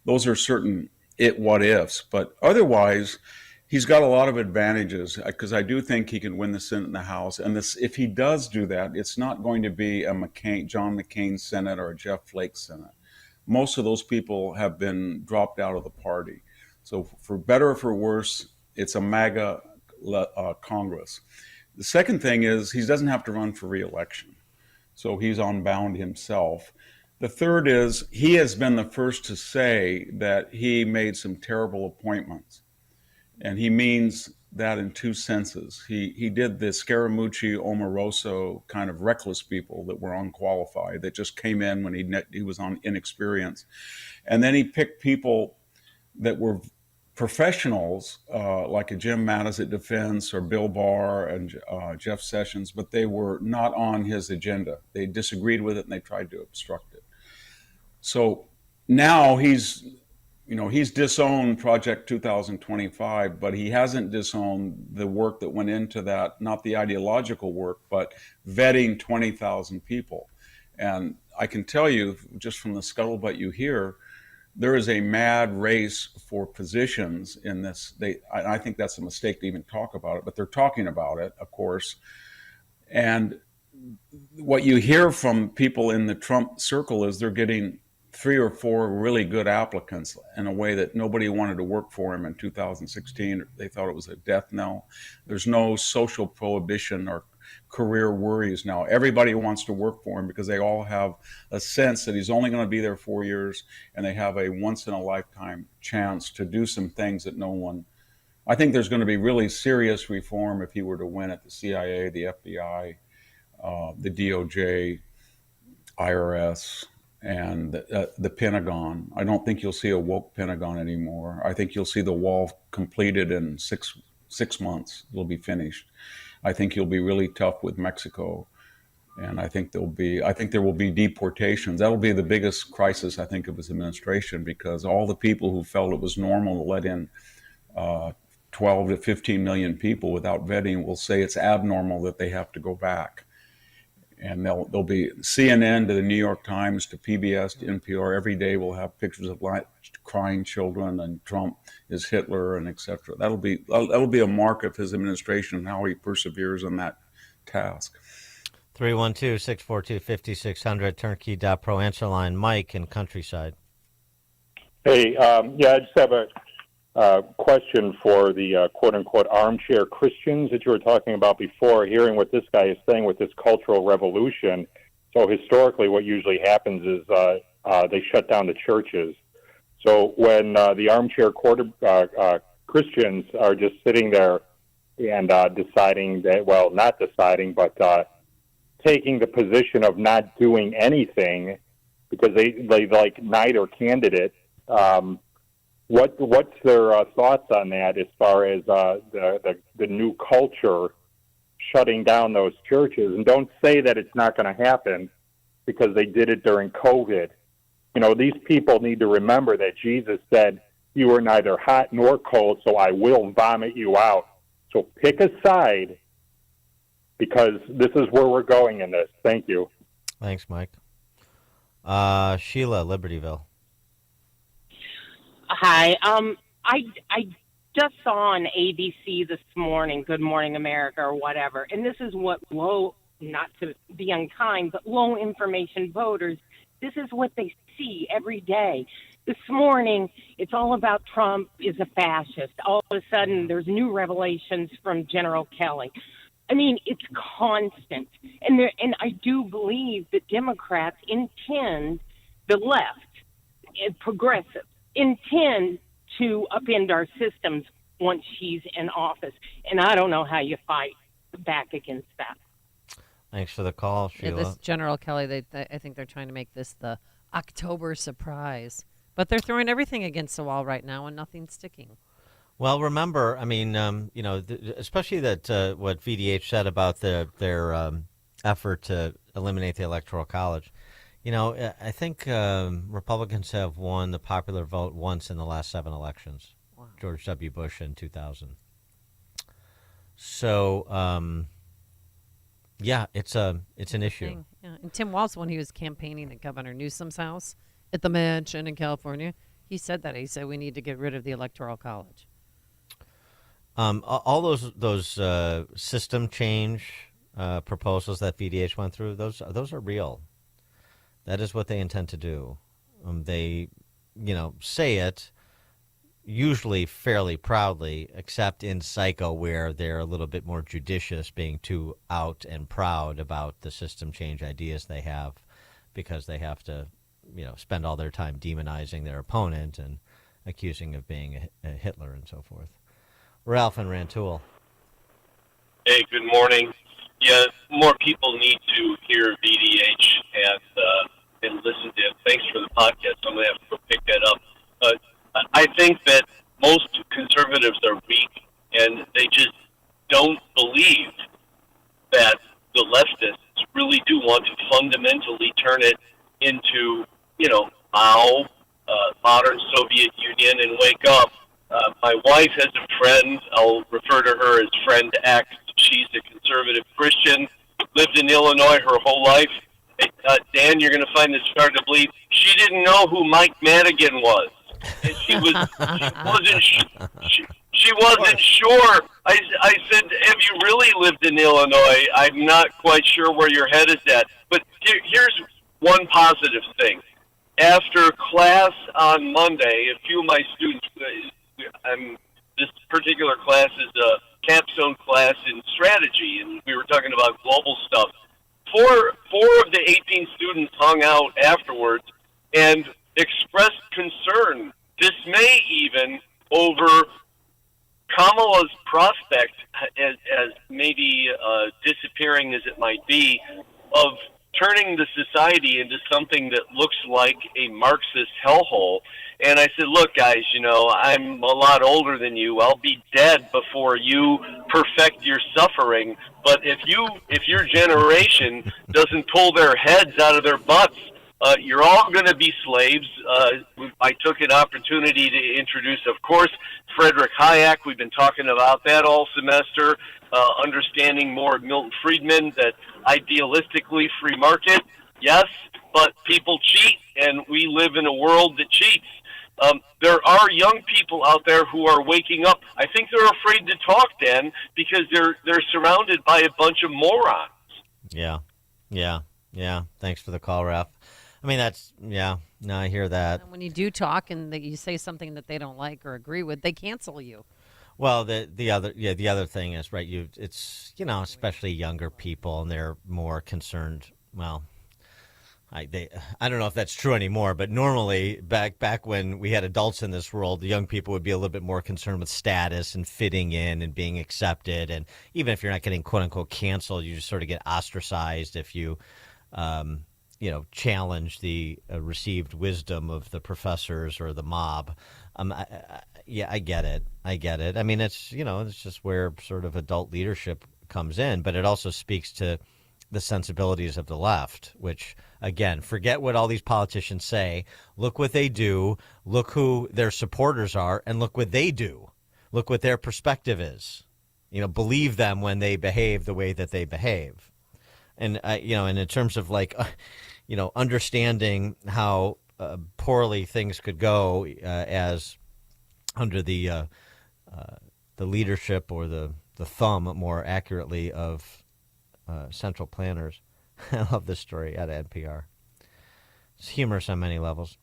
those are certain what ifs. But otherwise, he's got a lot of advantages, because I do think he can win the Senate and the House. And if he does do that, it's not going to be a John McCain Senate or a Jeff Flake Senate. Most of those people have been dropped out of the party. So for better or for worse, it's a MAGA Congress. The second thing is he doesn't have to run for re-election. So he's unbound himself. The third is he has been the first to say that he made some terrible appointments. And he means that in two senses. He did the Scaramucci, Omaroso kind of reckless people that were unqualified, that just came in when he was on inexperience. And then he picked people that were professionals, like a Jim Mattis at Defense or Bill Barr and Jeff Sessions, but they were not on his agenda. They disagreed with it and they tried to obstruct it. So now he's disowned Project 2025, but he hasn't disowned the work that went into that, not the ideological work, but vetting 20,000 people. And I can tell you, just from the scuttlebutt you hear, there is a mad race for positions in this. I think that's a mistake to even talk about it, but they're talking about it, of course. And what you hear from people in the Trump circle is they're getting 3 or 4 really good applicants in a way that nobody wanted to work for him in 2016. They thought it was a death knell. There's no social prohibition or career worries now. Everybody wants to work for him because they all have a sense that he's only going to be there 4 years, and they have a once-in-a-lifetime chance to do some things that no one... I think there's going to be really serious reform if he were to win at the CIA, the FBI, the DOJ, IRS, and the Pentagon. I don't think you'll see a woke Pentagon anymore. I think you'll see the wall completed in six months. It'll be finished. I think you'll be really tough with Mexico, and I think there will be deportations. That'll be the biggest crisis, I think, of his administration, because all the people who felt it was normal to let in 12 to 15 million people without vetting will say it's abnormal that they have to go back. And they'll be CNN to the New York Times to PBS to NPR. Every day we'll have pictures of crying children and Trump is Hitler and etc. That'll be a mark of his administration and how he perseveres on that task. 312-642-5600, turnkey.pro answer line. Mike in Countryside. Hey, I just have a question for the quote-unquote armchair Christians that you were talking about before, hearing what this guy is saying with this cultural revolution. So historically what usually happens is they shut down the churches. So when the armchair Christians are just sitting there and deciding that, well, not deciding, but taking the position of not doing anything because they like neither candidate, what's their thoughts on that as far as the new culture shutting down those churches? And don't say that it's not going to happen because they did it during COVID. You know, these people need to remember that Jesus said, "You are neither hot nor cold, so I will vomit you out." So pick a side because this is where we're going in this. Thank you. Thanks, Mike. Sheila, Libertyville. Hi. I just saw on ABC this morning, Good Morning America or whatever, and this is what not to be unkind, but low information voters, this is what they see every day. This morning, it's all about Trump is a fascist. All of a sudden, there's new revelations from General Kelly. I mean, it's constant. And I do believe that Democrats intend, the left, progressive, intend to upend our systems once she's in office. And I don't know how you fight back against that. Thanks for the call, Sheila. Yeah, this General Kelly, I think they're trying to make this the October surprise. But they're throwing everything against the wall right now and nothing's sticking. Well, remember, I mean, especially that what VDH said about their effort to eliminate the Electoral College. You know, I think Republicans have won the popular vote once in the last 7 elections. Wow. George W. Bush in 2000. So, yeah, it's an issue. Yeah. And Tim Walz, when he was campaigning at Governor Newsom's house at the mansion in California, he said that. He said we need to get rid of the Electoral College. All those system change proposals that VDH went through, those are real. That is what they intend to do. They, say it usually fairly proudly, except in psycho where they're a little bit more judicious, being too out and proud about the system change ideas they have, because they have to, spend all their time demonizing their opponent and accusing of being a Hitler and so forth. Ralph and Rantoul. Hey, good morning. Yeah, more people need to hear VDH and listen to him. Thanks for the podcast. I'm going to have to go pick that up. I think that most conservatives are weak, and they just don't believe that the leftists really do want to fundamentally turn it into, Mao, modern Soviet Union, and wake up. My wife has a friend. I'll refer to her as Friend X. She's a conservative Christian, lived in Illinois her whole life. Dan, you're going to find this hard to believe. She didn't know who Mike Madigan was, and she wasn't sure. I said, "Have you really lived in Illinois? I'm not quite sure where your head is at." But here's one positive thing. After class on Monday, a few of my students, this particular class is a capstone class in strategy, and we were talking about global stuff. Four of the 18 students hung out afterwards and expressed concern, dismay even, over Kamala's prospect, as maybe disappearing as it might be, of turning the society into something that looks like a Marxist hellhole. And I said, look, guys, I'm a lot older than you. I'll be dead before you perfect your suffering. But if your generation doesn't pull their heads out of their butts, you're all going to be slaves. I took an opportunity to introduce, of course, Frederick Hayek. We've been talking about that all semester, understanding more of Milton Friedman, that idealistically free market, yes, but people cheat, and we live in a world that cheats. There are young people out there who are waking up. I think they're afraid to talk, Dan, because they're surrounded by a bunch of morons. Yeah. Thanks for the call, Ralph. I mean, no, I hear that. And when you do talk and you say something that they don't like or agree with, they cancel you. Well, the other thing is, right, it's especially younger people, and they're more concerned. Well, I don't know if that's true anymore, but normally back when we had adults in this world, the young people would be a little bit more concerned with status and fitting in and being accepted. And even if you're not getting quote unquote canceled, you just sort of get ostracized if you challenge the received wisdom of the professors or the mob. I get it. I mean, it's just where sort of adult leadership comes in, but it also speaks to the sensibilities of the left, which, again, forget what all these politicians say. Look what they do. Look who their supporters are, and look what they do. Look what their perspective is. Believe them when they behave the way that they behave. And, and in terms of understanding how poorly things could go as under the leadership or the thumb, more accurately, of central planners. I love this story out of NPR. It's humorous on many levels,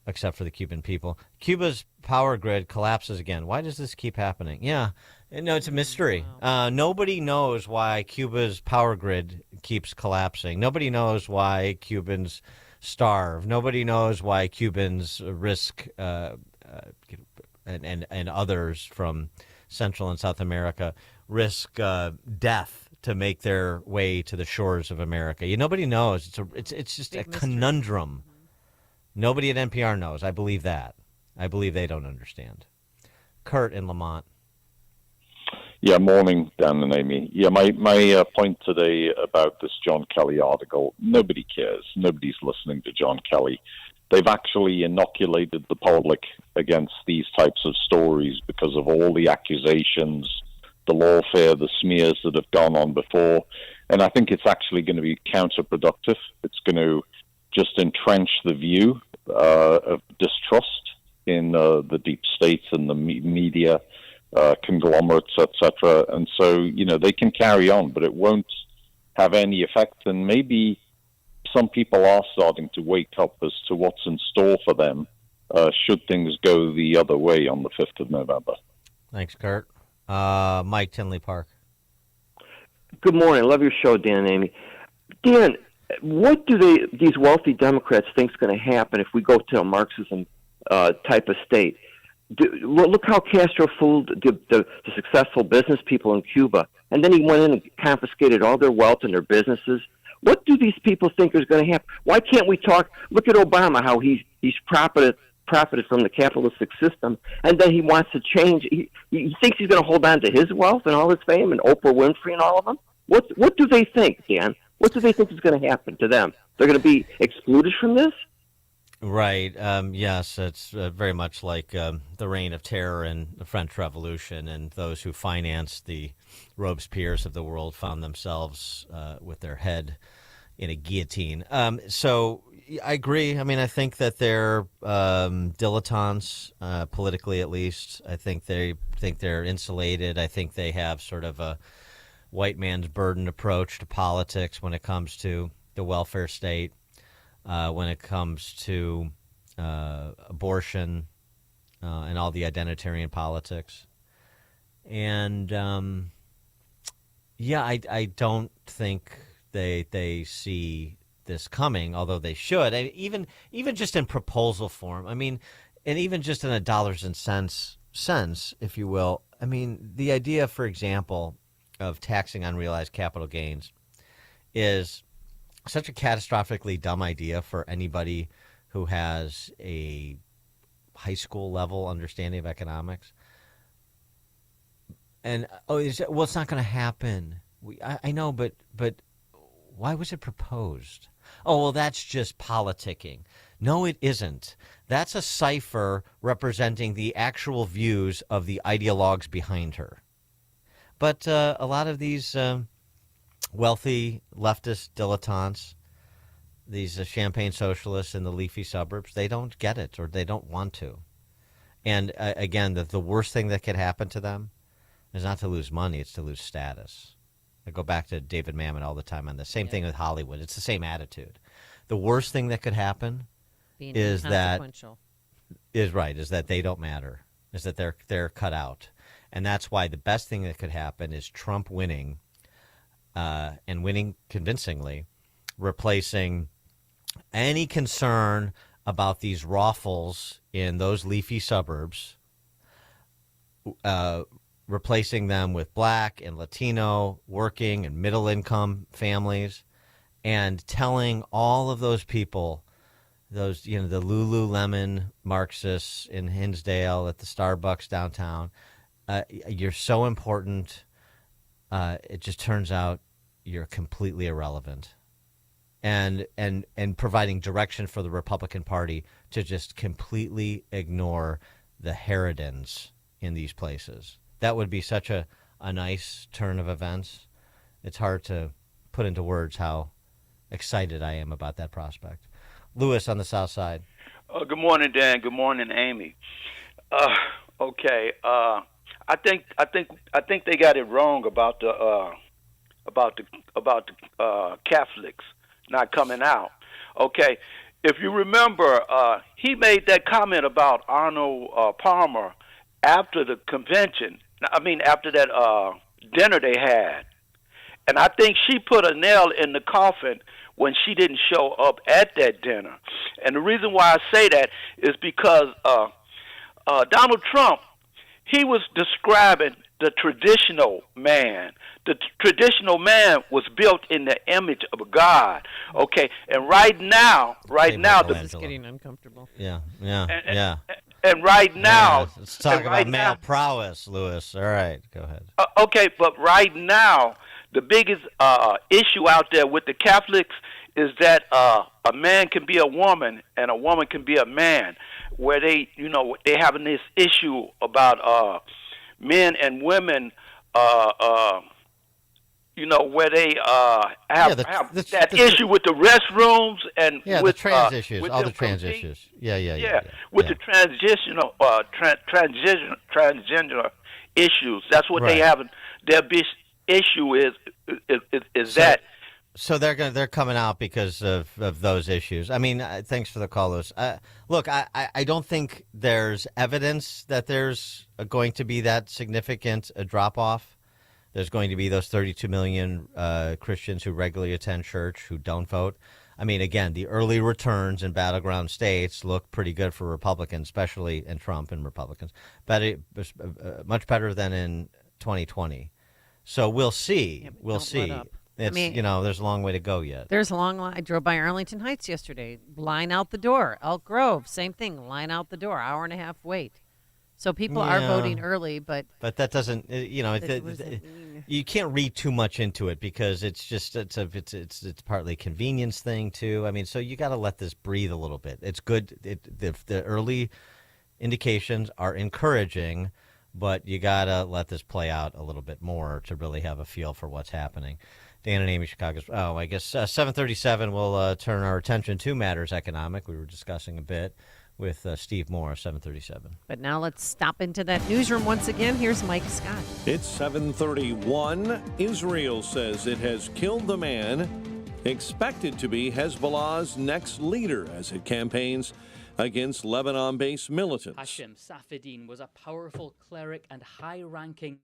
except for the Cuban people. Cuba's power grid collapses again. Why does this keep happening? Yeah, no, it's a mystery. Nobody knows why Cuba's power grid keeps collapsing. Nobody knows why Cubans starve. Nobody knows why Cubans risk and others from Central and South America risk death to make their way to the shores of America. Nobody knows. It's just a conundrum. Nobody at NPR knows. I believe that. I believe they don't understand. Kurt in Lamont. Yeah, morning, Dan and Amy. Yeah, my point today about this John Kelly article, nobody cares. Nobody's listening to John Kelly. They've actually inoculated the public against these types of stories because of all the accusations, the lawfare, the smears that have gone on before. And I think it's actually going to be counterproductive. It's going to just entrench the view of distrust in the deep states and the media, conglomerates, etc. And so, they can carry on, but it won't have any effect. And maybe some people are starting to wake up as to what's in store for them should things go the other way on the 5th of November. Thanks, Kurt. Mike, Tinley Park. Good morning. I love your show, Dan and Amy. Dan, what do these wealthy Democrats think is going to happen if we go to a Marxism type of state? Look how Castro fooled the successful business people in Cuba, and then he went in and confiscated all their wealth and their businesses. What do these people think is going to happen? Why can't we talk? Look at Obama, how he's profited from the capitalistic system, and then he wants to change. He thinks he's going to hold on to his wealth and all his fame, and Oprah Winfrey and all of them. What do they think, Dan? What do they think is going to happen to them? They're going to be excluded from this? Right. Yes, it's very much like the reign of terror in the French Revolution, and those who financed the Robespierres of the world found themselves with their head in a guillotine. So I agree. I mean, I think that they're dilettantes, politically at least. I think they're insulated. I think they have sort of a white man's burden approach to politics when it comes to the welfare state, when it comes to abortion and all the identitarian politics. And I don't think they see this coming, although they should. And even just in proposal form. I mean, and even just in a dollars and cents sense, if you will. I mean, the idea, for example, of taxing unrealized capital gains is such a catastrophically dumb idea for anybody who has a high school level understanding of economics. And it's not going to happen. I know, but why was it proposed? Oh, well, that's just politicking. No, it isn't. That's a cipher representing the actual views of the ideologues behind her. But a lot of these wealthy leftist dilettantes, these champagne socialists in the leafy suburbs, they don't get it, or they don't want to. And again, the worst thing that could happen to them is not to lose money, it's to lose status. I go back to David Mamet all the time on this. Same thing with Hollywood. It's the same attitude. The worst thing that could happen is that they don't matter, is that they're cut out. And that's why the best thing that could happen is Trump winning, and winning convincingly, replacing any concern about these raffles in those leafy suburbs, replacing them with Black and Latino working and middle-income families, and telling all of those people, the Lululemon Marxists in Hinsdale at the Starbucks downtown, you're so important. It just turns out you're completely irrelevant, and providing direction for the Republican Party to just completely ignore the Herodins in these places. That would be such a nice turn of events. It's hard to put into words how excited I am about that prospect. Lewis on the South Side. Good morning, Dan. Good morning, Amy. Okay. I think they got it wrong about the Catholics not coming out. Okay, if you remember, he made that comment about Arnold Palmer after the convention. I mean, after that dinner they had, and I think she put a nail in the coffin when she didn't show up at that dinner. And the reason why I say that is because Donald Trump, he was describing the traditional man. The traditional man was built in the image of God. Okay, and right now, it's getting uncomfortable. Yeah. And right now, let's talk about male prowess, Lewis. All right, go ahead. Okay, but right now, the biggest issue out there with the Catholics is that a man can be a woman and a woman can be a man, where they having this issue about men and women, where they have that issue with the restrooms and with the trans issues, with all the them trans issues. Yeah. The transgender issues. That's what they have. Their big issue is that. So they're coming out because of those issues. I mean, thanks for the call, Lewis. Look, I don't think there's evidence that there's going to be that significant a drop off. There's going to be those 32 million Christians who regularly attend church who don't vote. I mean, again, the early returns in battleground states look pretty good for Republicans, especially in Trump and Republicans, much better than in 2020. So we'll see. Yeah, we'll see. It's, there's a long way to go yet. There's a long line. I drove by Arlington Heights yesterday. Line out the door. Elk Grove, same thing. Line out the door. Hour and a half wait. So people are voting early, but that doesn't. You can't read too much into it because it's just it's partly a convenience thing too. I mean, so you got to let this breathe a little bit. It's good. The early indications are encouraging, but you got to let this play out a little bit more to really have a feel for what's happening. Dan and Amy, Chicago's. Oh, I guess 7:37. We'll turn our attention to matters economic. We were discussing a bit with Steve Moore, 7:37. But now let's stop into that newsroom once again. Here's Mike Scott. It's 7:31. Israel says it has killed the man expected to be Hezbollah's next leader as it campaigns against Lebanon-based militants. Hashem Safieddine was a powerful cleric and high-ranking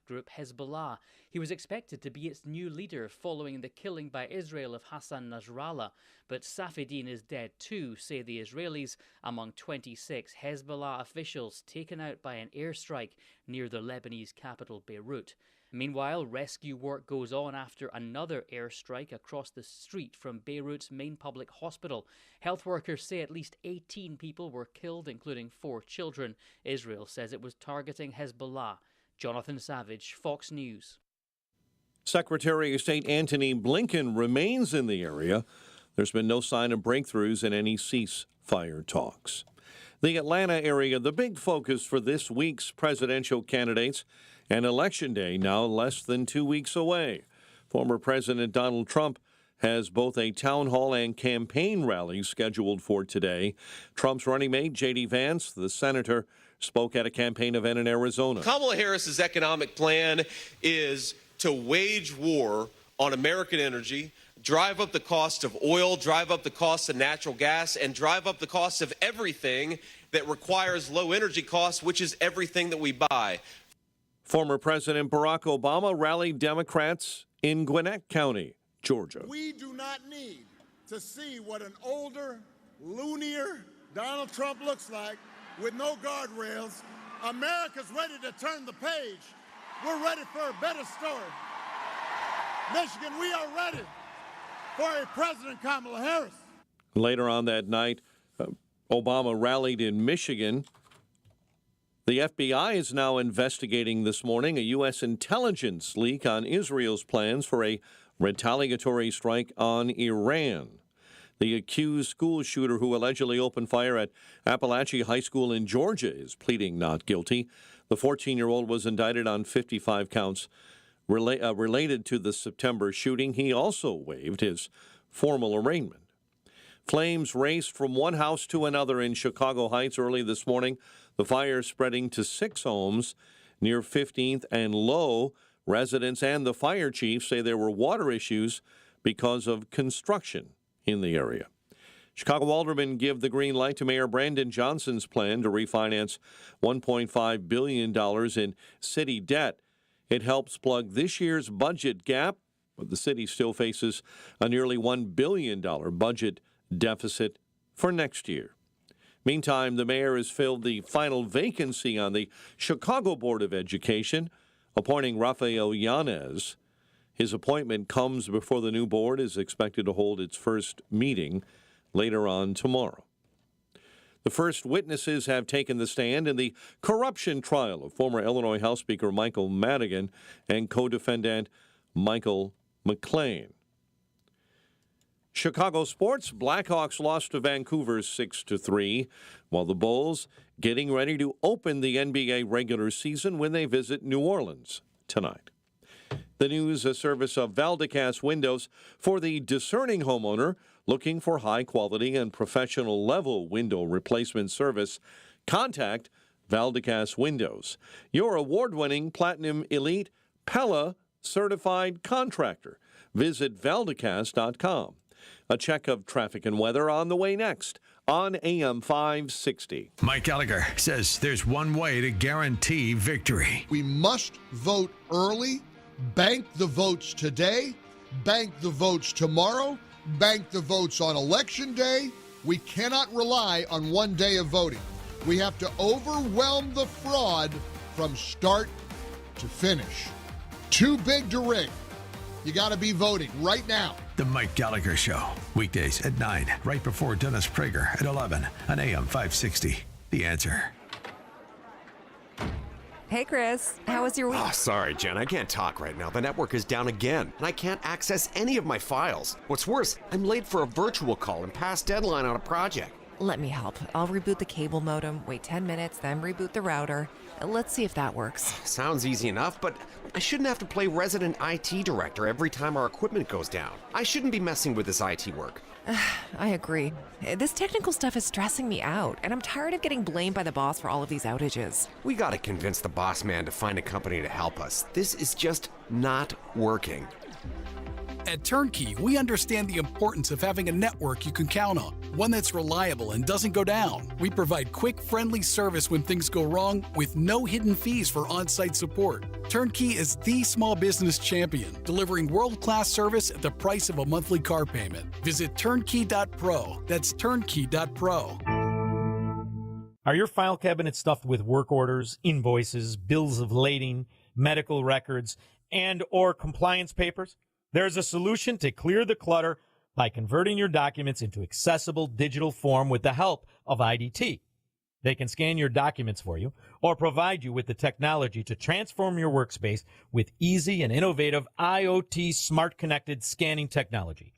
group Hezbollah. He was expected to be its new leader following the killing by Israel of Hassan Nasrallah. But Safieddine is dead too, say the Israelis, among 26 Hezbollah officials taken out by an airstrike near the Lebanese capital Beirut. Meanwhile, rescue work goes on after another airstrike across the street from Beirut's main public hospital. Health workers say at least 18 people were killed, including 4 children. Israel says it was targeting Hezbollah. Jonathan Savage, Fox News. Secretary of State Antony Blinken remains in the area. There's been no sign of breakthroughs in any ceasefire talks. The Atlanta area, the big focus for this week's presidential candidates, and Election Day now less than 2 weeks away. Former President Donald Trump has both a town hall and campaign rally scheduled for today. Trump's running mate, J.D. Vance, the senator, spoke at a campaign event in Arizona. Kamala Harris's economic plan is to wage war on American energy, drive up the cost of oil, drive up the cost of natural gas, and drive up the cost of everything that requires low energy costs, which is everything that we buy. Former President Barack Obama rallied Democrats in Gwinnett County, Georgia. We do not need to see what an older, loonier Donald Trump looks like with no guardrails. America's ready to turn the page. We're ready for a better story. Michigan, we are ready for a President Kamala Harris. Later on that night, Obama rallied in Michigan. The FBI is now investigating this morning a U.S. intelligence leak on Israel's plans for a retaliatory strike on Iran. The accused school shooter who allegedly opened fire at Appalachia High School in Georgia is pleading not guilty. The 14-year-old was indicted on 55 counts related to the September shooting. He also waived his formal arraignment. Flames raced from one house to another in Chicago Heights early this morning. The fire spreading to 6 homes near 15th and Low. Residents and the fire chief say there were water issues because of construction in the area. Chicago aldermen give the green light to Mayor Brandon Johnson's plan to refinance $1.5 billion in city debt. It helps plug this year's budget gap, but the city still faces a nearly $1 billion budget deficit for next year. Meantime, the mayor has filled the final vacancy on the Chicago Board of Education, appointing Rafael Yanez. His appointment comes before the new board is expected to hold its first meeting later on tomorrow. The first witnesses have taken the stand in the corruption trial of former Illinois House Speaker Michael Madigan and co-defendant Michael McLean. Chicago sports, Blackhawks lost to Vancouver 6-3, while the Bulls getting ready to open the NBA regular season when they visit New Orleans tonight. The news, a service of Valdecast Windows for the discerning homeowner looking for high-quality and professional-level window replacement service. Contact Valdecast Windows, your award-winning Platinum Elite Pella certified contractor. Visit Valdecast.com. A check of traffic and weather on the way next on AM 560. Mike Gallagher says there's one way to guarantee victory. We must vote early, bank the votes today, bank the votes tomorrow, bank the votes on Election Day. We cannot rely on one day of voting. We have to overwhelm the fraud from start to finish. Too big to rig. You got to be voting right now. The Mike Gallagher Show, weekdays at 9, right before Dennis Prager at 11 on AM 560. The Answer. Hey, Chris. How was your week? Oh, sorry, Jen. I can't talk right now. The network is down again, and I can't access any of my files. What's worse, I'm late for a virtual call and past deadline on a project. Let me help. I'll reboot the cable modem, wait 10 minutes, then reboot the router. Let's see if that works. Sounds easy enough, but I shouldn't have to play resident IT director every time our equipment goes down. I shouldn't be messing with this IT work. I agree. This technical stuff is stressing me out, and I'm tired of getting blamed by the boss for all of these outages. We gotta convince the boss man to find a company to help us. This is just not working. At Turnkey, we understand the importance of having a network you can count on, one that's reliable and doesn't go down. We provide quick, friendly service when things go wrong with no hidden fees for on-site support. Turnkey is the small business champion, delivering world-class service at the price of a monthly car payment. Visit turnkey.pro. That's turnkey.pro. Are your file cabinets stuffed with work orders, invoices, bills of lading, medical records, and or compliance papers? There's a solution to clear the clutter by converting your documents into accessible digital form with the help of IDT. They can scan your documents for you or provide you with the technology to transform your workspace with easy and innovative IoT smart connected scanning technology.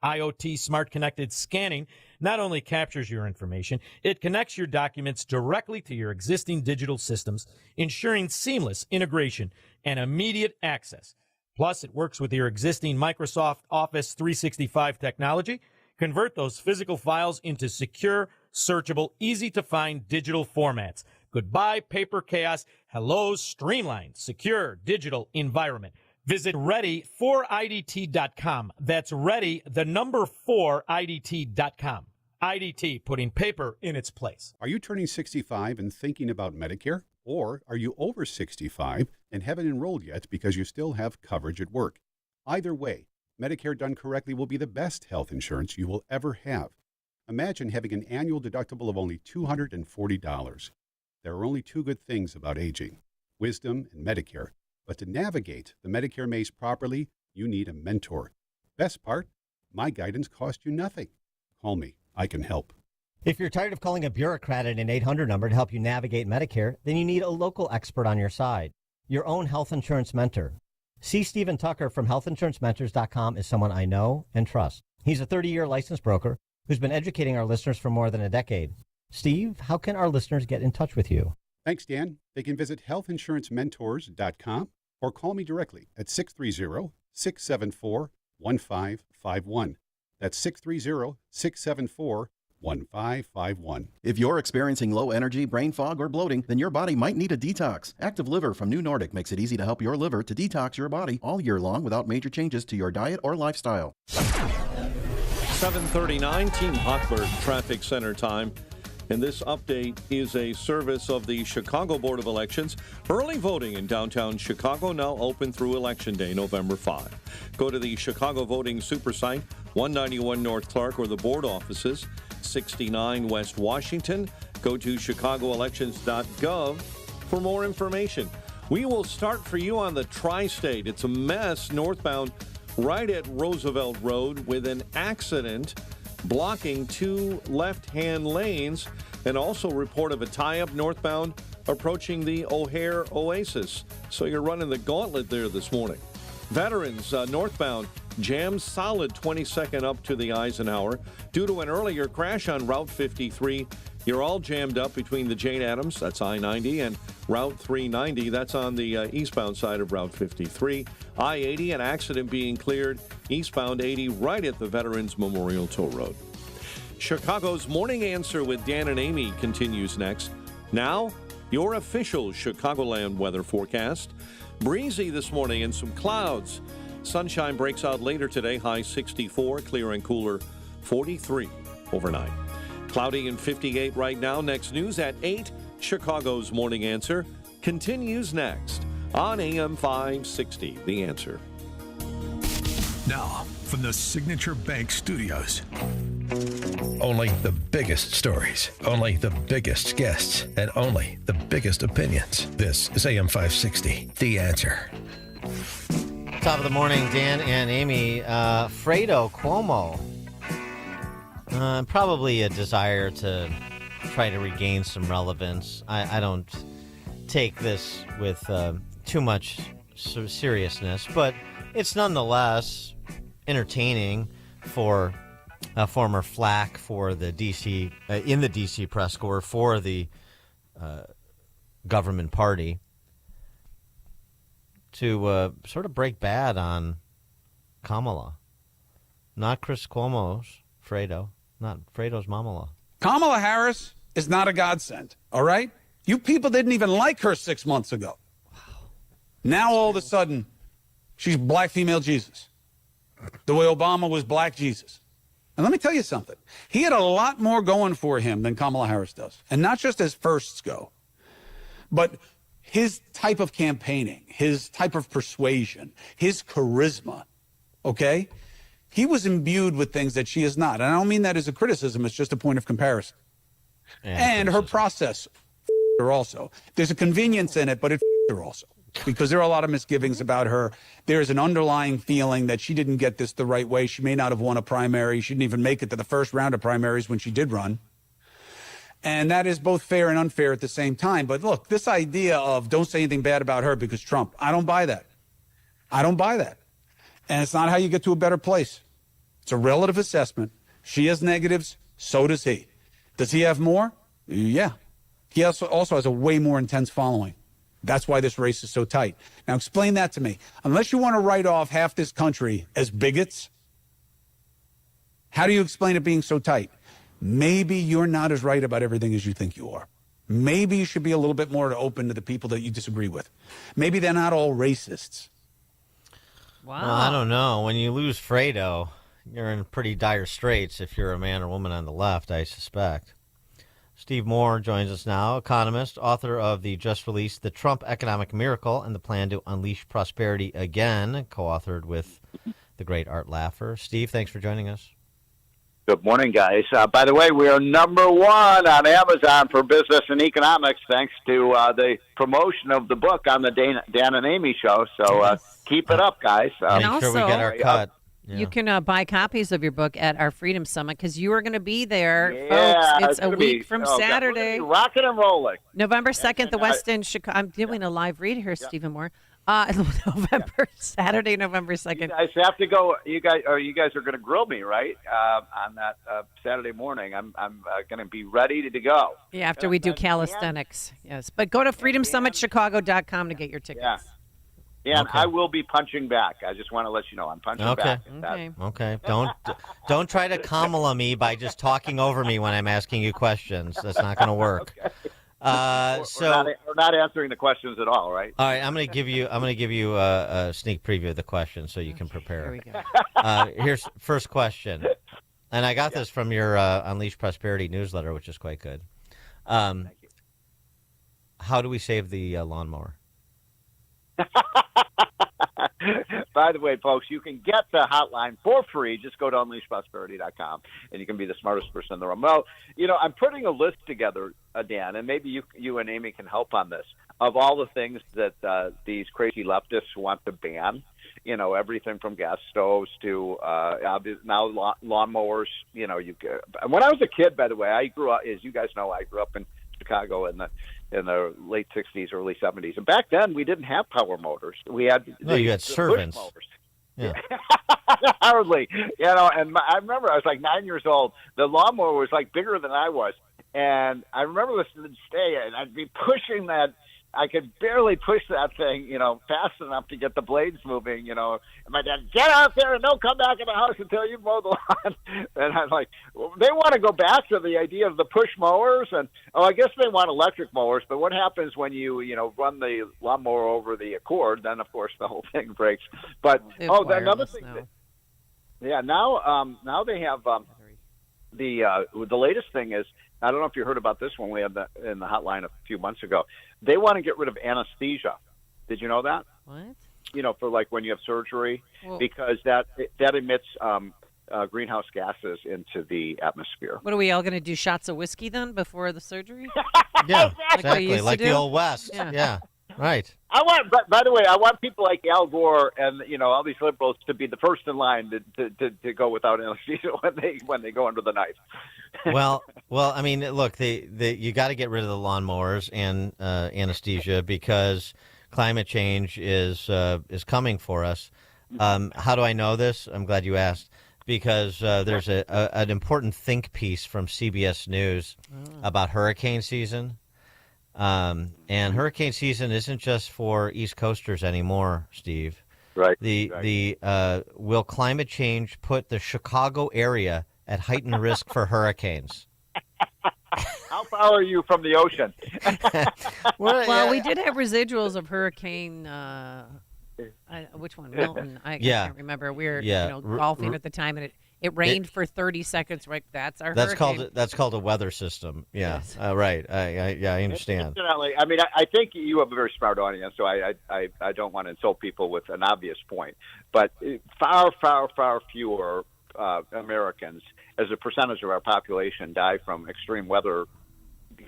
IoT smart connected scanning not only captures your information, it connects your documents directly to your existing digital systems, ensuring seamless integration and immediate access. Plus, it works with your existing Microsoft Office 365 technology. Convert those physical files into secure, searchable, easy-to-find digital formats. Goodbye, paper chaos. Hello, streamlined, secure digital environment. Visit ready4idt.com. That's ready, the number 4idt.com. IDT, putting paper in its place. Are you turning 65 and thinking about Medicare? Or are you over 65 and haven't enrolled yet because you still have coverage at work? Either way, Medicare done correctly will be the best health insurance you will ever have. Imagine having an annual deductible of only $240. There are only two good things about aging, wisdom and Medicare. But to navigate the Medicare maze properly, you need a mentor. Best part, my guidance cost you nothing. Call me. I can help. If you're tired of calling a bureaucrat at an 800 number to help you navigate Medicare, then you need a local expert on your side, your own health insurance mentor. C. Stephen Tucker from healthinsurancementors.com is someone I know and trust. He's a 30-year licensed broker who's been educating our listeners for more than a decade. Steve, how can our listeners get in touch with you? Thanks, Dan. They can visit healthinsurancementors.com or call me directly at 630-674-1551. That's 630-674-1551. If you're experiencing low energy, brain fog, or bloating, then your body might need a detox. Active Liver from New Nordic makes it easy to help your liver to detox your body all year long without major changes to your diet or lifestyle. 7:39 Team Hochberg Traffic Center time. And this update is a service of the Chicago Board of Elections. Early voting in downtown Chicago now open through Election Day, November 5. Go to the Chicago Voting Super Site, 191 North Clark, or the board offices, 69 West Washington. Go to chicagoelections.gov for more information. We will start for you on the tri-state. It's a mess northbound right at Roosevelt Road with an accident blocking two left-hand lanes, and also report of a tie-up northbound approaching the O'Hare Oasis. So you're running the gauntlet there this morning. Veterans northbound jammed solid 22nd up to the Eisenhower due to an earlier crash on Route 53. You're all jammed up between the Jane Addams, that's I-90, and Route 390, that's on the eastbound side of Route 53. I-80, an accident being cleared eastbound 80 right at the Veterans Memorial Toll Road. Chicago's Morning Answer with Dan and Amy continues next. Now, your official Chicagoland weather forecast. Breezy this morning and some clouds. Sunshine breaks out later today, high 64, clear and cooler 43 overnight. Cloudy and 58 right now. Next news at 8. Chicago's Morning Answer continues next on AM 560. The Answer. Now, from the Signature Bank Studios. Only the biggest stories, only the biggest guests, and only the biggest opinions. This is AM 560. The Answer. Top of the morning, Dan and Amy. Fredo Cuomo. Probably a desire to try to regain some relevance. I don't take this with too much seriousness, but it's nonetheless entertaining for a former flack for the D.C. In the D.C. press corps for the government party to sort of break bad on Kamala, not Chris Cuomo's Fredo, not Fredo's Mamala. Kamala Harris is not a godsend, all right? You people didn't even like her 6 months ago. Now all of a sudden, she's black female Jesus, the way Obama was black Jesus. And let me tell you something. He had a lot more going for him than Kamala Harris does. And not just as firsts go, but his type of campaigning, his type of persuasion, his charisma, okay? He was imbued with things that she is not. And I don't mean that as a criticism. It's just a point of comparison. And her process her also. There's a convenience in it, but it her also. Because there are a lot of misgivings about her. There's an underlying feeling that she didn't get this the right way. She may not have won a primary. She didn't even make it to the first round of primaries when she did run. And that is both fair and unfair at the same time. But look, this idea of don't say anything bad about her because Trump, I don't buy that. I don't buy that. And it's not how you get to a better place. It's a relative assessment. She has negatives, so does he. Does he have more? Yeah. He also has a way more intense following. That's why this race is so tight. Now explain that to me. Unless you want to write off half this country as bigots, how do you explain it being so tight? Maybe you're not as right about everything as you think you are. Maybe you should be a little bit more open to the people that you disagree with. Maybe they're not all racists. Wow. Well, I don't know. When you lose Fredo, you're in pretty dire straits if you're a man or woman on the left, I suspect. Steve Moore joins us now, economist, author of the just-released The Trump Economic Miracle and the Plan to Unleash Prosperity Again, co-authored with the great Art Laffer. Steve, thanks for joining us. Good morning, guys. By the way, we are number one on Amazon for business and economics, thanks to the promotion of the book on the Dan and Amy show. So keep it up, guys. And sure we get our cut. Yeah. You can buy copies of your book at our Freedom Summit because you are going to be there, yeah, folks. It's a week from Saturday. Rocking and rolling. November 2nd, the West End, Chicago. I'm doing a live read here, Stephen Moore. Saturday, November 2nd. You guys have to go. You guys are going to grill me, right? On that Saturday morning. I'm going to be ready to go. Yeah, after we do calisthenics. Yes. But go to freedomsummitchicago.com to get your tickets. Yeah. Yeah, and Okay. I will be punching back. I just want to let you know I'm punching back. Okay. Don't try to Kamala me by just talking over me when I'm asking you questions. That's not going to work. We're not answering the questions at all, right? All right, I'm going to give you a sneak preview of the question so you can prepare. Here we go. Here's first question, and I got this from your Unleash Prosperity newsletter, which is quite good. How do we save the lawnmower? By the way, folks, you can get the hotline for free. Just go to unleashprosperity.com, and you can be the smartest person in the room. Well, I'm putting a list together, Dan, and maybe you and Amy can help on this, of all the things that these crazy leftists want to ban. Everything from gas stoves to now lawnmowers. When I was a kid, by the way, I grew up, as you guys know, I grew up in Chicago in the late 60s, early 70s. And back then, we didn't have power motors. We had you had servants. Motors. Yeah. Hardly. And I remember I was like 9 years old. The lawnmower was like bigger than I was. And I remember listening to stay, and I'd be pushing that. I could barely push that thing, fast enough to get the blades moving, And my dad, get out there and don't come back in the house until you mow the lawn. And I'm like, well, they want to go back to the idea of the push mowers. And, I guess they want electric mowers. But what happens when you, run the lawnmower over the cord? Then, of course, the whole thing breaks. But, another thing. Now they have the latest thing is, I don't know if you heard about this one. We had that in the hotline a few months ago. They want to get rid of anesthesia. Did you know that? What? For like when you have surgery, because that emits greenhouse gases into the atmosphere. What are we all going to do? Shots of whiskey then before the surgery? Yeah, exactly. Like the old West. Yeah. Right. By the way, I want people like Al Gore and all these liberals to be the first in line to go without anesthesia when they go under the knife. Well, I mean, look, you got to get rid of the lawnmowers and anesthesia because climate change is coming for us. How do I know this? I'm glad you asked. because there's an important think piece from CBS News about hurricane season. And hurricane season isn't just for East Coasters anymore, Steve. Right. Will climate change put the Chicago area at heightened risk for hurricanes? How far are you from the ocean? Well, we did have residuals of Hurricane. Which one? Milton. I can't remember. We were golfing at the time, and it rained for 30 seconds. Right, that's our hurricane. That's called a weather system. Yeah, yes. Right. I understand. Incidentally, I mean, I think you have a very smart audience, so I don't want to insult people with an obvious point, but far fewer Americans, as a percentage of our population, die from extreme weather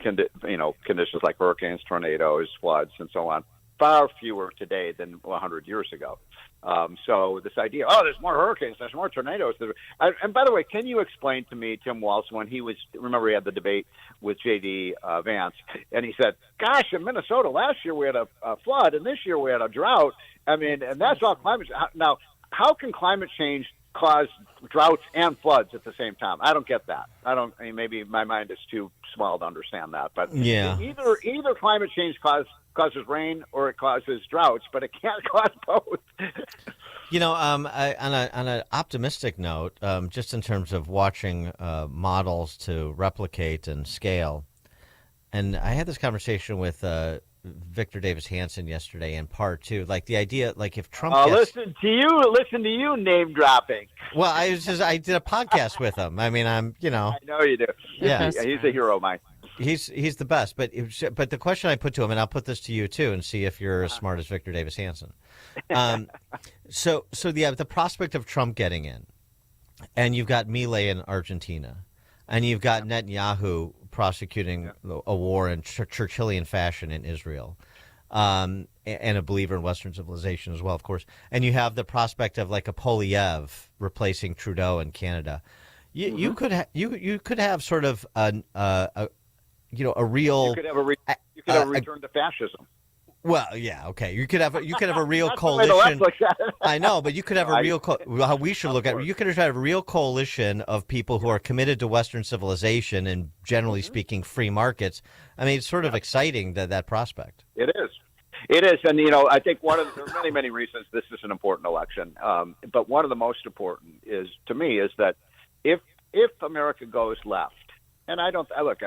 conditions like hurricanes, tornadoes, floods, and so on. Far fewer today than 100 years ago. So this idea, there's more hurricanes, there's more tornadoes. And by the way, can you explain to me, Tim Walz, when he had the debate with J.D. Vance, and he said, gosh, in Minnesota last year we had a flood, and this year we had a drought. I mean, and that's all climate change. Now, how can climate change cause droughts and floods at the same time? I don't get that. Maybe my mind is too small to understand that. But either climate change causes rain or it causes droughts, but it can't cause both. On an optimistic note, just in terms of watching models to replicate and scale, and I had this conversation with Victor Davis Hanson yesterday in part two, like the idea, like if Trump listen to you name dropping. Well, I did a podcast with him. I mean, I know you do. Yeah, he's a hero of mine. He's the best. But the question I put to him, and I'll put this to you too, and see if you're as smart as Victor Davis Hanson. So the prospect of Trump getting in, and you've got Milei in Argentina, and you've got Netanyahu prosecuting a war in Churchillian fashion in Israel, and a believer in Western civilization as well, of course. And you have the prospect of like a Polyev replacing Trudeau in Canada. You could have sort of a real. You could have a return to fascism. Well, yeah, okay. You could have a real coalition. I know, but you could have a real. How we should look at it. You could have a real coalition of people who are committed to Western civilization and, generally speaking, free markets. I mean, it's sort of exciting that prospect. It is. And I think there are many reasons this is an important election. But one of the most important is that if America goes left, and I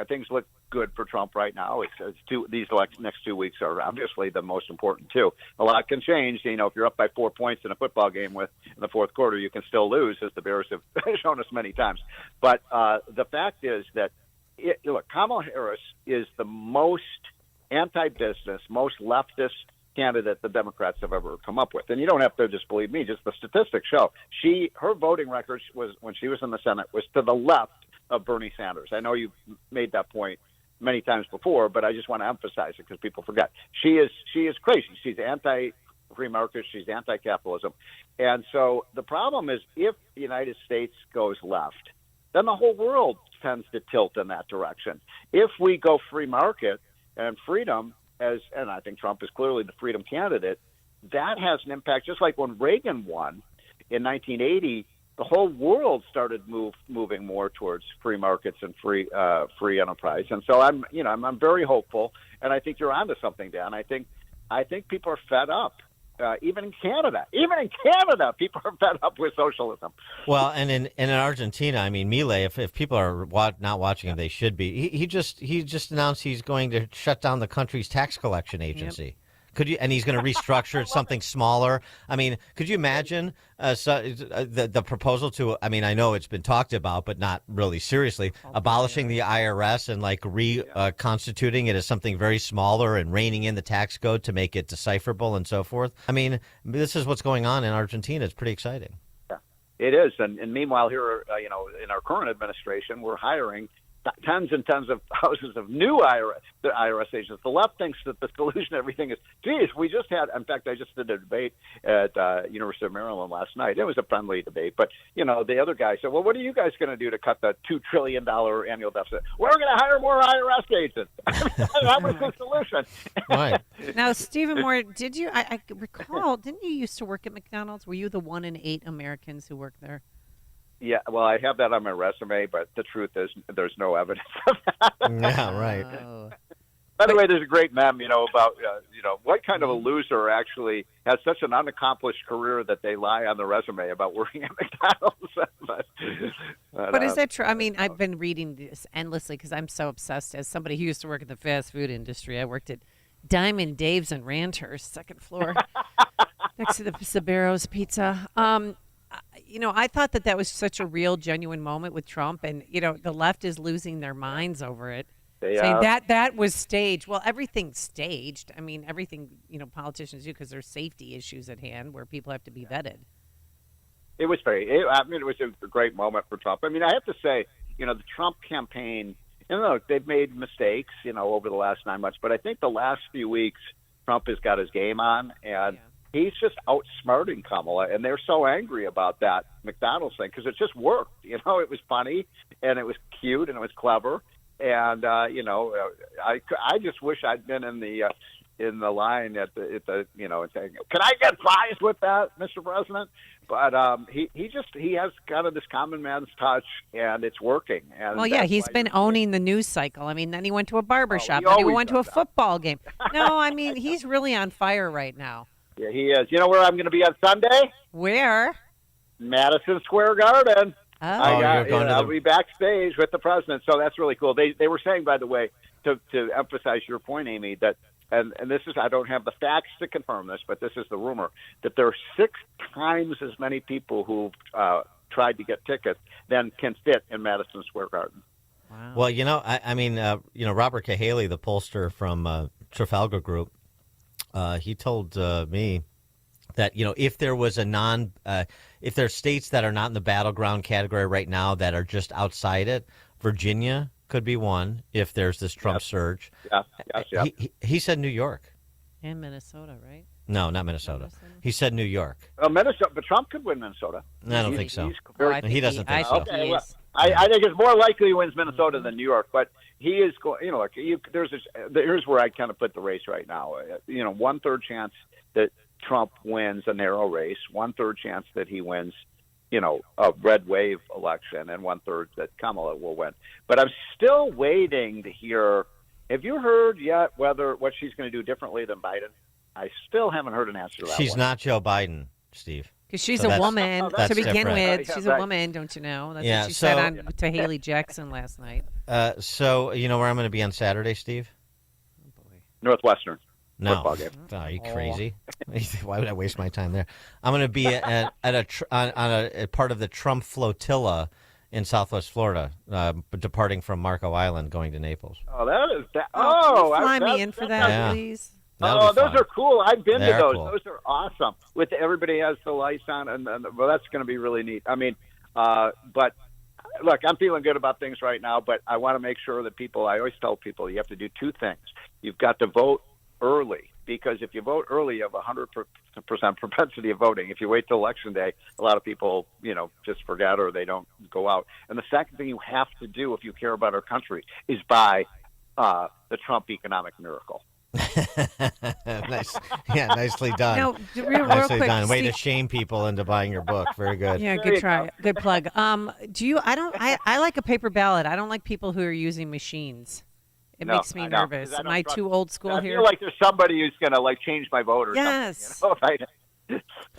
things look good for Trump right now. These next 2 weeks are obviously the most important too. A lot can change. If you're up by 4 points in a football game in the fourth quarter, you can still lose, as the Bears have shown us many times. But the fact is that Kamala Harris is the most anti-business, most leftist candidate the Democrats have ever come up with. And you don't have to just believe me; just the statistics show her voting record was, when she was in the Senate, was to the left of Bernie Sanders. I know you've made that point many times before, but I just want to emphasize it because people forget. She is crazy. She's anti-free market. She's anti-capitalism. And so the problem is, if the United States goes left, then the whole world tends to tilt in that direction. If we go free market and freedom, and I think Trump is clearly the freedom candidate, that has an impact. Just like when Reagan won in 1980, the whole world started moving more towards free markets and free enterprise. And so I'm very hopeful, and I think you're onto something, Dan. I think people are fed up. Even in Canada, people are fed up with socialism. Well, and in Argentina, I mean, Milei, if people are not watching him, they should be. He just announced he's going to shut down the country's tax collection agency. Yep. And he's going to restructure something smaller. I mean, could you imagine the proposal to? I mean, I know it's been talked about, but not really seriously. Abolishing the IRS and reconstituting it as something very smaller and reining in the tax code to make it decipherable and so forth. I mean, this is what's going on in Argentina. It's pretty exciting. Yeah, it is. And meanwhile, here, in our current administration, we're hiring tens and tens of thousands of new IRS agents. The left thinks that the solution to everything is, geez, we just had, in fact, I just did a debate at University of Maryland last night. It was a friendly debate, but, the other guy said, well, what are you guys going to do to cut the $2 trillion annual deficit? We're going to hire more IRS agents. That was the solution. Right. Now, Stephen Moore, I recall, didn't you used to work at McDonald's? Were you the 1 in 8 Americans who worked there? Yeah, well, I have that on my resume, but the truth is there's no evidence of that. Yeah, right. By the way, there's a great meme, about, what kind of a loser actually has such an unaccomplished career that they lie on the resume about working at McDonald's. But is that true? I mean, I've been reading this endlessly because I'm so obsessed. As somebody who used to work in the fast food industry, I worked at Diamond Dave's in Randhurst, second floor, next to the Sabero's Pizza. I thought that was such a real, genuine moment with Trump, and the left is losing their minds over it. Saying that was staged. Well, everything's staged. I mean, everything politicians do because there's safety issues at hand where people have to be vetted. It was it was a great moment for Trump. I mean, I have to say, the Trump campaign, look, they've made mistakes, over the last 9 months, but I think the last few weeks, Trump has got his game on, and he's just outsmarting Kamala, and they're so angry about that McDonald's thing because it just worked. It was funny, and it was cute, and it was clever. And I just wish I'd been in the line at the saying, "Can I get fries with that, Mr. President?" But he has kind of this common man's touch, and it's working. And well, yeah, he's been owning the news cycle. I mean, then he went to a barbershop, then he went to a football game. No, I mean, he's really on fire right now. Yeah, he is. You know where I'm going to be on Sunday? Where? Madison Square Garden. Oh, I'll be backstage with the president, so that's really cool. They were saying, by the way, to emphasize your point, Amy, that and this is, I don't have the facts to confirm this, but this is the rumor, that there are 6 times as many people who've tried to get tickets than can fit in Madison Square Garden. Wow. Well, I mean, Robert Cahaley, the pollster from Trafalgar Group, he told me that, if there was if there are states that are not in the battleground category right now that are just outside it, Virginia could be one if there's this Trump surge. Yeah. He said New York. And Minnesota, right? No, not Minnesota. He said New York. Minnesota, but Trump could win Minnesota. I don't think so. He doesn't think so. Okay, well, I think it's more likely he wins Minnesota than New York, but he is going. Here's where I kind of put the race right now. 1/3 chance that Trump wins a narrow race, 1/3 chance that he wins, a red wave election, and 1/3 that Kamala will win. But I'm still waiting to hear. Have you heard yet what she's going to do differently than Biden? I still haven't heard an answer to that. She's not Joe Biden, Steve. Because she's a woman to begin different. with. She's a woman, don't you know? That's what she said to Haley Jackson last night. So you know where I'm going to be on Saturday, Steve? Oh, boy. Northwestern. No. Are you crazy? Why would I waste my time there? I'm going to be on a part of the Trump flotilla in Southwest Florida, departing from Marco Island, going to Naples. Oh, that is that. Fly me in for that, please. Those are cool. I've been to those. Cool. Those are awesome. With everybody has the lights on, and well, that's going to be really neat. I mean, but look, I'm feeling good about things right now, but I want to make sure that I always tell people you have to do 2 things. You've got to vote early, because if you vote early, you have 100% propensity of voting. If you wait till Election Day, a lot of people, just forget or they don't go out. And the second thing you have to do if you care about our country is buy the Trump economic miracle. Nice. Yeah, nicely done. No, nicely quick, done. Way Steve, to shame people into buying your book. Very good. Yeah, good try. Good plug. I like a paper ballot. I don't like people who are using machines. It makes me nervous. Am I too old school here? I feel like there's somebody who's going to change my vote or something.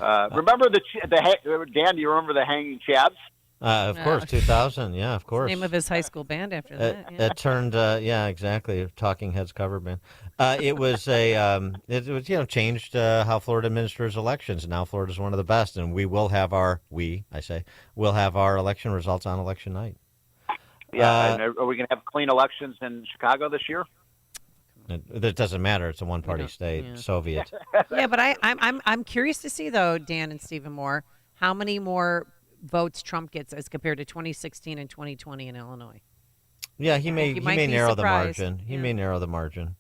Remember Dan, do you remember the Hanging Chads? Of course, 2000. Yeah, of course. Name of his high school band after that. It turned, exactly. Talking Heads cover band. It was changed how Florida administers elections. Now Florida's one of the best, and we'll have our election results on election night. Yeah, and are we going to have clean elections in Chicago this year? It doesn't matter. It's a one-party state, Soviet. Yeah, but I'm curious to see though, Dan and Stephen Moore, how many more votes Trump gets as compared to 2016 and 2020 in Illinois. Yeah, he may narrow the margin. He may narrow the margin.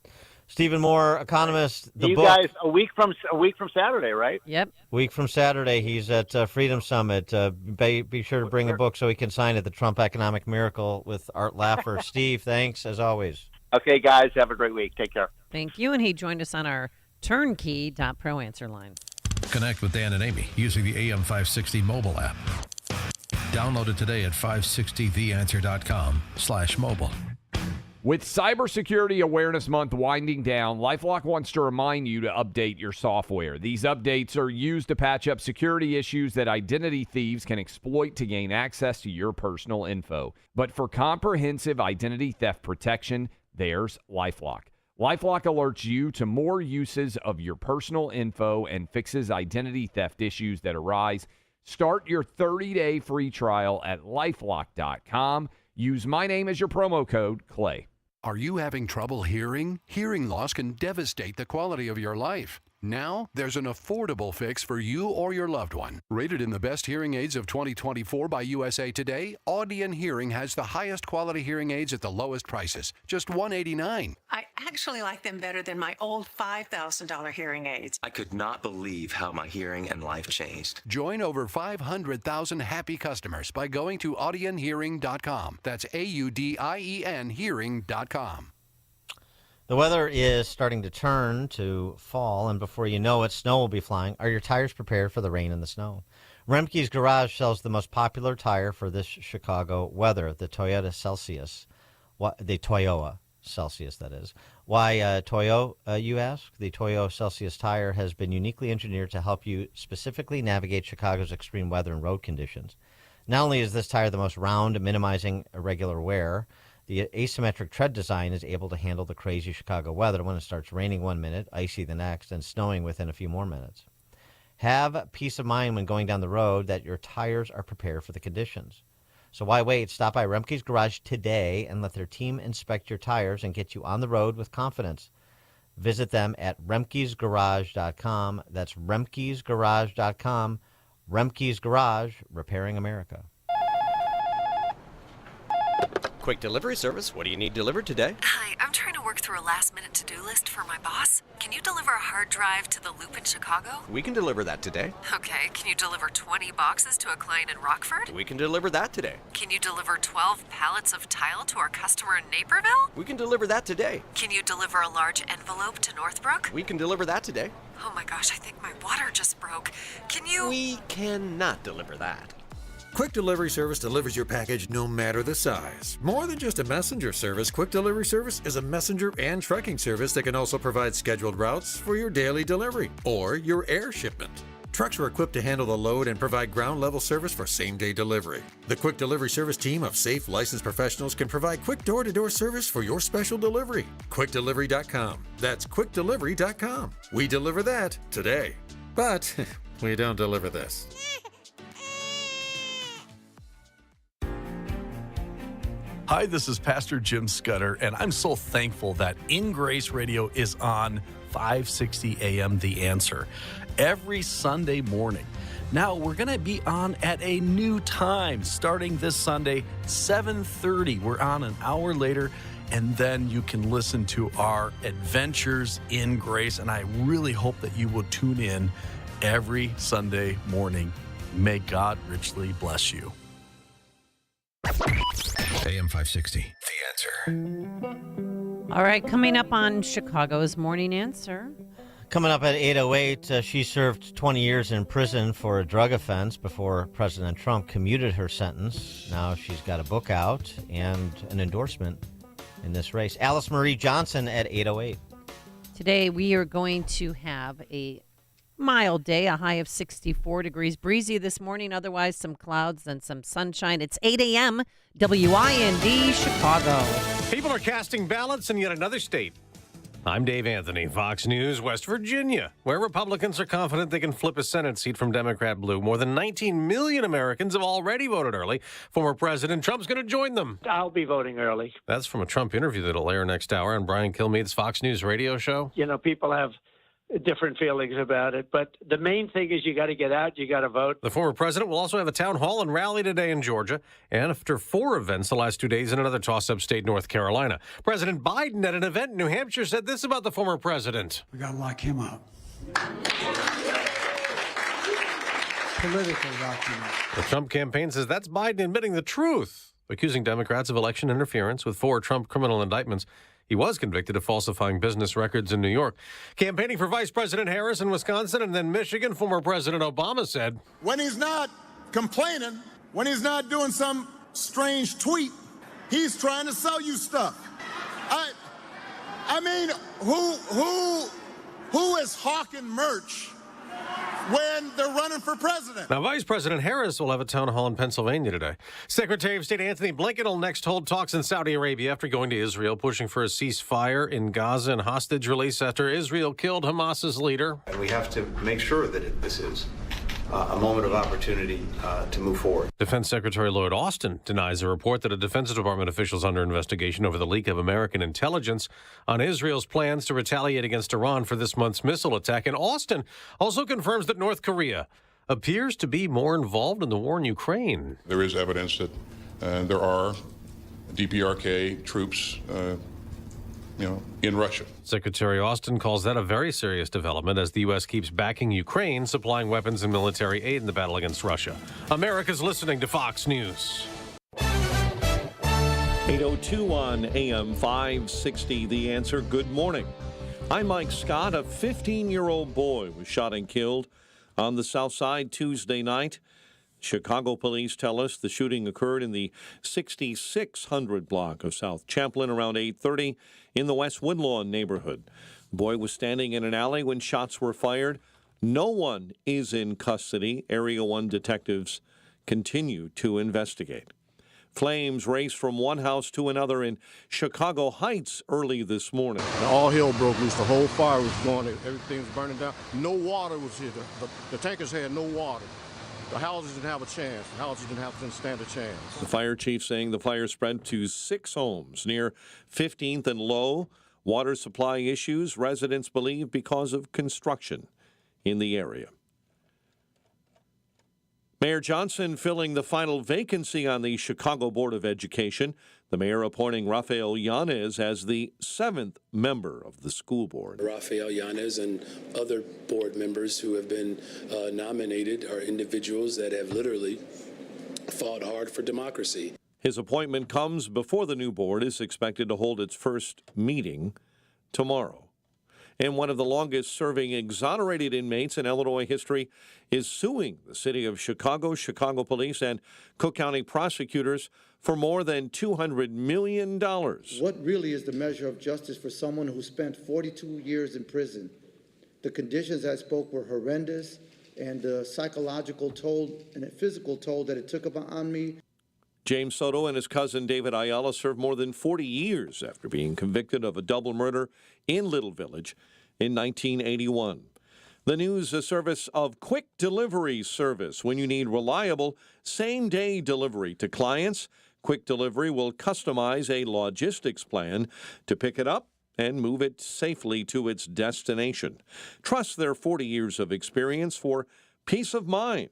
Stephen Moore, economist. You guys, a week from Saturday, right? Yep. Week from Saturday, he's at Freedom Summit. Be sure to bring a book so he can sign it. The Trump Economic Miracle with Art Laffer. Steve, thanks as always. Okay, guys, have a great week. Take care. Thank you. And he joined us on our turnkey.pro answer line. Connect with Dan and Amy using the AM 560 mobile app. Download it today at 560theanswer.com/mobile. With Cybersecurity Awareness Month winding down, LifeLock wants to remind you to update your software. These updates are used to patch up security issues that identity thieves can exploit to gain access to your personal info. But for comprehensive identity theft protection, there's LifeLock. LifeLock alerts you to more uses of your personal info and fixes identity theft issues that arise. Start your 30-day free trial at LifeLock.com. Use my name as your promo code, Clay. Are you having trouble hearing? Hearing loss can devastate the quality of your life. Now, there's an affordable fix for you or your loved one. Rated in the best hearing aids of 2024 by USA Today, Audion Hearing has the highest quality hearing aids at the lowest prices, just $189. I actually like them better than my old $5,000 hearing aids. I could not believe how my hearing and life changed. Join over 500,000 happy customers by going to audionhearing.com. That's AUDIEN hearing.com. The weather is starting to turn to fall, and before you know it, snow will be flying. Are your tires prepared for the rain and the snow? Remke's Garage sells the most popular tire for this Chicago weather, the Toyota Celsius. The Toyota Celsius, that is. Why Toyo, you ask? The Toyo Celsius tire has been uniquely engineered to help you specifically navigate Chicago's extreme weather and road conditions. Not only is this tire the most round, minimizing irregular wear, the asymmetric tread design is able to handle the crazy Chicago weather when it starts raining 1 minute, icy the next, and snowing within a few more minutes. Have peace of mind when going down the road that your tires are prepared for the conditions. So why wait? Stop by Remke's Garage today and let their team inspect your tires and get you on the road with confidence. Visit them at remkesgarage.com. That's remkesgarage.com. Remke's Garage, repairing America. Quick delivery service. What do you need delivered today? Hi, I'm trying to work through a last-minute to-do list for my boss. Can you deliver a hard drive to the Loop in Chicago? We can deliver that today. Okay, can you deliver 20 boxes to a client in Rockford? We can deliver that today. Can you deliver 12 pallets of tile to our customer in Naperville? We can deliver that today. Can you deliver a large envelope to Northbrook? We can deliver that today. Oh my gosh, I think my water just broke. Can you... We cannot deliver that. Quick Delivery Service delivers your package no matter the size. More than just a messenger service, Quick Delivery Service is a messenger and trucking service that can also provide scheduled routes for your daily delivery or your air shipment. Trucks are equipped to handle the load and provide ground-level service for same-day delivery. The Quick Delivery Service team of safe, licensed professionals can provide quick door-to-door service for your special delivery. QuickDelivery.com. That's QuickDelivery.com. We deliver that today. But we don't deliver this. Hi, this is Pastor Jim Scudder, and I'm so thankful that In Grace Radio is on 560 AM The Answer every Sunday morning. Now, we're going to be on at a new time starting this Sunday, 7:30. We're on an hour later, and then you can listen to our Adventures in Grace, and I really hope that you will tune in every Sunday morning. May God richly bless you. AM 560, The Answer. All right, coming up on Chicago's Morning Answer. Coming up at 8:08, she served 20 years in prison for a drug offense before President Trump commuted her sentence. Now she's got a book out and an endorsement in this race. Alice Marie Johnson at 8:08. Today we are going to have a mild day, a high of 64 degrees. Breezy this morning, otherwise some clouds and some sunshine. It's 8 a.m., WIND, Chicago. People are casting ballots in yet another state. I'm Dave Anthony, Fox News, West Virginia, where Republicans are confident they can flip a Senate seat from Democrat blue. More than 19 million Americans have already voted early. Former President Trump's going to join them. I'll be voting early. That's from a Trump interview that'll air next hour on Brian Kilmeade's Fox News radio show. You know, people have different feelings about it, but the main thing is you got to get out, you got to vote. The former president will also have a town hall and rally today in Georgia, and after 4 events the last 2 days in another toss-up state, North Carolina. President Biden at an event in New Hampshire said this about the former president. We got to lock him up. Politically lock him up. The Trump campaign says that's Biden admitting the truth, accusing Democrats of election interference with 4 Trump criminal indictments. He was convicted of falsifying business records in New York. Campaigning for Vice President Harris in Wisconsin and then Michigan, former President Obama said, When he's not complaining when he's not doing some strange tweet, he's trying to sell you stuff. I mean, who is hawking merch when they're running for president? Now, Vice President Harris will have a town hall in Pennsylvania today. Secretary of State Anthony Blinken will next hold talks in Saudi Arabia after going to Israel, pushing for a ceasefire in Gaza and hostage release after Israel killed Hamas's leader. And we have to make sure that this is a moment of opportunity to move forward. Defense Secretary Lloyd Austin denies a report that a Defense Department official is under investigation over the leak of American intelligence on Israel's plans to retaliate against Iran for this month's missile attack. And Austin also confirms that North Korea appears to be more involved in the war in Ukraine. There is evidence that there are DPRK troops in Russia. Secretary Austin calls that a very serious development as the U.S. keeps backing Ukraine, supplying weapons and military aid in the battle against Russia. America's listening to Fox News. 8:02 on AM 560, The Answer. Good morning. I'm Mike Scott. A 15-year-old boy was shot and killed on the South Side Tuesday night. Chicago police tell us the shooting occurred in the 6600 block of South Champlain around 8:30 in the West Woodlawn neighborhood. The boy was standing in an alley when shots were fired. No one is in custody. Area 1 detectives continue to investigate. Flames raced from one house to another in Chicago Heights early this morning. All hell broke loose. The whole fire was going. Everything was burning down. No water was here. The tankers had no water. The houses didn't have a chance. The houses didn't stand a chance. The fire chief saying the fire spread to 6 homes near 15th and Low. Water supply issues, residents believe, because of construction in the area. Mayor Johnson filling the final vacancy on the Chicago Board of Education. The mayor appointing Rafael Yanez as the 7th member of the school board. Rafael Yanez and other board members who have been nominated are individuals that have literally fought hard for democracy. His appointment comes before the new board is expected to hold its first meeting tomorrow. And one of the longest-serving exonerated inmates in Illinois history is suing the city of Chicago, Chicago police, and Cook County prosecutors for more than $200 million. What really is the measure of justice for someone who spent 42 years in prison? The conditions I spoke were horrendous, and the psychological toll and the physical toll that it took on me. James Soto and his cousin David Ayala served more than 40 years after being convicted of a double murder in Little Village in 1981. The news, a service of Quick Delivery Service. When you need reliable same-day delivery to clients, Quick Delivery will customize a logistics plan to pick it up and move it safely to its destination. Trust their 40 years of experience for peace of mind.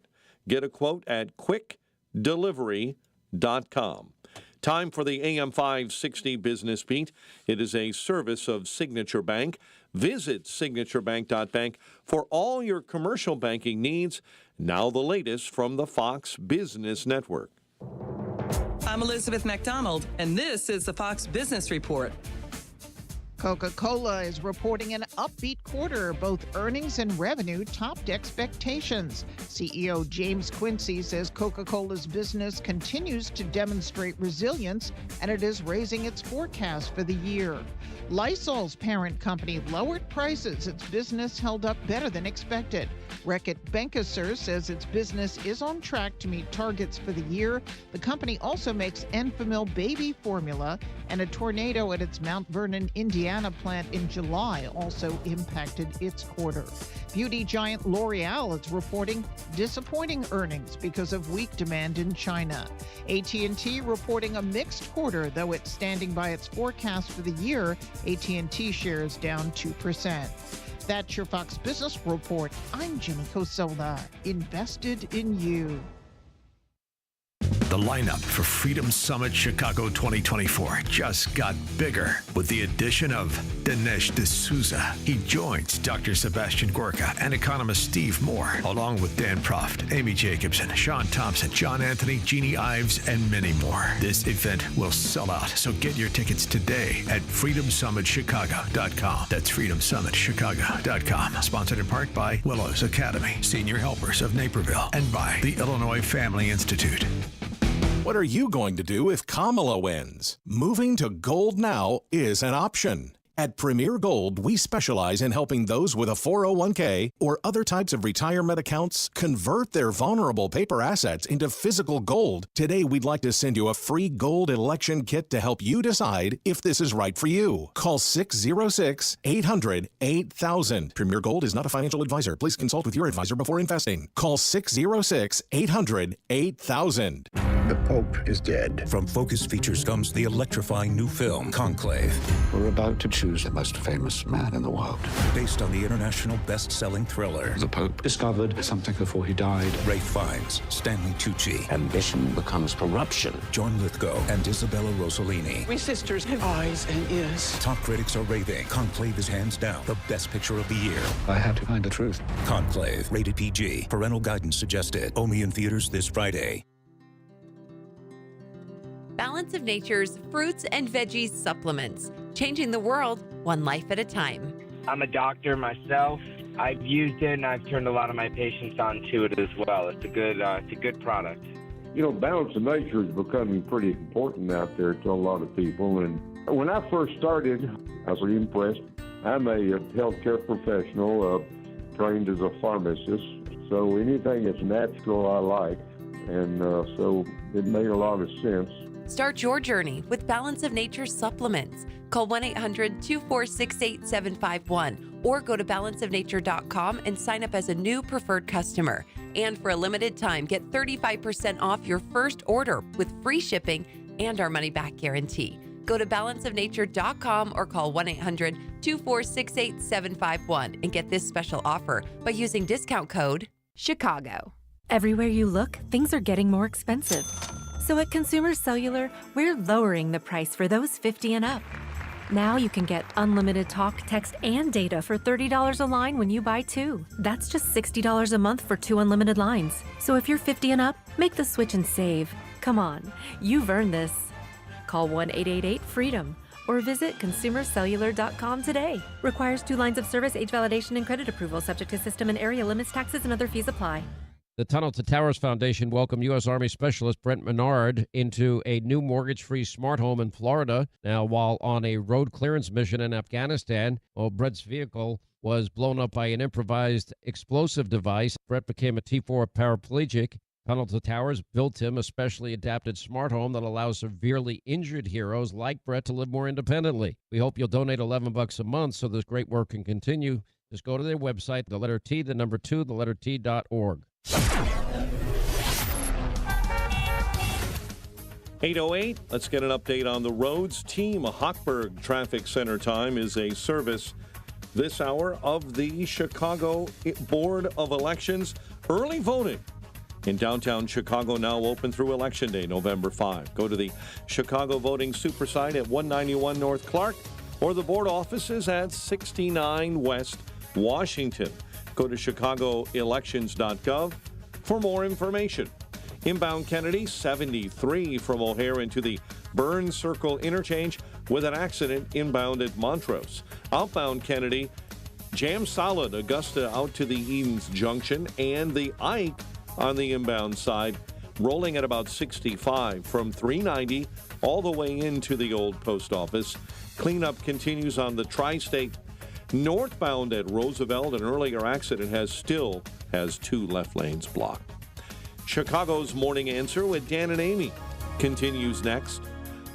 Get a quote at quickdelivery.com. Time for the AM 560 Business Beat. It is a service of Signature Bank. Visit signaturebank.bank for all your commercial banking needs. Now the latest from the Fox Business Network. I'm Elizabeth McDonald, and this is the Fox Business Report. Coca-Cola is reporting an upbeat quarter. Both earnings and revenue topped expectations. CEO James Quincy says Coca-Cola's business continues to demonstrate resilience, and it is raising its forecast for the year. Lysol's parent company lowered prices. Its business held up better than expected. Reckitt Benckiser says its business is on track to meet targets for the year. The company also makes Enfamil baby formula, and a tornado at its Mount Vernon, Indiana plant in July also impacted its quarter. Beauty giant L'Oreal is reporting disappointing earnings because of weak demand in China. AT&T reporting a mixed quarter, though it's standing by its forecast for the year. AT&T shares down 2%. That's your Fox Business Report. I'm Jenny Cosola, invested in you. The The lineup for Freedom Summit Chicago 2024 just got bigger with the addition of Dinesh D'Souza. He joins Dr. Sebastian Gorka and economist Steve Moore, along with Dan Proft, Amy Jacobson, Sean Thompson, John Anthony, Jeannie Ives, and many more. This event will sell out, so get your tickets today at freedomsummitchicago.com. That's freedomsummitchicago.com. Sponsored in part by Willows Academy, Senior Helpers of Naperville, and by the Illinois Family Institute. What are you going to do if Kamala wins? Moving to gold now is an option. At Premier Gold, we specialize in helping those with a 401k or other types of retirement accounts convert their vulnerable paper assets into physical gold. Today, we'd like to send you a free gold election kit to help you decide if this is right for you. Call 606-800-8000. Premier Gold is not a financial advisor. Please consult with your advisor before investing. Call 606-800-8000. The Pope is dead. From Focus Features comes the electrifying new film, Conclave. We're about to choose the most famous man in the world. Based on the international best-selling thriller. The Pope discovered something before he died. Ralph Fiennes, Stanley Tucci. Ambition becomes corruption. John Lithgow and Isabella Rossellini. We sisters have eyes and ears. Top critics are raving. Conclave is hands down the best picture of the year. I had to find the truth. Conclave, rated PG. Parental guidance suggested. Only in theaters this Friday. Balance of Nature's fruits and veggies supplements, changing the world one life at a time. I'm a doctor myself. I've used it and I've turned a lot of my patients onto it as well. It's a good product. You know, Balance of Nature is becoming pretty important out there to a lot of people. And when I first started, I was really impressed. I'm a healthcare professional, trained as a pharmacist. So anything that's natural I like. And so it made a lot of sense. Start your journey with Balance of Nature supplements. Call 1-800-246-8751 or go to balanceofnature.com and sign up as a new preferred customer. And for a limited time, get 35% off your first order with free shipping and our money-back guarantee. Go to balanceofnature.com or call 1-800-246-8751 and get this special offer by using discount code CHICAGO. Everywhere you look, things are getting more expensive. So at Consumer Cellular, we're lowering the price for those 50 and up. Now you can get unlimited talk, text, and data for $30 a line when you buy two. That's just $60 a month for 2 unlimited lines. So if you're 50 and up, make the switch and save. Come on, you've earned this. Call 1-888-FREEDOM or visit consumercellular.com today. Requires 2 lines of service, age validation, and credit approval, subject to system and area limits, taxes, and other fees apply. The Tunnel to Towers Foundation welcomed U.S. Army Specialist Brent Menard into a new mortgage-free smart home in Florida. Now, while on a road clearance mission in Afghanistan, Brent's vehicle was blown up by an improvised explosive device. Brent became a T4 paraplegic. Tunnel to Towers built him a specially adapted smart home that allows severely injured heroes like Brett to live more independently. We hope you'll donate $11 a month so this great work can continue. Just go to their website, the letter T, the number 2, the letter T.org. 8:08. Let's get an update on the roads. Team Hochberg Traffic Center time is a service this hour of the Chicago Board of Elections. Early voting in downtown Chicago now open through Election Day, November 5. Go to the Chicago Voting Supersite at 191 North Clark or the board offices at 69 West Washington. Go to chicagoelections.gov for more information. Inbound Kennedy, 73 from O'Hare into the Burn Circle interchange with an accident inbound at Montrose. Outbound Kennedy, jam solid Augusta out to the Edens Junction, and the Ike on the inbound side rolling at about 65 from 390 all the way into the old post office. Cleanup continues on the Tri-State. Northbound at Roosevelt, an earlier accident still has 2 left lanes blocked. Chicago's Morning Answer with Dan and Amy continues next.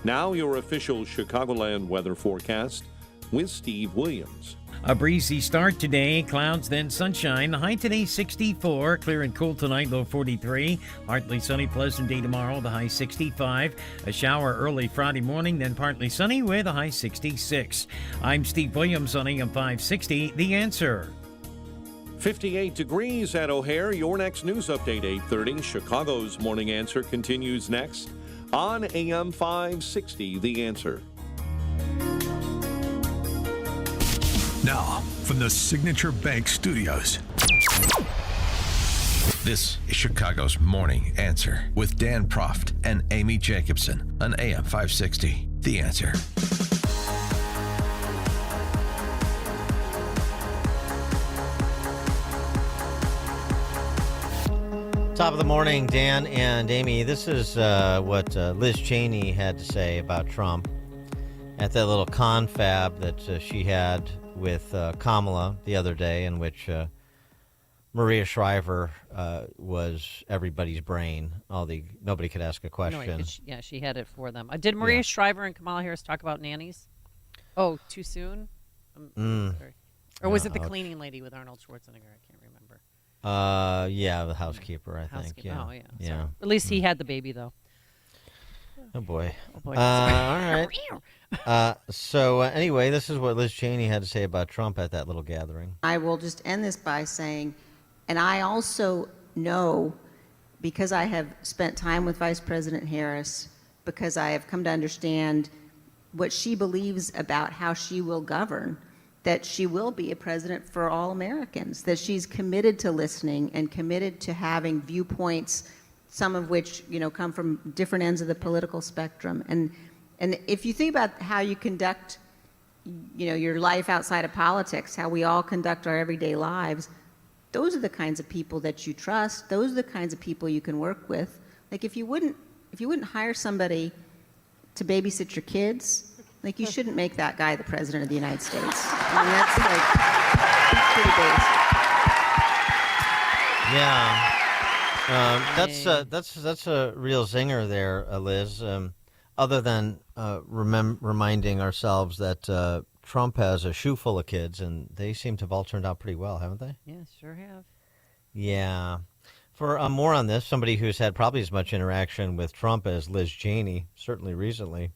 Now your official Chicagoland weather forecast with Steve Williams. A breezy start today, clouds then sunshine. The high today 64, clear and cool tonight, low 43. Partly sunny, pleasant day tomorrow, the high 65. A shower early Friday morning, then partly sunny with a high 66. I'm Steve Williams on AM 560, The Answer. 58 degrees at O'Hare. Your next news update, 8:30. Chicago's Morning Answer continues next on AM 560, The Answer. Now, from the Signature Bank Studios. This is Chicago's Morning Answer with Dan Proft and Amy Jacobson on AM 560, The Answer. Top of the morning, Dan and Amy. This is what Liz Cheney had to say about Trump at that little confab that she had with Kamala the other day, in which Maria Shriver was everybody's brain. Nobody could ask a question. No, she had it for them. Did Maria Shriver and Kamala Harris talk about nannies? Oh, too soon? Sorry. Or was it the cleaning lady with Arnold Schwarzenegger? I can't remember. Yeah, the housekeeper, I think. Yeah. Oh, yeah. At least he had the baby, though. Oh, boy. All right. So anyway, this is what Liz Cheney had to say about Trump at that little gathering. I will just end this by saying, and I also know, because I have spent time with Vice President Harris, because I have come to understand what she believes about how she will govern, that she will be a president for all Americans, that she's committed to listening and committed to having viewpoints, some of which, come from different ends of the political spectrum. And if you think about how you conduct, your life outside of politics, how we all conduct our everyday lives, those are the kinds of people that you trust. Those are the kinds of people you can work with. Like if you wouldn't hire somebody to babysit your kids, like you shouldn't make that guy the president of the United States. I mean, that's pretty basic. Yeah, that's a real zinger there, Liz. Other than reminding ourselves that Trump has a shoe full of kids, and they seem to have all turned out pretty well, haven't they? Yeah, sure have. Yeah. For more on this, somebody who's had probably as much interaction with Trump as Liz Cheney, certainly recently,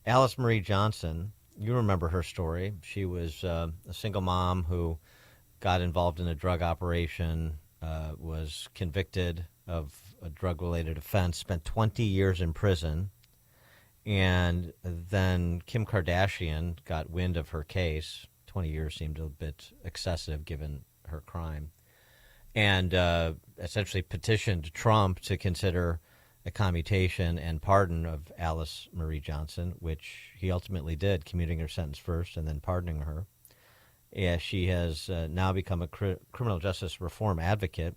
Alice Marie Johnson. You remember her story. She was a single mom who got involved in a drug operation, was convicted of a drug-related offense, spent 20 years in prison, and then Kim Kardashian got wind of her case. 20 years seemed a bit excessive given her crime, and essentially petitioned Trump to consider a commutation and pardon of Alice Marie Johnson, which he ultimately did, commuting her sentence first and then pardoning her. Yeah, she has now become a criminal justice reform advocate.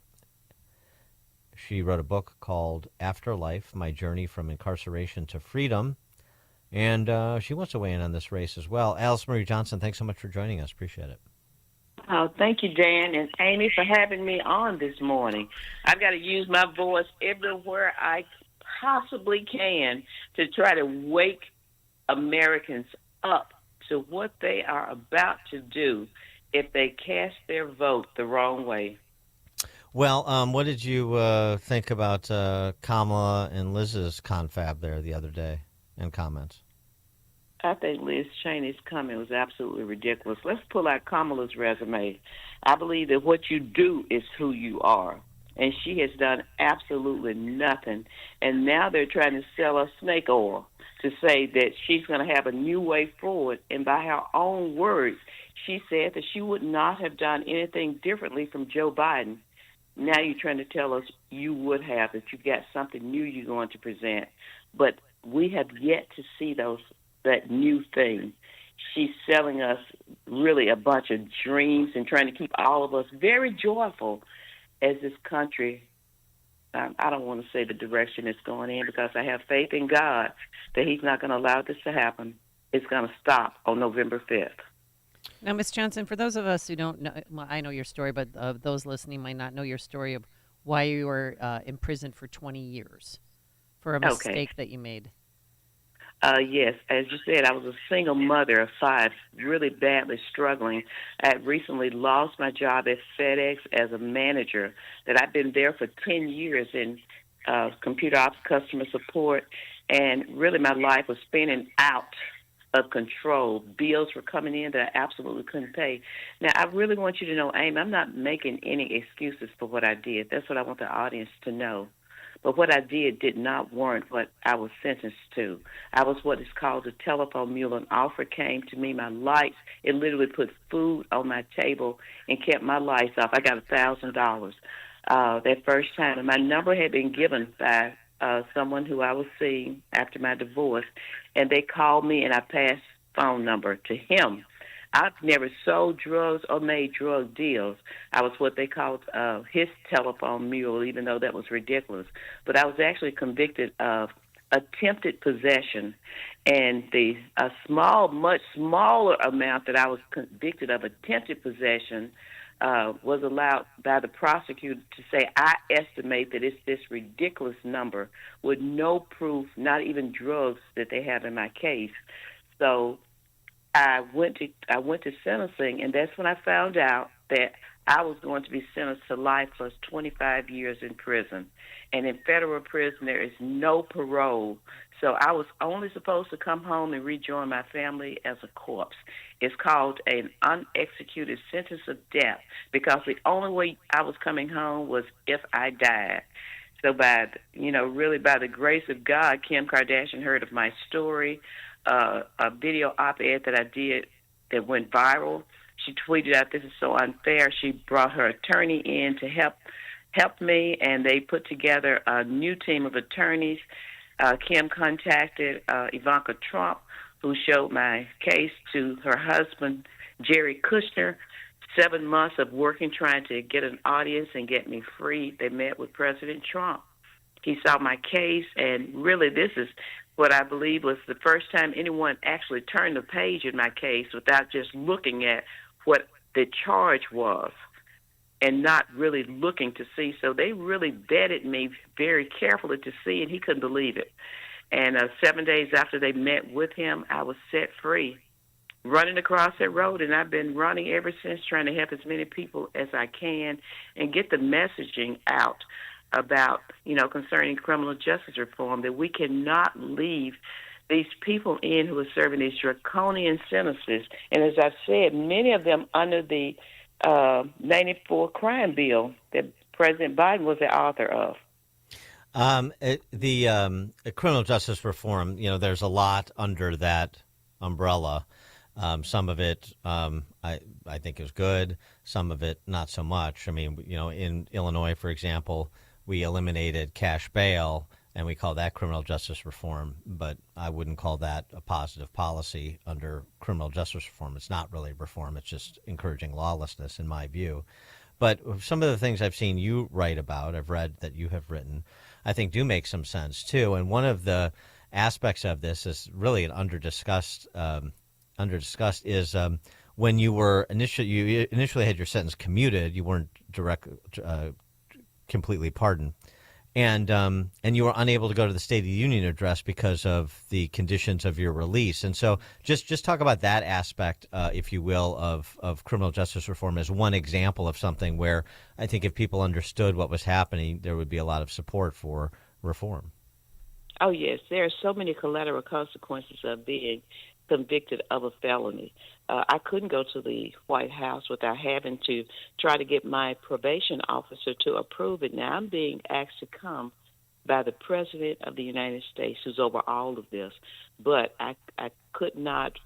She wrote a book called Afterlife, My Journey from Incarceration to Freedom, and she wants to weigh in on this race as well. Alice Marie Johnson, thanks so much for joining us. Appreciate it. Oh, thank you, Dan and Amy, for having me on this morning. I've got to use my voice everywhere I possibly can to try to wake Americans up to what they are about to do if they cast their vote the wrong way. Well, what did you think about Kamala and Liz's confab there the other day and comments? I think Liz Cheney's comment was absolutely ridiculous. Let's pull out Kamala's resume. I believe that what you do is who you are. And she has done absolutely nothing. And now they're trying to sell us snake oil to say that she's going to have a new way forward. And by her own words, she said that she would not have done anything differently from Joe Biden. Now you're trying to tell us you would have, that you got something new you're going to present. But we have yet to see that new thing. She's selling us really a bunch of dreams and trying to keep all of us very joyful as this country, I don't want to say the direction it's going in, because I have faith in God that he's not going to allow this to happen. It's going to stop on November 5th. Now, Ms. Johnson, for those of us who don't know, well, I know your story, but those listening might not know your story of why you were imprisoned for 20 years for a mistake that you made. Yes, as you said, I was a single mother of 5, really badly struggling. I had recently lost my job at FedEx as a manager, that I've been there for 10 years in computer ops customer support, and really my life was spinning out of control. Bills were coming in that I absolutely couldn't pay. Now, I really want you to know, Amy, I'm not making any excuses for what I did. That's what I want the audience to know. But what I did not warrant what I was sentenced to. I was what is called a telephone mule. An offer came to me, my lights. It literally put food on my table and kept my lights off. I got $1,000 that first time. And my number had been given by someone who I was seeing after my divorce. And they called me, and I passed phone number to him. I've never sold drugs or made drug deals. I was what they called his telephone mule, even though that was ridiculous. But I was actually convicted of attempted possession, and much smaller amount that I was convicted of attempted possession was allowed by the prosecutor to say, I estimate that it's this ridiculous number with no proof, not even drugs that they have in my case. So I went to sentencing, and that's when I found out that I was going to be sentenced to life plus 25 years in prison. And in federal prison, there is no parole. So I was only supposed to come home and rejoin my family as a corpse. It's called an unexecuted sentence of death, because the only way I was coming home was if I died. So really by the grace of God, Kim Kardashian heard of my story, a video op-ed that I did that went viral. She tweeted out, "This is so unfair." She brought her attorney in to help me, and they put together a new team of attorneys. Kim contacted Ivanka Trump, who showed my case to her husband, Jerry Kushner. 7 months of working, trying to get an audience and get me free. They met with President Trump. He saw my case, and really this is what I believe was the first time anyone actually turned the page in my case without just looking at what the charge was and not really looking to see. So they really vetted me very carefully to see, and he couldn't believe it. And 7 days after they met with him, I was set free, running across that road, and I've been running ever since, trying to help as many people as I can and get the messaging out about, concerning criminal justice reform, that we cannot leave these people in who are serving these draconian sentences. And as I said, many of them under the 94 crime bill that President Biden was the author of. The criminal justice reform, there's a lot under that umbrella. Some of it I think is good. Some of it not so much. I mean, in Illinois, for example, we eliminated cash bail, and we call that criminal justice reform. But I wouldn't call that a positive policy under criminal justice reform. It's not really reform. It's just encouraging lawlessness, in my view. But some of the things I've seen you write about, I've read that you have written, I think do make some sense, too. And one of the aspects of this is really an underdiscussed is when you initially had your sentence commuted, you weren't completely pardoned, and you were unable to go to the State of the Union address because of the conditions of your release. And so just talk about that aspect, if you will, of criminal justice reform as one example of something where I think if people understood what was happening, there would be a lot of support for reform. Oh, yes. There are so many collateral consequences of being convicted of a felony. I couldn't go to the White House without having to try to get my probation officer to approve it. Now I'm being asked to come by the President of the United States, who's over all of this. But I could not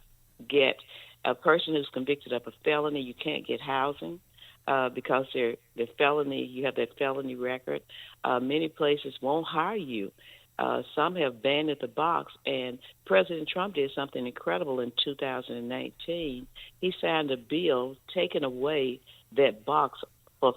get a person who's convicted of a felony. You can't get housing because the felony, you have that felony record. Many places won't hire you. Some have banned at the box, and President Trump did something incredible in 2019. He signed a bill taking away that box for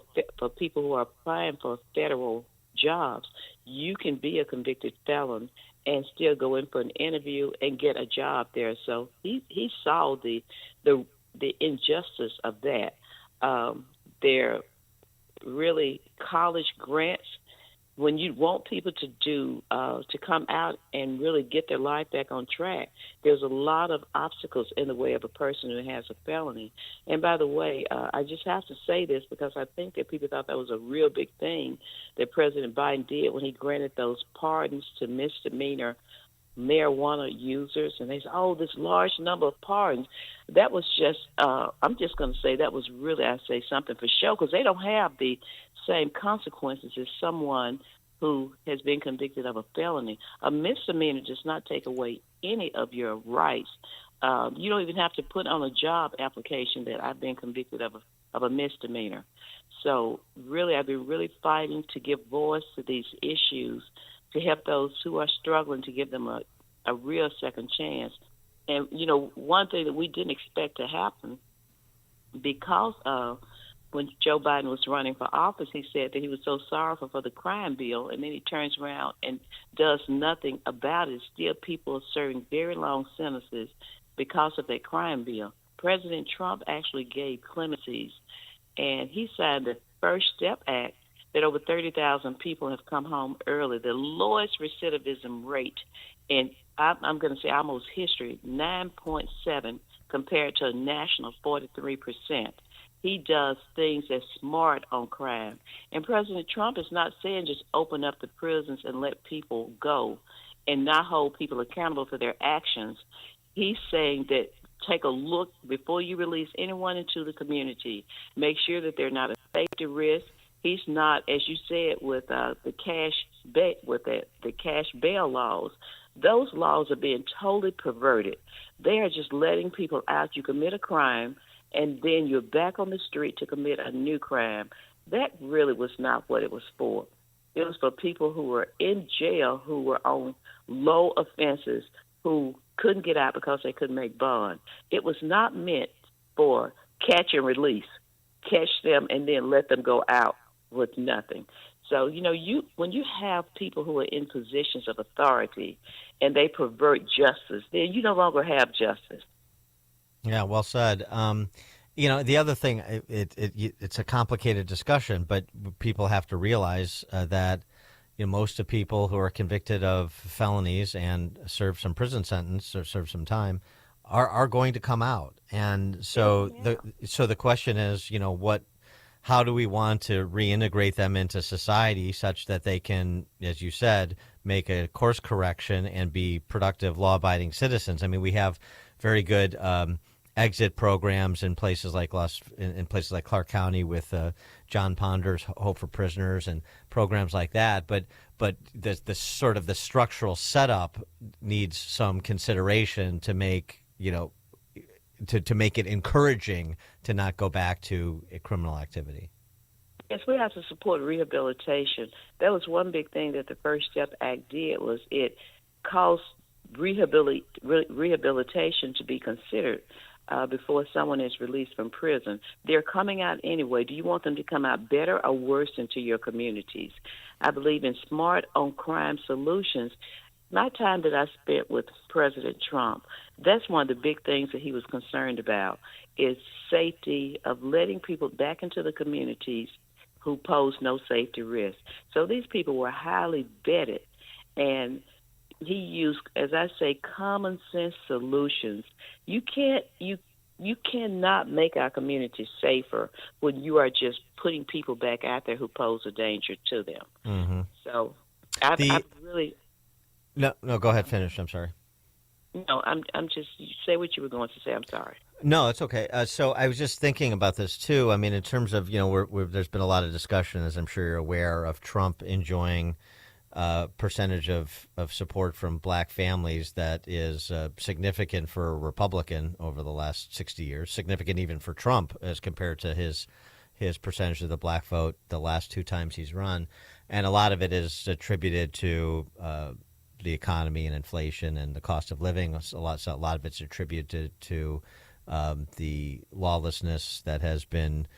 people who are applying for federal jobs. You can be a convicted felon and still go in for an interview and get a job there. So he saw the injustice of that. They're really college grants. When you want people to to come out and really get their life back on track, there's a lot of obstacles in the way of a person who has a felony. And by the way, I just have to say this because I think that people thought that was a real big thing that President Biden did when he granted those pardons to misdemeanor marijuana users, and they say, oh, this large number of pardons. That was just, I'm just going to say that was really, I say, something for show, because they don't have the same consequences as someone who has been convicted of a felony. A misdemeanor does not take away any of your rights. You don't even have to put on a job application that I've been convicted of a misdemeanor. So really, I've been really fighting to give voice to these issues, to help those who are struggling, to give them a real second chance. And, you know, one thing that we didn't expect to happen, because of when Joe Biden was running for office, he said that he was so sorrowful for the crime bill, and then he turns around and does nothing about it. Still, people are serving very long sentences because of that crime bill. President Trump actually gave clemencies, and he signed the First Step Act that over 30,000 people have come home early, the lowest recidivism rate in, I'm going to say almost history, 9.7 compared to a national 43%. He does things that's smart on crime. And President Trump is not saying just open up the prisons and let people go and not hold people accountable for their actions. He's saying that take a look before you release anyone into the community. Make sure that they're not a safety risk. He's not, as you said, with the cash bail laws. Those laws are being totally perverted. They are just letting people out. You commit a crime, and then you're back on the street to commit a new crime. That really was not what it was for. It was for people who were in jail, who were on low offenses, who couldn't get out because they couldn't make bond. It was not meant for catch and release, catch them and then let them go out with nothing. So, you know, when you have people who are in positions of authority and they pervert justice, then you no longer have justice. Yeah, well said. You know, the other thing, it's a complicated discussion, but people have to realize that, you know, most of people who are convicted of felonies and serve some prison sentence or serve some time are going to come out. And so the question is, you know, how do we want to reintegrate them into society such that they can, as you said, make a course correction and be productive, law-abiding citizens? I mean, we have very good exit programs in places like Clark County with John Ponder's Hope for Prisoners and programs like that. But the sort of the structural setup needs some consideration to make, you know, to make it encouraging to not go back to a criminal activity. Yes, we have to support rehabilitation. That was one big thing that the First Step Act did, was it caused rehabilitation to be considered before someone is released from prison. They're coming out anyway. Do you want them to come out better or worse into your communities? I believe in smart on crime solutions. My time that I spent with President Trump, that's one of the big things that he was concerned about, is safety of letting people back into the communities who pose no safety risk. So these people were highly vetted, and he used, as I say, common sense solutions. You cannot make our communities safer when you are just putting people back out there who pose a danger to them. Mm-hmm. So I really... No, go ahead, finish. I'm sorry. No, I'm just, say what you were going to say. I'm sorry. No, it's okay. So I was just thinking about this too. I mean, in terms of, you know, there's been a lot of discussion, as I'm sure you're aware, of Trump enjoying percentage of support from black families that is significant for a Republican over the last 60 years, significant even for Trump as compared to his percentage of the black vote the last two times he's run. And a lot of it is attributed to the economy and inflation and the cost of living. A lot of it's attributed to the lawlessness that has been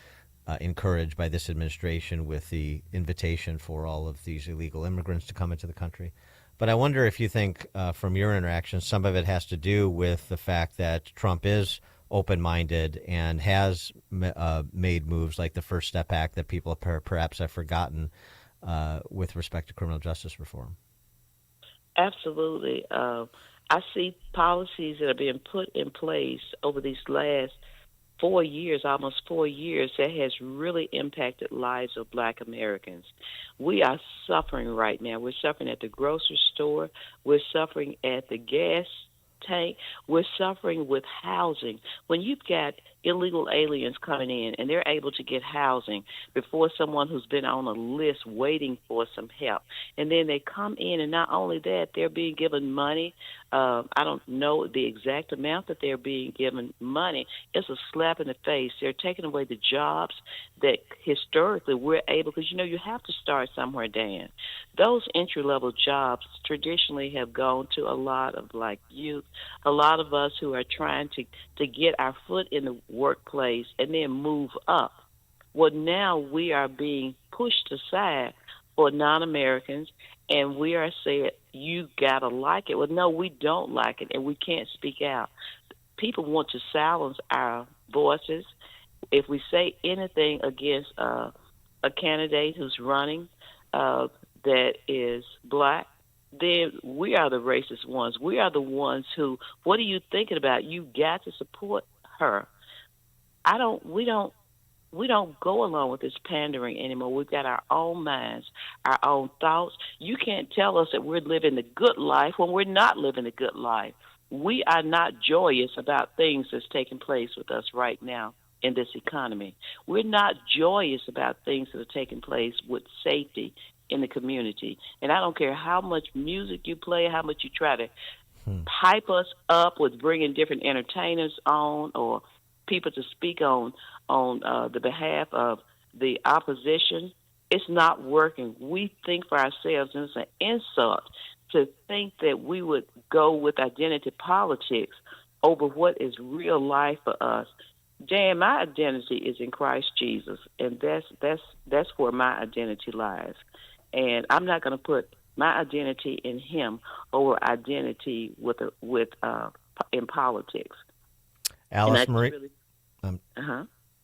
encouraged by this administration with the invitation for all of these illegal immigrants to come into the country. But I wonder if you think from your interactions, some of it has to do with the fact that Trump is open-minded and has made moves like the First Step Act that people perhaps have forgotten with respect to criminal justice reform. Absolutely. I see policies that are being put in place over these last 4 years, almost 4 years, that has really impacted lives of Black Americans. We are suffering right now. We're suffering at the grocery store. We're suffering at the gas tank. We're suffering with housing. When you've got illegal aliens coming in and they're able to get housing before someone who's been on a list waiting for some help, and then they come in, and not only that, they're being given money. I don't know the exact amount that they're being given money. It's a slap in the face. They're taking away the jobs that historically we're able, because, you have to start somewhere, Dan. Those entry-level jobs traditionally have gone to a lot of Black youth, a lot of us who are trying to get our foot in the workplace and then move up. Well, now we are being pushed aside for non-Americans, and we are saying, you got to like it. Well, no, we don't like it, and we can't speak out. People want to silence our voices. If we say anything against a candidate who's running that is Black, then we are the racist ones. We are the ones who, what are you thinking about? You got to support her. We don't go along with this pandering anymore. We've got our own minds, our own thoughts. You can't tell us that we're living the good life when we're not living the good life. We are not joyous about things that's taking place with us right now in this economy. We're not joyous about things that are taking place with safety in the community. And I don't care how much music you play, how much you try to hype us up with bringing different entertainers on or people to speak on the behalf of the opposition. It's not working. We think for ourselves, and it's an insult to think that we would go with identity politics over what is real life for us. Dan, my identity is in Christ Jesus, and that's where my identity lies. And I'm not going to put my identity in Him over identity in politics. Alice Marie. Really,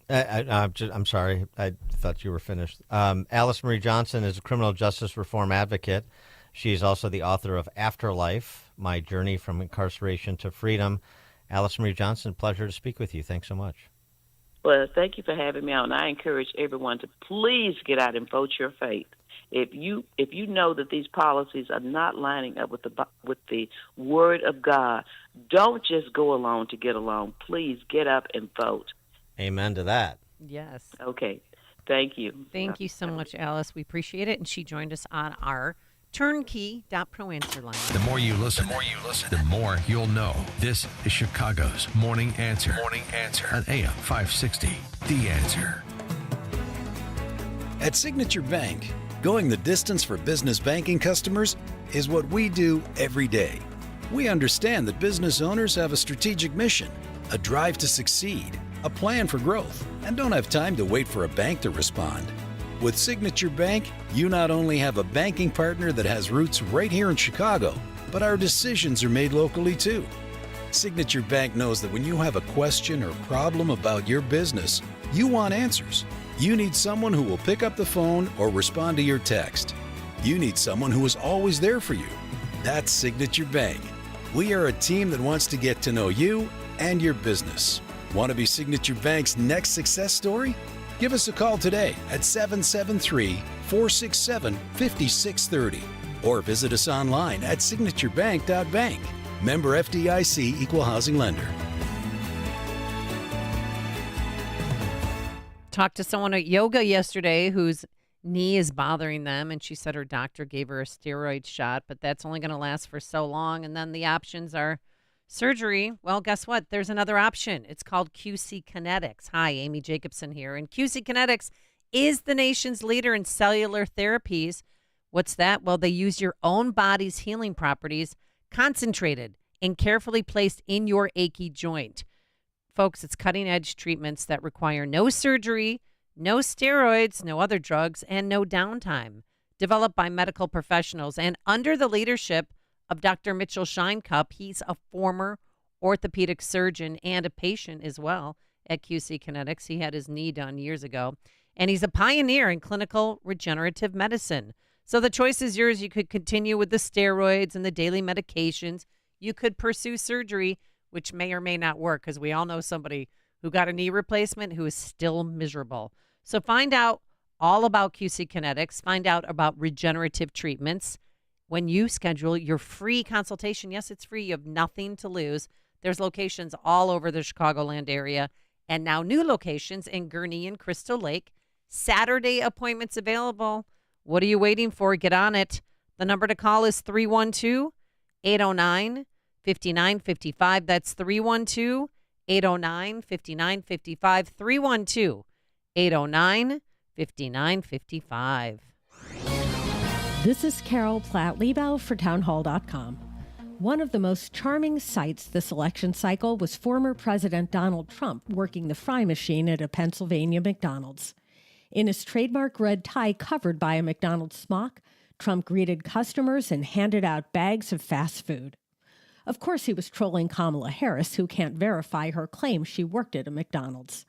I'm sorry. I thought you were finished. Alice Marie Johnson is a criminal justice reform advocate. She's also the author of Afterlife, My Journey from Incarceration to Freedom. Alice Marie Johnson, pleasure to speak with you. Thanks so much. Well, thank you for having me on. I encourage everyone to please get out and vote your faith. If you know that these policies are not lining up with the Word of God, don't just go along to get along. Please get up and vote. Amen to that. Yes. Okay. Thank you. Thank you so much, Alice. We appreciate it. And she joined us on our turnkey.pro answer line. The more you listen, the more you'll know. This is Chicago's Morning Answer. Morning Answer on AM 560. The Answer. At Signature Bank, going the distance for business banking customers is what we do every day. We understand that business owners have a strategic mission, a drive to succeed, a plan for growth, and don't have time to wait for a bank to respond. With Signature Bank, you not only have a banking partner that has roots right here in Chicago, but our decisions are made locally too. Signature Bank knows that when you have a question or problem about your business, you want answers. You need someone who will pick up the phone or respond to your text. You need someone who is always there for you. That's Signature Bank. We are a team that wants to get to know you and your business. Want to be Signature Bank's next success story? Give us a call today at 773-467-5630 or visit us online at signaturebank.bank. Member FDIC Equal Housing Lender. Talked to someone at yoga yesterday whose knee is bothering them, and she said her doctor gave her a steroid shot, but that's only going to last for so long, and then the options are surgery. Well, guess what? There's another option. It's called QC Kinetics. Hi, Amy Jacobson here, and QC Kinetics is the nation's leader in cellular therapies. What's that? Well, they use your own body's healing properties, concentrated and carefully placed in your achy joint. Folks, it's cutting-edge treatments that require no surgery, no steroids, no other drugs, and no downtime. Developed by medical professionals and under the leadership of Dr. Mitchell Scheinkup. He's a former orthopedic surgeon and a patient as well at QC Kinetics. He had his knee done years ago. And he's a pioneer in clinical regenerative medicine. So the choice is yours. You could continue with the steroids and the daily medications. You could pursue surgery, which may or may not work, because we all know somebody who got a knee replacement who is still miserable. So find out all about QC Kinetics. Find out about regenerative treatments when you schedule your free consultation. Yes, it's free. You have nothing to lose. There's locations all over the Chicagoland area and now new locations in Gurnee and Crystal Lake. Saturday appointments available. What are you waiting for? Get on it. The number to call is 312-809-5955. That's 312-809-5955. 312-809-5955. This is Carol Platt-Liebau for townhall.com. One of the most charming sights this election cycle was former President Donald Trump working the fry machine at a Pennsylvania McDonald's. In his trademark red tie covered by a McDonald's smock, Trump greeted customers and handed out bags of fast food. Of course, he was trolling Kamala Harris, who can't verify her claim she worked at a McDonald's.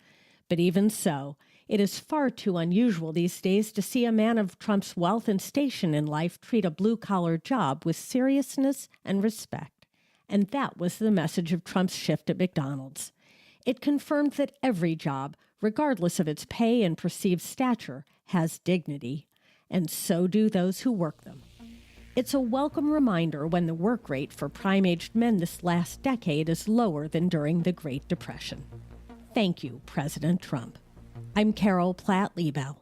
But even so, it is far too unusual these days to see a man of Trump's wealth and station in life treat a blue-collar job with seriousness and respect. And that was the message of Trump's shift at McDonald's. It confirmed that every job, regardless of its pay and perceived stature, has dignity, and so do those who work them. It's a welcome reminder when the work rate for prime-aged men this last decade is lower than during the Great Depression. Thank you, President Trump. I'm Carol Platt-Liebau.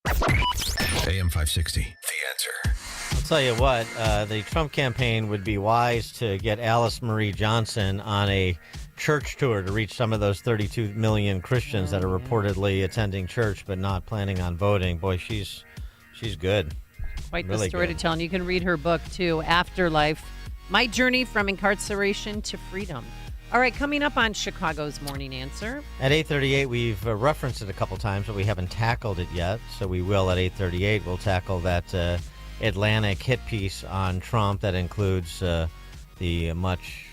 AM 560, The Answer. I'll tell you what, the Trump campaign would be wise to get Alice Marie Johnson on a church tour to reach some of those 32 million Christians that are reportedly attending church but not planning on voting. Boy, she's good. Quite really the story good to tell. And you can read her book, too, Afterlife, My Journey from Incarceration to Freedom. All right, coming up on Chicago's Morning Answer. At 8:38, we've referenced it a couple times, but we haven't tackled it yet. So we will at 8:38. We'll tackle that Atlantic hit piece on Trump that includes the much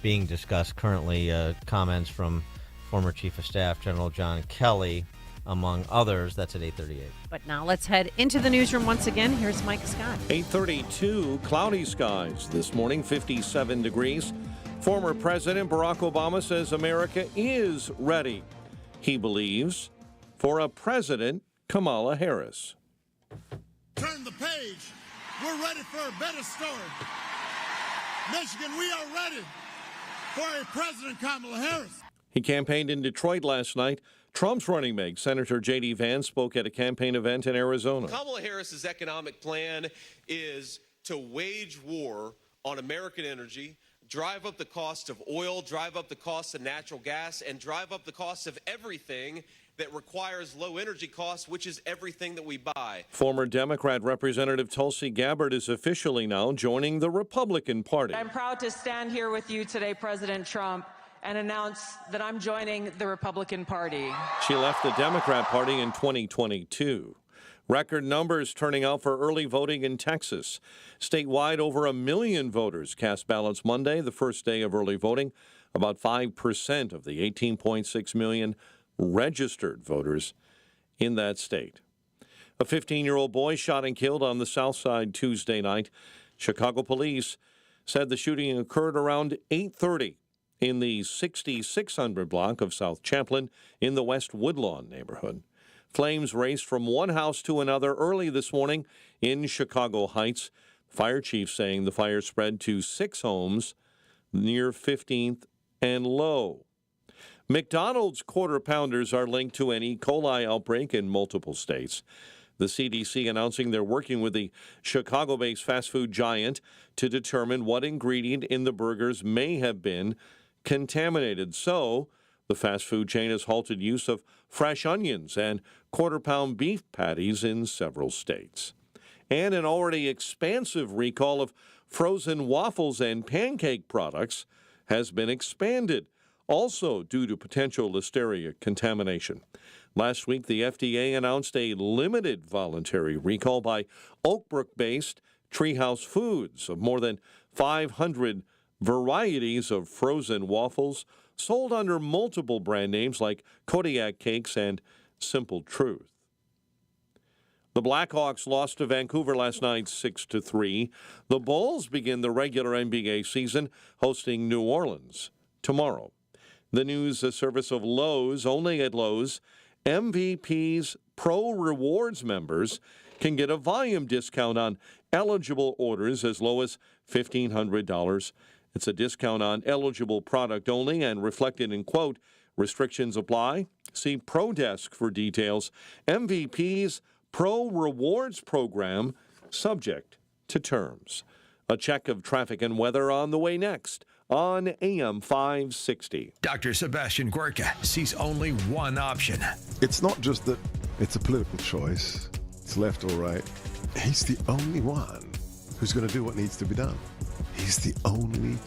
being discussed currently comments from former Chief of Staff General John Kelly, among others. That's at 8:38. But now let's head into the newsroom once again. Here's Mike Scott. 8:32, cloudy skies this morning, 57 degrees. Former President Barack Obama says America is ready, he believes, for a President Kamala Harris. Turn the page. We're ready for a better story. Michigan, we are ready for a President Kamala Harris. He campaigned in Detroit last night. Trump's running mate, Senator J.D. Vance, spoke at a campaign event in Arizona. Kamala Harris's economic plan is to wage war on American energy, drive up the cost of oil, drive up the cost of natural gas, and drive up the cost of everything that requires low energy costs, which is everything that we buy. Former Democrat Representative Tulsi Gabbard is officially now joining the Republican Party. I'm proud to stand here with you today, President Trump, and announce that I'm joining the Republican Party. She left the Democrat Party in 2022. Record numbers turning out for early voting in Texas. Statewide, over 1 million voters cast ballots Monday, the first day of early voting. About 5% of the 18.6 million registered voters in that state. A 15-year-old boy shot and killed on the South Side Tuesday night. Chicago police said the shooting occurred around 8:30 in the 6600 block of South Champlin in the West Woodlawn neighborhood. Flames raced from one house to another early this morning in Chicago Heights. Fire chief saying the fire spread to 6 homes near 15th and Low. McDonald's Quarter Pounders are linked to an E. coli outbreak in multiple states. The CDC announcing they're working with the Chicago-based fast food giant to determine what ingredient in the burgers may have been contaminated. So, the fast food chain has halted use of fresh onions and quarter-pound beef patties in several states. And an already expansive recall of frozen waffles and pancake products has been expanded, also due to potential listeria contamination. Last week, the FDA announced a limited voluntary recall by Oakbrook-based Treehouse Foods of more than 500 varieties of frozen waffles sold under multiple brand names like Kodiak Cakes and Simple Truth. The Blackhawks lost to Vancouver last night 6-3. The Bulls begin the regular NBA season hosting New Orleans tomorrow. The news service of Lowe's, only at Lowe's, MVP's Pro Rewards members can get a volume discount on eligible orders as low as $1,500. It's a discount on eligible product only and reflected in quote, restrictions apply. See ProDesk for details. MVP's Pro Rewards program, subject to terms. A check of traffic and weather on the way next on AM 560. Dr. Sebastian Gorka sees only one option. It's not just that it's a political choice, it's left or right. He's the only one who's going to do what needs to be done. He's the only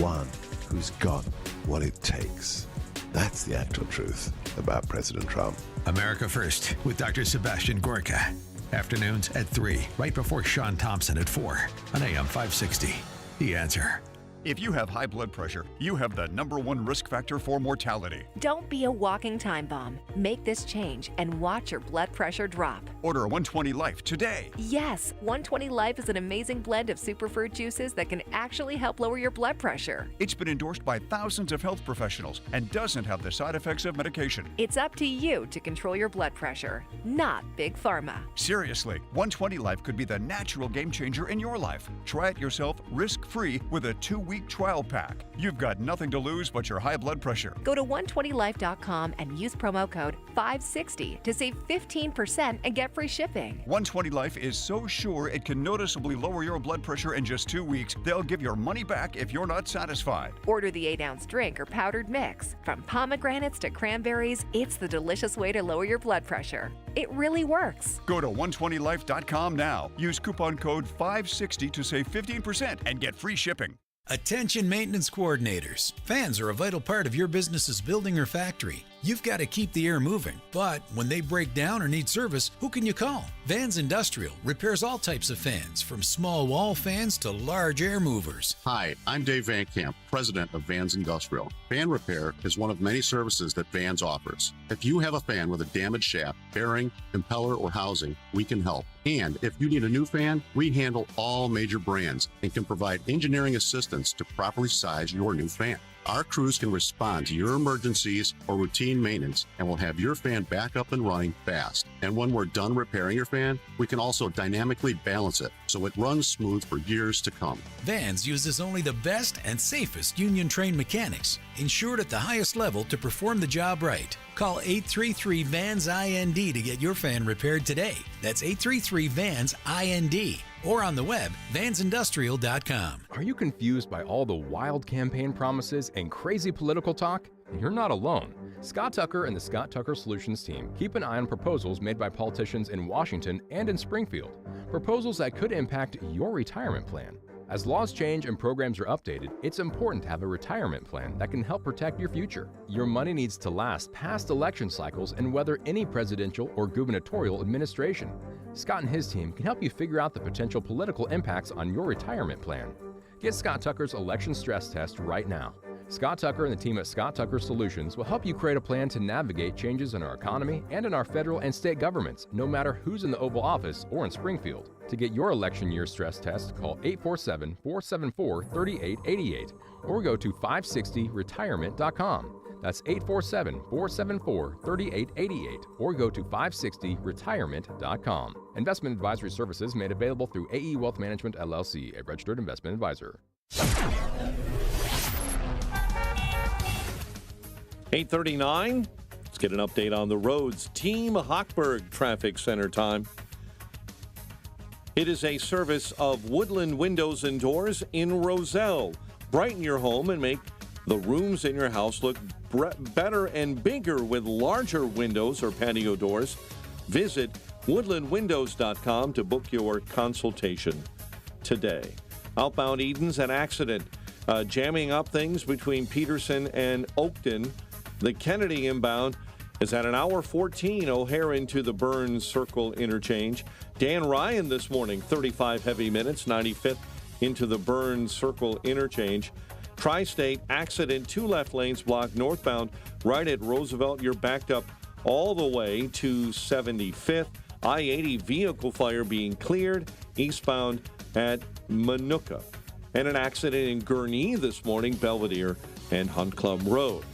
one who's got what it takes. That's the actual truth about President Trump. America First with Dr. Sebastian Gorka. Afternoons at 3, right before Sean Thompson at 4 on AM 560. The Answer. If you have high blood pressure, you have the #1 risk factor for mortality. Don't be a walking time bomb. Make this change and watch your blood pressure drop. Order a 120 Life today. Yes, 120 Life is an amazing blend of superfood juices that can actually help lower your blood pressure. It's been endorsed by thousands of health professionals and doesn't have the side effects of medication. It's up to you to control your blood pressure, not Big Pharma. Seriously, 120 Life could be the natural game changer in your life. Try it yourself risk-free with a 2-week trial pack. You've got nothing to lose but your high blood pressure. Go to 120life.com and use promo code 560 to save 15% and get free shipping. 120 Life is so sure it can noticeably lower your blood pressure in just 2 weeks, they'll give your money back if you're not satisfied. Order the 8-ounce drink or powdered mix. From pomegranates to cranberries, it's the delicious way to lower your blood pressure. It really works. Go to 120life.com now. Use coupon code 560 to save 15% and get free shipping. Attention maintenance coordinators. Fans are a vital part of your business's building or factory. You've got to keep the air moving, but when they break down or need service, who can you call? Vans Industrial repairs all types of fans, from small wall fans to large air movers. Hi, I'm Dave Van Camp, president of Vans Industrial. Fan repair is one of many services that Vans offers. If you have a fan with a damaged shaft, bearing, impeller, or housing, we can help. And if you need a new fan, we handle all major brands and can provide engineering assistance to properly size your new fan. Our crews can respond to your emergencies or routine maintenance and will have your fan back up and running fast. And when we're done repairing your fan, we can also dynamically balance it so it runs smooth for years to come. Vans uses only the best and safest union-trained mechanics, insured at the highest level to perform the job right. Call 833-VANS-IND to get your fan repaired today. That's 833-VANS-IND. Or on the web, vansindustrial.com. Are you confused by all the wild campaign promises and crazy political talk? You're not alone. Scott Tucker and the Scott Tucker Solutions team keep an eye on proposals made by politicians in Washington and in Springfield. Proposals that could impact your retirement plan. As laws change and programs are updated, it's important to have a retirement plan that can help protect your future. Your money needs to last past election cycles and weather any presidential or gubernatorial administration. Scott and his team can help you figure out the potential political impacts on your retirement plan. Get Scott Tucker's election stress test right now. Scott Tucker and the team at Scott Tucker Solutions will help you create a plan to navigate changes in our economy and in our federal and state governments, no matter who's in the Oval Office or in Springfield. To get your election year stress test, call 847-474-3888 or go to 560retirement.com. That's 847-474-3888 or go to 560retirement.com. Investment advisory services made available through AE Wealth Management, LLC, a registered investment advisor. 8:39. Let's get an update on the roads. Team Hochberg Traffic Center time. It is a service of Woodland Windows and Doors in Roselle. Brighten your home and make the rooms in your house look better and bigger with larger windows or patio doors. Visit woodlandwindows.com to book your consultation today. Outbound Eden's an accident, jamming up things between Peterson and Oakton. The Kennedy inbound is at an hour 14, O'Hare into the Burns Circle interchange. Dan Ryan this morning, 35 heavy minutes, 95th into the Burns Circle interchange. Tri-State accident, 2 left lanes blocked northbound right at Roosevelt. You're backed up all the way to 75th. I-80 vehicle fire being cleared eastbound at Manuka. And an accident in Gurnee this morning, Belvedere and Hunt Club Road.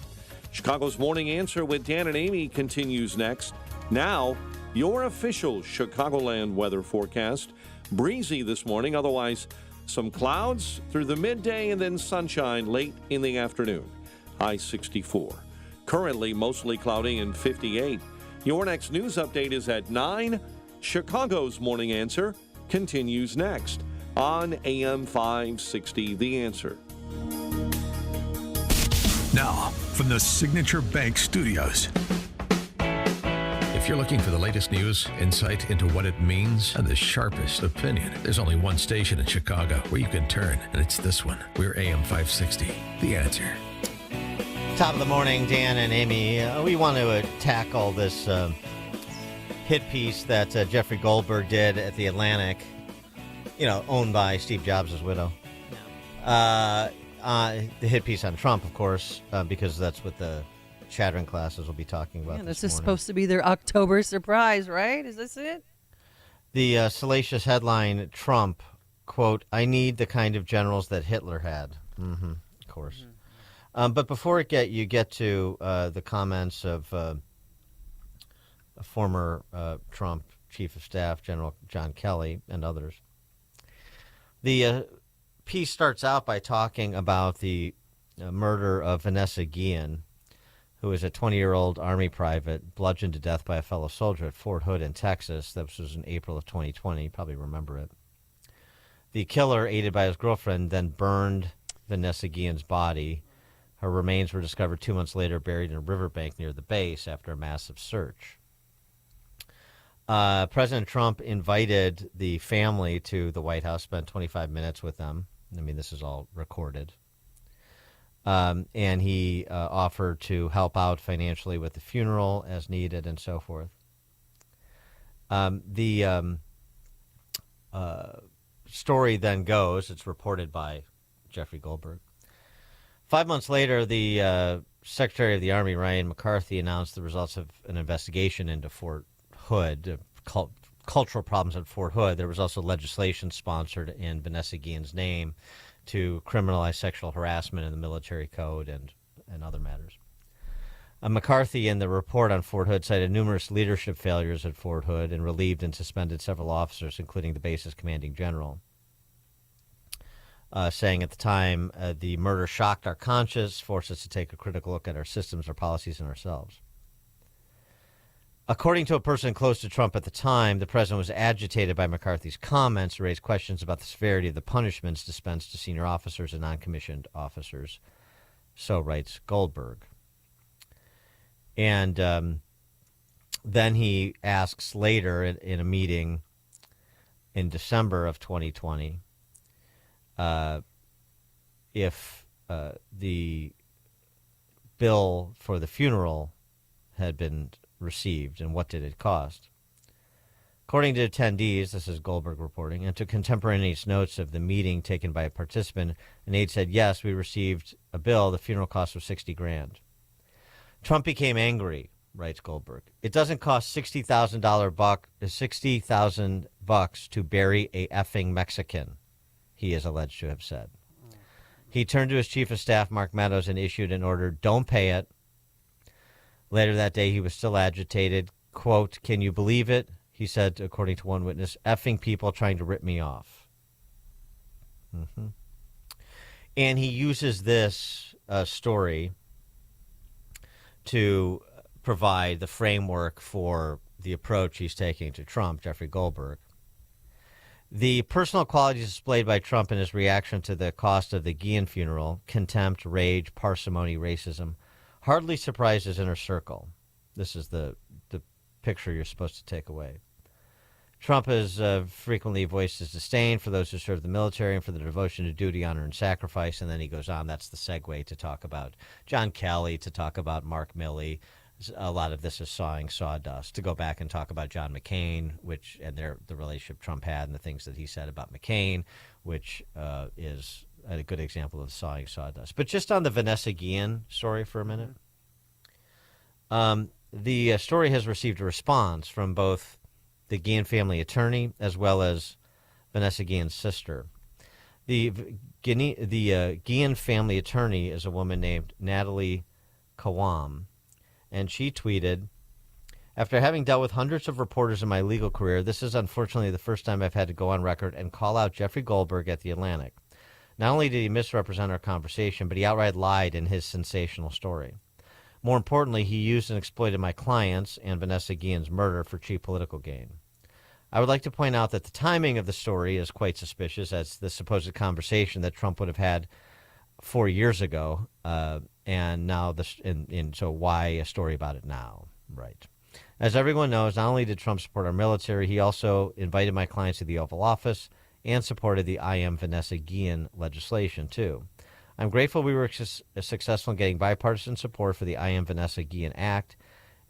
Chicago's Morning Answer with Dan and Amy continues next. Now, your official Chicagoland weather forecast. Breezy this morning, otherwise some clouds through the midday and then sunshine late in the afternoon. High 64. Currently mostly cloudy and 58. Your next news update is at 9. Chicago's Morning Answer continues next on AM 560 The Answer. Now, from the Signature Bank Studios. If you're looking for the latest news, insight into what it means, and the sharpest opinion, there's only one station in Chicago where you can turn, and it's this one. We're AM 560, The Answer. Top of the morning, Dan and Amy. We want to tackle this hit piece that Jeffrey Goldberg did at The Atlantic, owned by Steve Jobs' widow. The hit piece on Trump, of course, because that's what the chattering classes will be talking about this this is morning. supposed to be their October surprise, right? Is this it? The salacious headline, Trump, quote, "I need the kind of generals that Hitler had." Mm-hmm, of course. But before you get to the comments of a former Trump Chief of Staff, General John Kelly, and others, the piece starts out by talking about the murder of Vanessa Guillen, who is a 20-year-old Army private bludgeoned to death by a fellow soldier at Fort Hood in Texas. That was in April of 2020. You probably remember it. The killer, aided by his girlfriend, then burned Vanessa Guillen's body. Her remains were discovered 2 months later, buried in a riverbank near the base after a massive search. President Trump invited the family to the White House, spent 25 minutes with them. I mean, this is all recorded. And he offered to help out financially with the funeral as needed and so forth. The story then goes, it's reported by Jeffrey Goldberg. 5 months later, the Secretary of the Army, Ryan McCarthy, announced the results of an investigation into Fort Hood, cultural problems at Fort Hood. There was also legislation sponsored in Vanessa Guillen's name to criminalize sexual harassment in the military code and other matters. McCarthy, in the report on Fort Hood, cited numerous leadership failures at Fort Hood and relieved and suspended several officers, including the base's commanding general, saying at the time, the murder shocked our conscience, forced us to take a critical look at our systems, our policies, and ourselves. According to a person close to Trump at the time, the president was agitated by McCarthy's comments and raised questions about the severity of the punishments dispensed to senior officers and non-commissioned officers. So writes Goldberg. And then he asks later in a meeting in December of 2020 if the bill for the funeral had been received and what did it cost. According to attendees, this is Goldberg reporting, and to contemporaneous notes of the meeting taken by a participant, an aide said, "Yes, we received a bill. The funeral cost was $60,000. Trump became angry, writes Goldberg. It doesn't cost $60,000 to bury a effing Mexican, he is alleged to have said. He turned to his chief of staff, Mark Meadows, and issued an order, don't pay it. Later that day, he was still agitated. Quote, "Can you believe it?" He said, according to one witness, "effing people trying to rip me off." Mm-hmm. And he uses this story to provide the framework for the approach he's taking to Trump, Jeffrey Goldberg. The personal qualities displayed by Trump in his reaction to the cost of the Guillen funeral, contempt, rage, parsimony, racism, hardly surprised his inner circle. This is the picture you're supposed to take away. Trump has frequently voiced his disdain for those who serve the military and for the devotion to duty, honor, and sacrifice. And then he goes on. That's the segue to talk about John Kelly, to talk about Mark Milley. A lot of this is sawing sawdust. To go back and talk about John McCain, and the relationship Trump had and the things that he said about McCain, which is a good example of sawing sawdust. But just on the Vanessa Guillen story for a minute. The story has received a response from both the Guillen family attorney as well as Vanessa Guillen's sister. The Guillen family attorney is a woman named Natalie Kawam, and she tweeted, "After having dealt with hundreds of reporters in my legal career, this is unfortunately the first time I've had to go on record and call out Jeffrey Goldberg at The Atlantic. Not only did he misrepresent our conversation, but he outright lied in his sensational story. More importantly, he used and exploited my clients and Vanessa Guillen's murder for cheap political gain. I would like to point out that the timing of the story is quite suspicious, as the supposed conversation that Trump would have had 4 years ago, and now so why a story about it now, right? As everyone knows, not only did Trump support our military, he also invited my clients to the Oval Office and supported the I Am Vanessa Guillen legislation, too. I'm grateful we were successful in getting bipartisan support for the I Am Vanessa Guillen Act,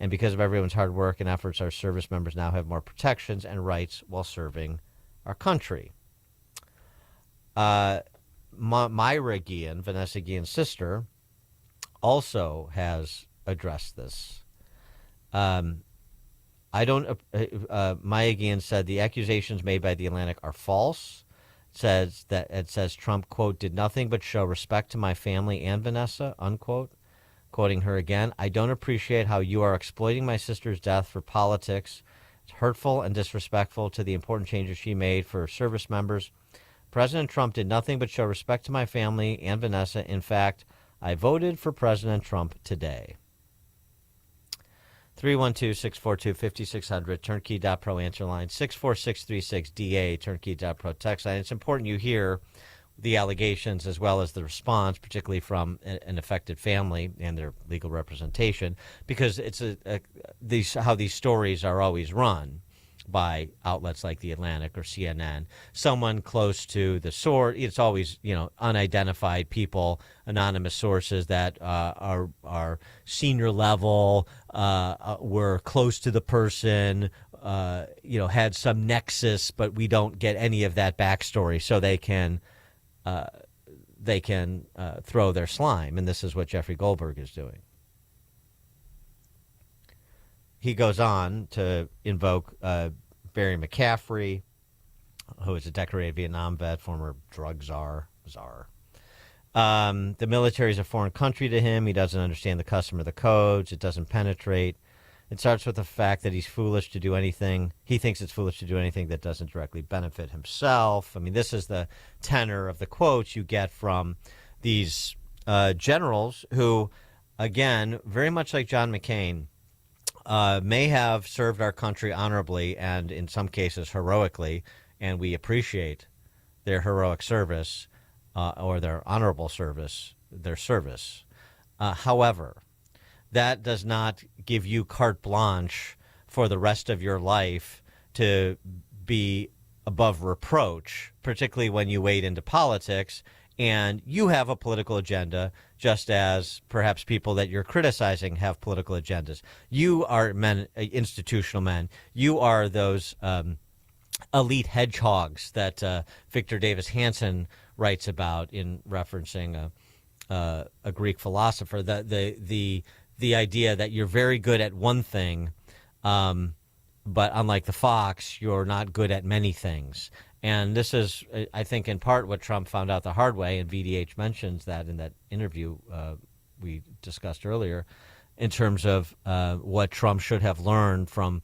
and because of everyone's hard work and efforts, our service members now have more protections and rights while serving our country." Myra Guillen, Vanessa Guillen's sister, also has addressed this. Maya Guillen said the accusations made by The Atlantic are false. It says Trump, quote, "did nothing but show respect to my family and Vanessa," unquote. Quoting her again, "I don't appreciate how you are exploiting my sister's death for politics. It's hurtful and disrespectful to the important changes she made for service members. President Trump did nothing but show respect to my family and Vanessa. In fact, I voted for President Trump today." 312-642-5600, turnkey.pro answer line, 64636-DA, turnkey.pro text line. It's important you hear the allegations as well as the response, particularly from an affected family and their legal representation, because it's how these stories are always run by outlets like The Atlantic or CNN. Someone close to the source. It's always, unidentified people, anonymous sources that are senior level, were close to the person, had some nexus, but we don't get any of that backstory, so they can throw their slime, and this is what Jeffrey Goldberg is doing. He goes on to invoke Barry McCaffrey, who is a decorated Vietnam vet, former drug czar. The military is a foreign country to him. He doesn't understand the custom or the codes. It doesn't penetrate. It starts with the fact that he's foolish to do anything. He thinks it's foolish to do anything that doesn't directly benefit himself. I mean, this is the tenor of the quotes you get from these generals who, again, very much like John McCain, may have served our country honorably and in some cases heroically, and we appreciate their heroic service or their honorable service, their service. However, that does not give you carte blanche for the rest of your life to be above reproach, particularly when you wade into politics and you have a political agenda, just as perhaps people that you're criticizing have political agendas. You are men, institutional men. You are those elite hedgehogs that Victor Davis Hanson writes about in referencing a Greek philosopher. The idea that you're very good at one thing, but unlike the fox, you're not good at many things. And this is, I think, in part what Trump found out the hard way, and VDH mentions that in that interview we discussed earlier, in terms of what Trump should have learned from,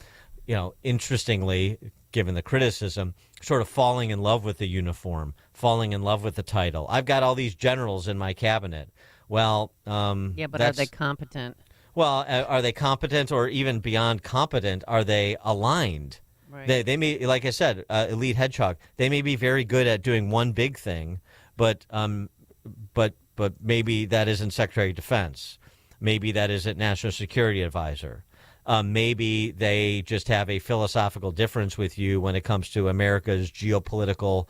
interestingly, given the criticism, sort of falling in love with the uniform, falling in love with the title. I've got all these generals in my cabinet. Well, yeah, but are they competent? Well, are they competent, or even beyond competent? Are they aligned? Right. They may, like I said, elite hedgehog. They may be very good at doing one big thing, but maybe that isn't Secretary of Defense. Maybe that isn't National Security Advisor. Maybe they just have a philosophical difference with you when it comes to America's geopolitical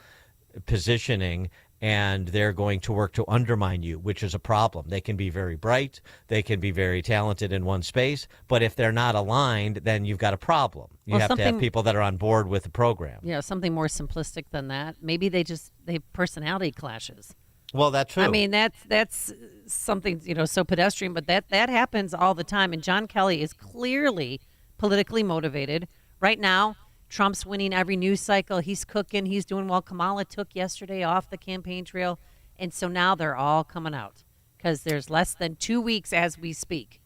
positioning, and they're going to work to undermine you, which is a problem. They can be very bright. They can be very talented in one space. But if they're not aligned, then you've got a problem. You have to have people that are on board with the program. Yeah, something more simplistic than that. Maybe they have personality clashes. Well, that's true. I mean, that's something, so pedestrian, but that happens all the time. And John Kelly is clearly politically motivated. Right now, Trump's winning every news cycle. He's cooking. He's doing well. Kamala took yesterday off the campaign trail. And so now they're all coming out because there's less than 2 weeks as we speak.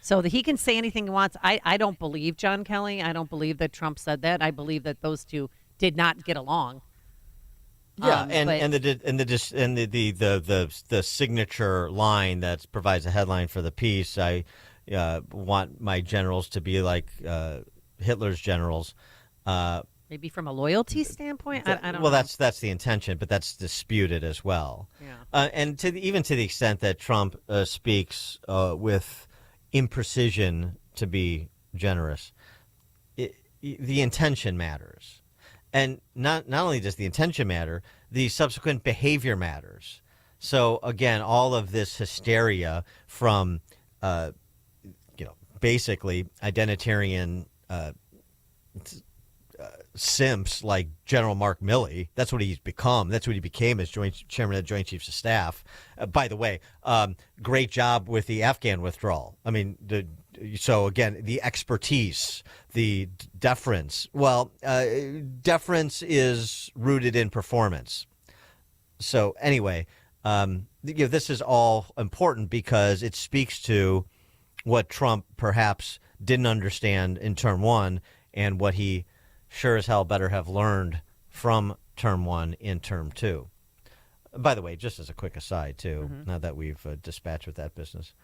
So that he can say anything he wants. I don't believe John Kelly. I don't believe that Trump said that. I believe that those two did not get along. Yeah, the signature line that provides a headline for the piece. I want my generals to be like Hitler's generals. Maybe from a loyalty standpoint, I don't know. Well, that's the intention, but that's disputed as well. Yeah. And even to the extent that Trump speaks with imprecision, to be generous, the intention matters. And not only does the intention matter, the subsequent behavior matters. So again, all of this hysteria from, basically identitarian simps like General Mark Milley. That's what he's become. That's what he became as chairman of the Joint Chiefs of Staff. By the way, great job with the Afghan withdrawal. I mean, so again, the expertise, the deference. Well, deference is rooted in performance. So anyway, this is all important because it speaks to what Trump perhaps didn't understand in term one and what he sure as hell better have learned from term one in term two. By the way, just as a quick aside, too, now that we've dispatched with that business,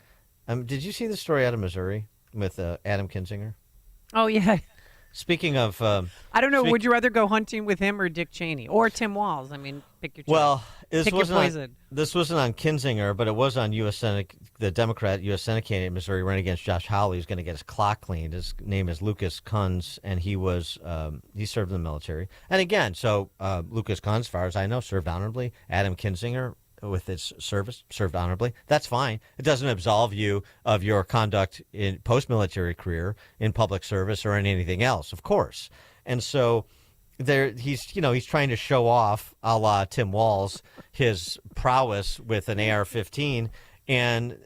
did you see the story out of Missouri with Adam Kinzinger? Oh, yeah. Speaking of... I don't know. Would you rather go hunting with him or Dick Cheney? Or Tim Walz? I mean, pick your choice. Well, this wasn't on Kinzinger, but it was on U.S. Senate, the Democrat U.S. Senate candidate in Missouri running against Josh Hawley, who's going to get his clock cleaned. His name is Lucas Kunz, and he served in the military. And again, so Lucas Kunz, as far as I know, served honorably. Adam Kinzinger, with his service, served honorably. That's fine. It doesn't absolve you of your conduct in post-military career, in public service, or in anything else, of course. And so he's trying to show off, a la Tim Walz, his prowess with an AR-15, and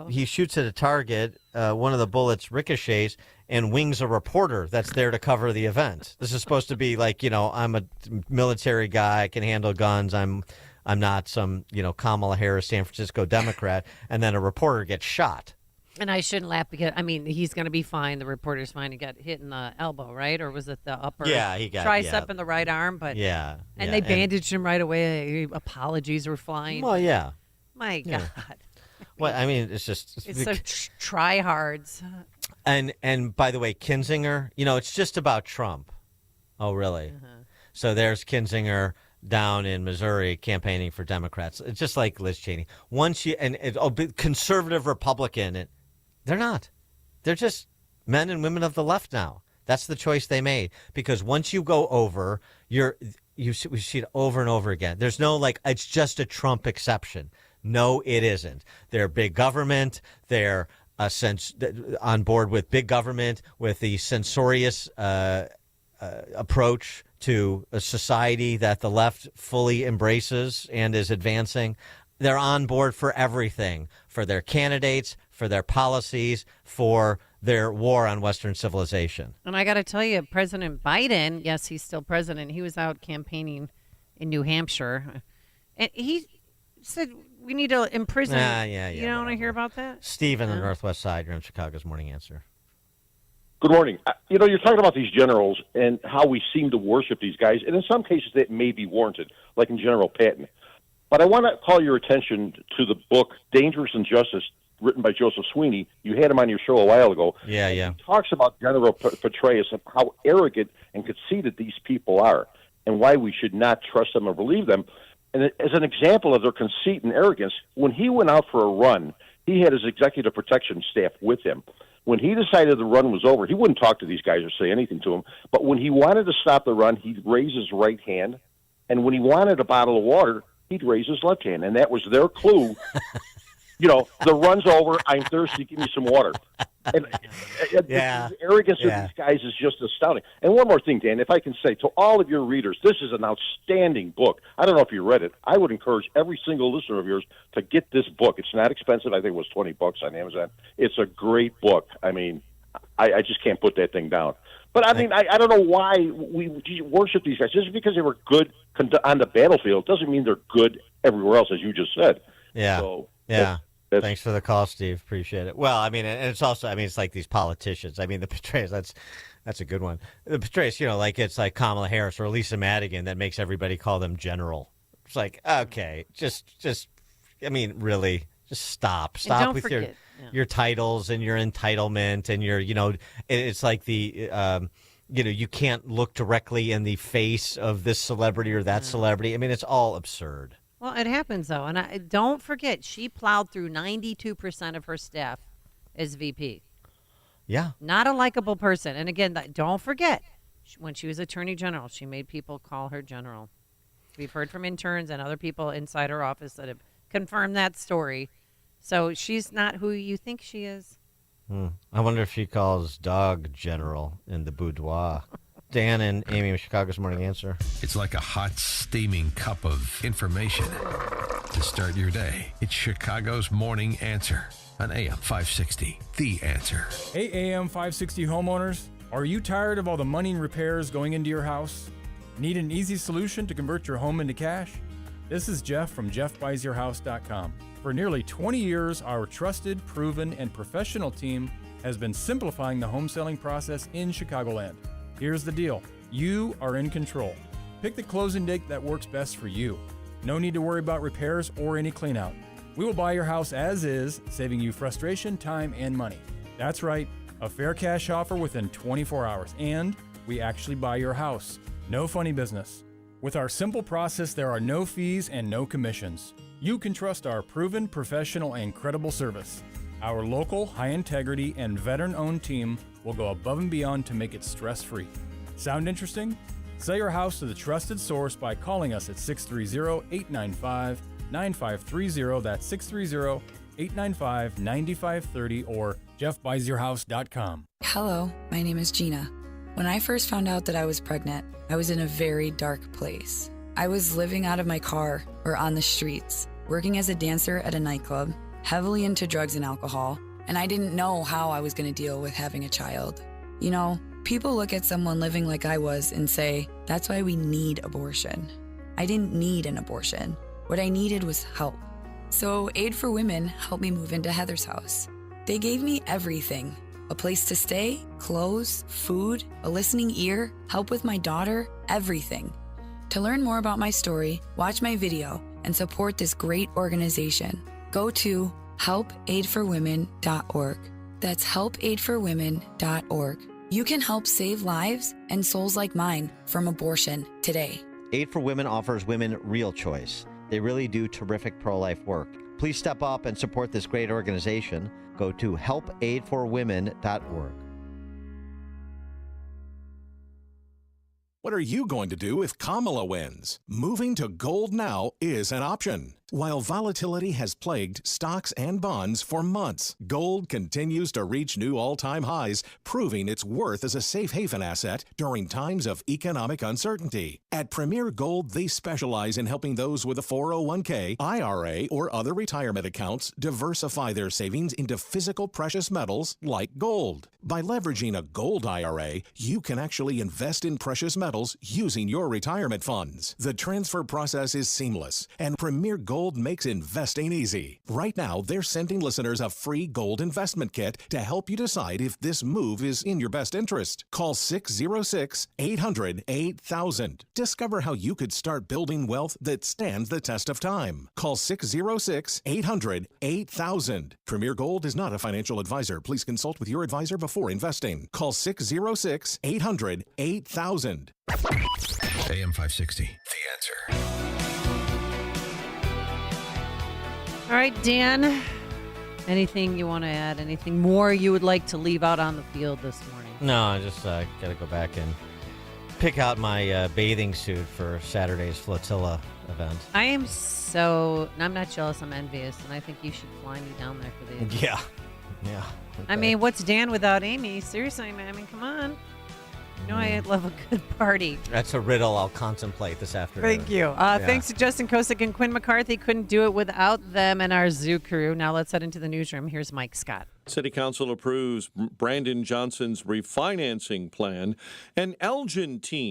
he shoots at a target. One of the bullets ricochets and wings a reporter that's there to cover the event. This is supposed to be like, I'm a military guy, I can handle guns, I'm not some, Kamala Harris, San Francisco Democrat, and then a reporter gets shot. And I shouldn't laugh because, he's going to be fine. The reporter's fine. He got hit in the elbow, right? Or was it the upper he got tricep in the right arm? But And they bandaged him right away. Apologies were flying. Well, yeah. My God. Well, it's just... It's so tryhards. And by the way, Kinzinger, it's just about Trump. Oh, really? So there's Kinzinger down in Missouri campaigning for Democrats. It's just like Liz Cheney. Conservative Republican, they're not. They're just men and women of the left now. That's the choice they made. Because once you go over, we see it over and over again. There's no it's just a Trump exception. No, it isn't. They're big government. They're on board with big government, with the censorious approach to a society that the left fully embraces and is advancing. They're on board for everything, for their candidates, for their policies, for their war on Western civilization. And I got to tell you, President Biden, yes, he's still president. He was out campaigning in New Hampshire. And he said we need to imprison. You don't want to hear about that? Steve in the Northwest Side, you're in Chicago's Morning Answer. Good morning. You're talking about these generals and how we seem to worship these guys, and in some cases that may be warranted, like in General Patton. But I want to call your attention to the book Dangerous Injustice, written by Joseph Sweeney. You had him on your show a while ago. Yeah. He talks about General Petraeus and how arrogant and conceited these people are and why we should not trust them or believe them. And as an example of their conceit and arrogance, when he went out for a run, he had his executive protection staff with him. When he decided the run was over, he wouldn't talk to these guys or say anything to them. But when he wanted to stop the run, he'd raise his right hand. And when he wanted a bottle of water, he'd raise his left hand. And that was their clue. The run's over. I'm thirsty. Give me some water. And the arrogance of these guys is just astounding. And one more thing, Dan, if I can say to all of your readers, this is an outstanding book. I don't know if you read it. I would encourage every single listener of yours to get this book. It's not expensive. I think it was $20 on Amazon. It's a great book. I just can't put that thing down. But I mean, I don't know why we worship these guys. Just because they were good on the battlefield doesn't mean they're good everywhere else, as you just said. Yeah. So yeah. Thanks for the call, Steve. Appreciate it. Well, I mean, and it's also, I mean, it's like these politicians. I mean, the Petraeus, that's a good one. The Petraeus, you know, like it's like Kamala Harris or Lisa Madigan that makes everybody call them general. It's like, okay, just, I mean, really, just stop with your titles and your entitlement and your, you know, it's like the, you know, you can't look directly in the face of this celebrity or that celebrity. I mean, it's all absurd. Well, it happens, though. And don't forget, she plowed through 92% of her staff as VP. Yeah. Not a likable person. And again, don't forget, when she was Attorney General, she made people call her General. We've heard from interns and other people inside her office that have confirmed that story. So she's not who you think she is. I wonder if she calls Dog General in the boudoir. Dan and Amy, Chicago's Morning Answer. It's like a hot, steaming cup of information to start your day. It's Chicago's Morning Answer on AM 560. The Answer. Hey, AM 560 homeowners. Are you tired of all the money and repairs going into your house? Need an easy solution to convert your home into cash? This is Jeff from JeffBuysYourHouse.com. For nearly 20 years, our trusted, proven, and professional team has been simplifying the home selling process in Chicagoland. Here's the deal. You are in control. Pick the closing date that works best for you. No need to worry about repairs or any cleanout. We will buy your house as is, saving you frustration, time, and money. That's right, a fair cash offer within 24 hours. And we actually buy your house. No funny business. With our simple process, there are no fees and no commissions. You can trust our proven, professional, and credible service. Our local, high-integrity, and veteran-owned team will go above and beyond to make it stress-free. Sound interesting? Sell your house to the trusted source by calling us at 630-895-9530. That's 630-895-9530 or jeffbuysyourhouse.com. Hello, my name is Gina. When I first found out that I was pregnant, I was in a very dark place. I was living out of my car or on the streets, working as a dancer at a nightclub, heavily into drugs and alcohol, and I didn't know how I was going to deal with having a child. You know, people look at someone living like I was and say, that's why we need abortion. I didn't need an abortion. What I needed was help. So Aid for Women helped me move into Heather's house. They gave me everything. A place to stay, clothes, food, a listening ear, help with my daughter, everything. To learn more about my story, watch my video, and support this great organization, go to helpaidforwomen.org. That's helpaidforwomen.org. You can help save lives and souls like mine from abortion today. Aid for Women offers women real choice. They really do terrific pro-life work. Please step up and support this great organization. Go to helpaidforwomen.org. What are you going to do if Kamala wins? Moving to gold now is an option. While volatility has plagued stocks and bonds for months, gold continues to reach new all-time highs, proving its worth as a safe haven asset during times of economic uncertainty. At Premier Gold, they specialize in helping those with a 401k, IRA, or other retirement accounts diversify their savings into physical precious metals like gold. By leveraging a gold IRA, you can actually invest in precious metals using your retirement funds. The transfer process is seamless, and Premier Gold makes investing easy. Right now, they're sending listeners a free gold investment kit to help you decide if this move is in your best interest. Call 606-800-8000. Discover how you could start building wealth that stands the test of time. Call 606-800-8000. Premier Gold is not a financial advisor. Please consult with your advisor before investing. Call 606-800-8000. AM 560, The Answer. All right, Dan, anything you want to add? Anything more you would like to leave out on the field this morning? No, I just got to go back and pick out my bathing suit for Saturday's flotilla event. I'm not jealous, I'm envious, and I think you should fly me down there for the event. Yeah. Okay. I mean, what's Dan without Amy? Seriously, man, I mean, come on. You know, I love a good party. That's a riddle I'll contemplate this afternoon. Thank you. Thanks to Justin Kosick and Quinn McCarthy. Couldn't do it without them and our zoo crew. Now let's head into the newsroom. Here's Mike Scott. City Council approves Brandon Johnson's refinancing plan. An Elgin teen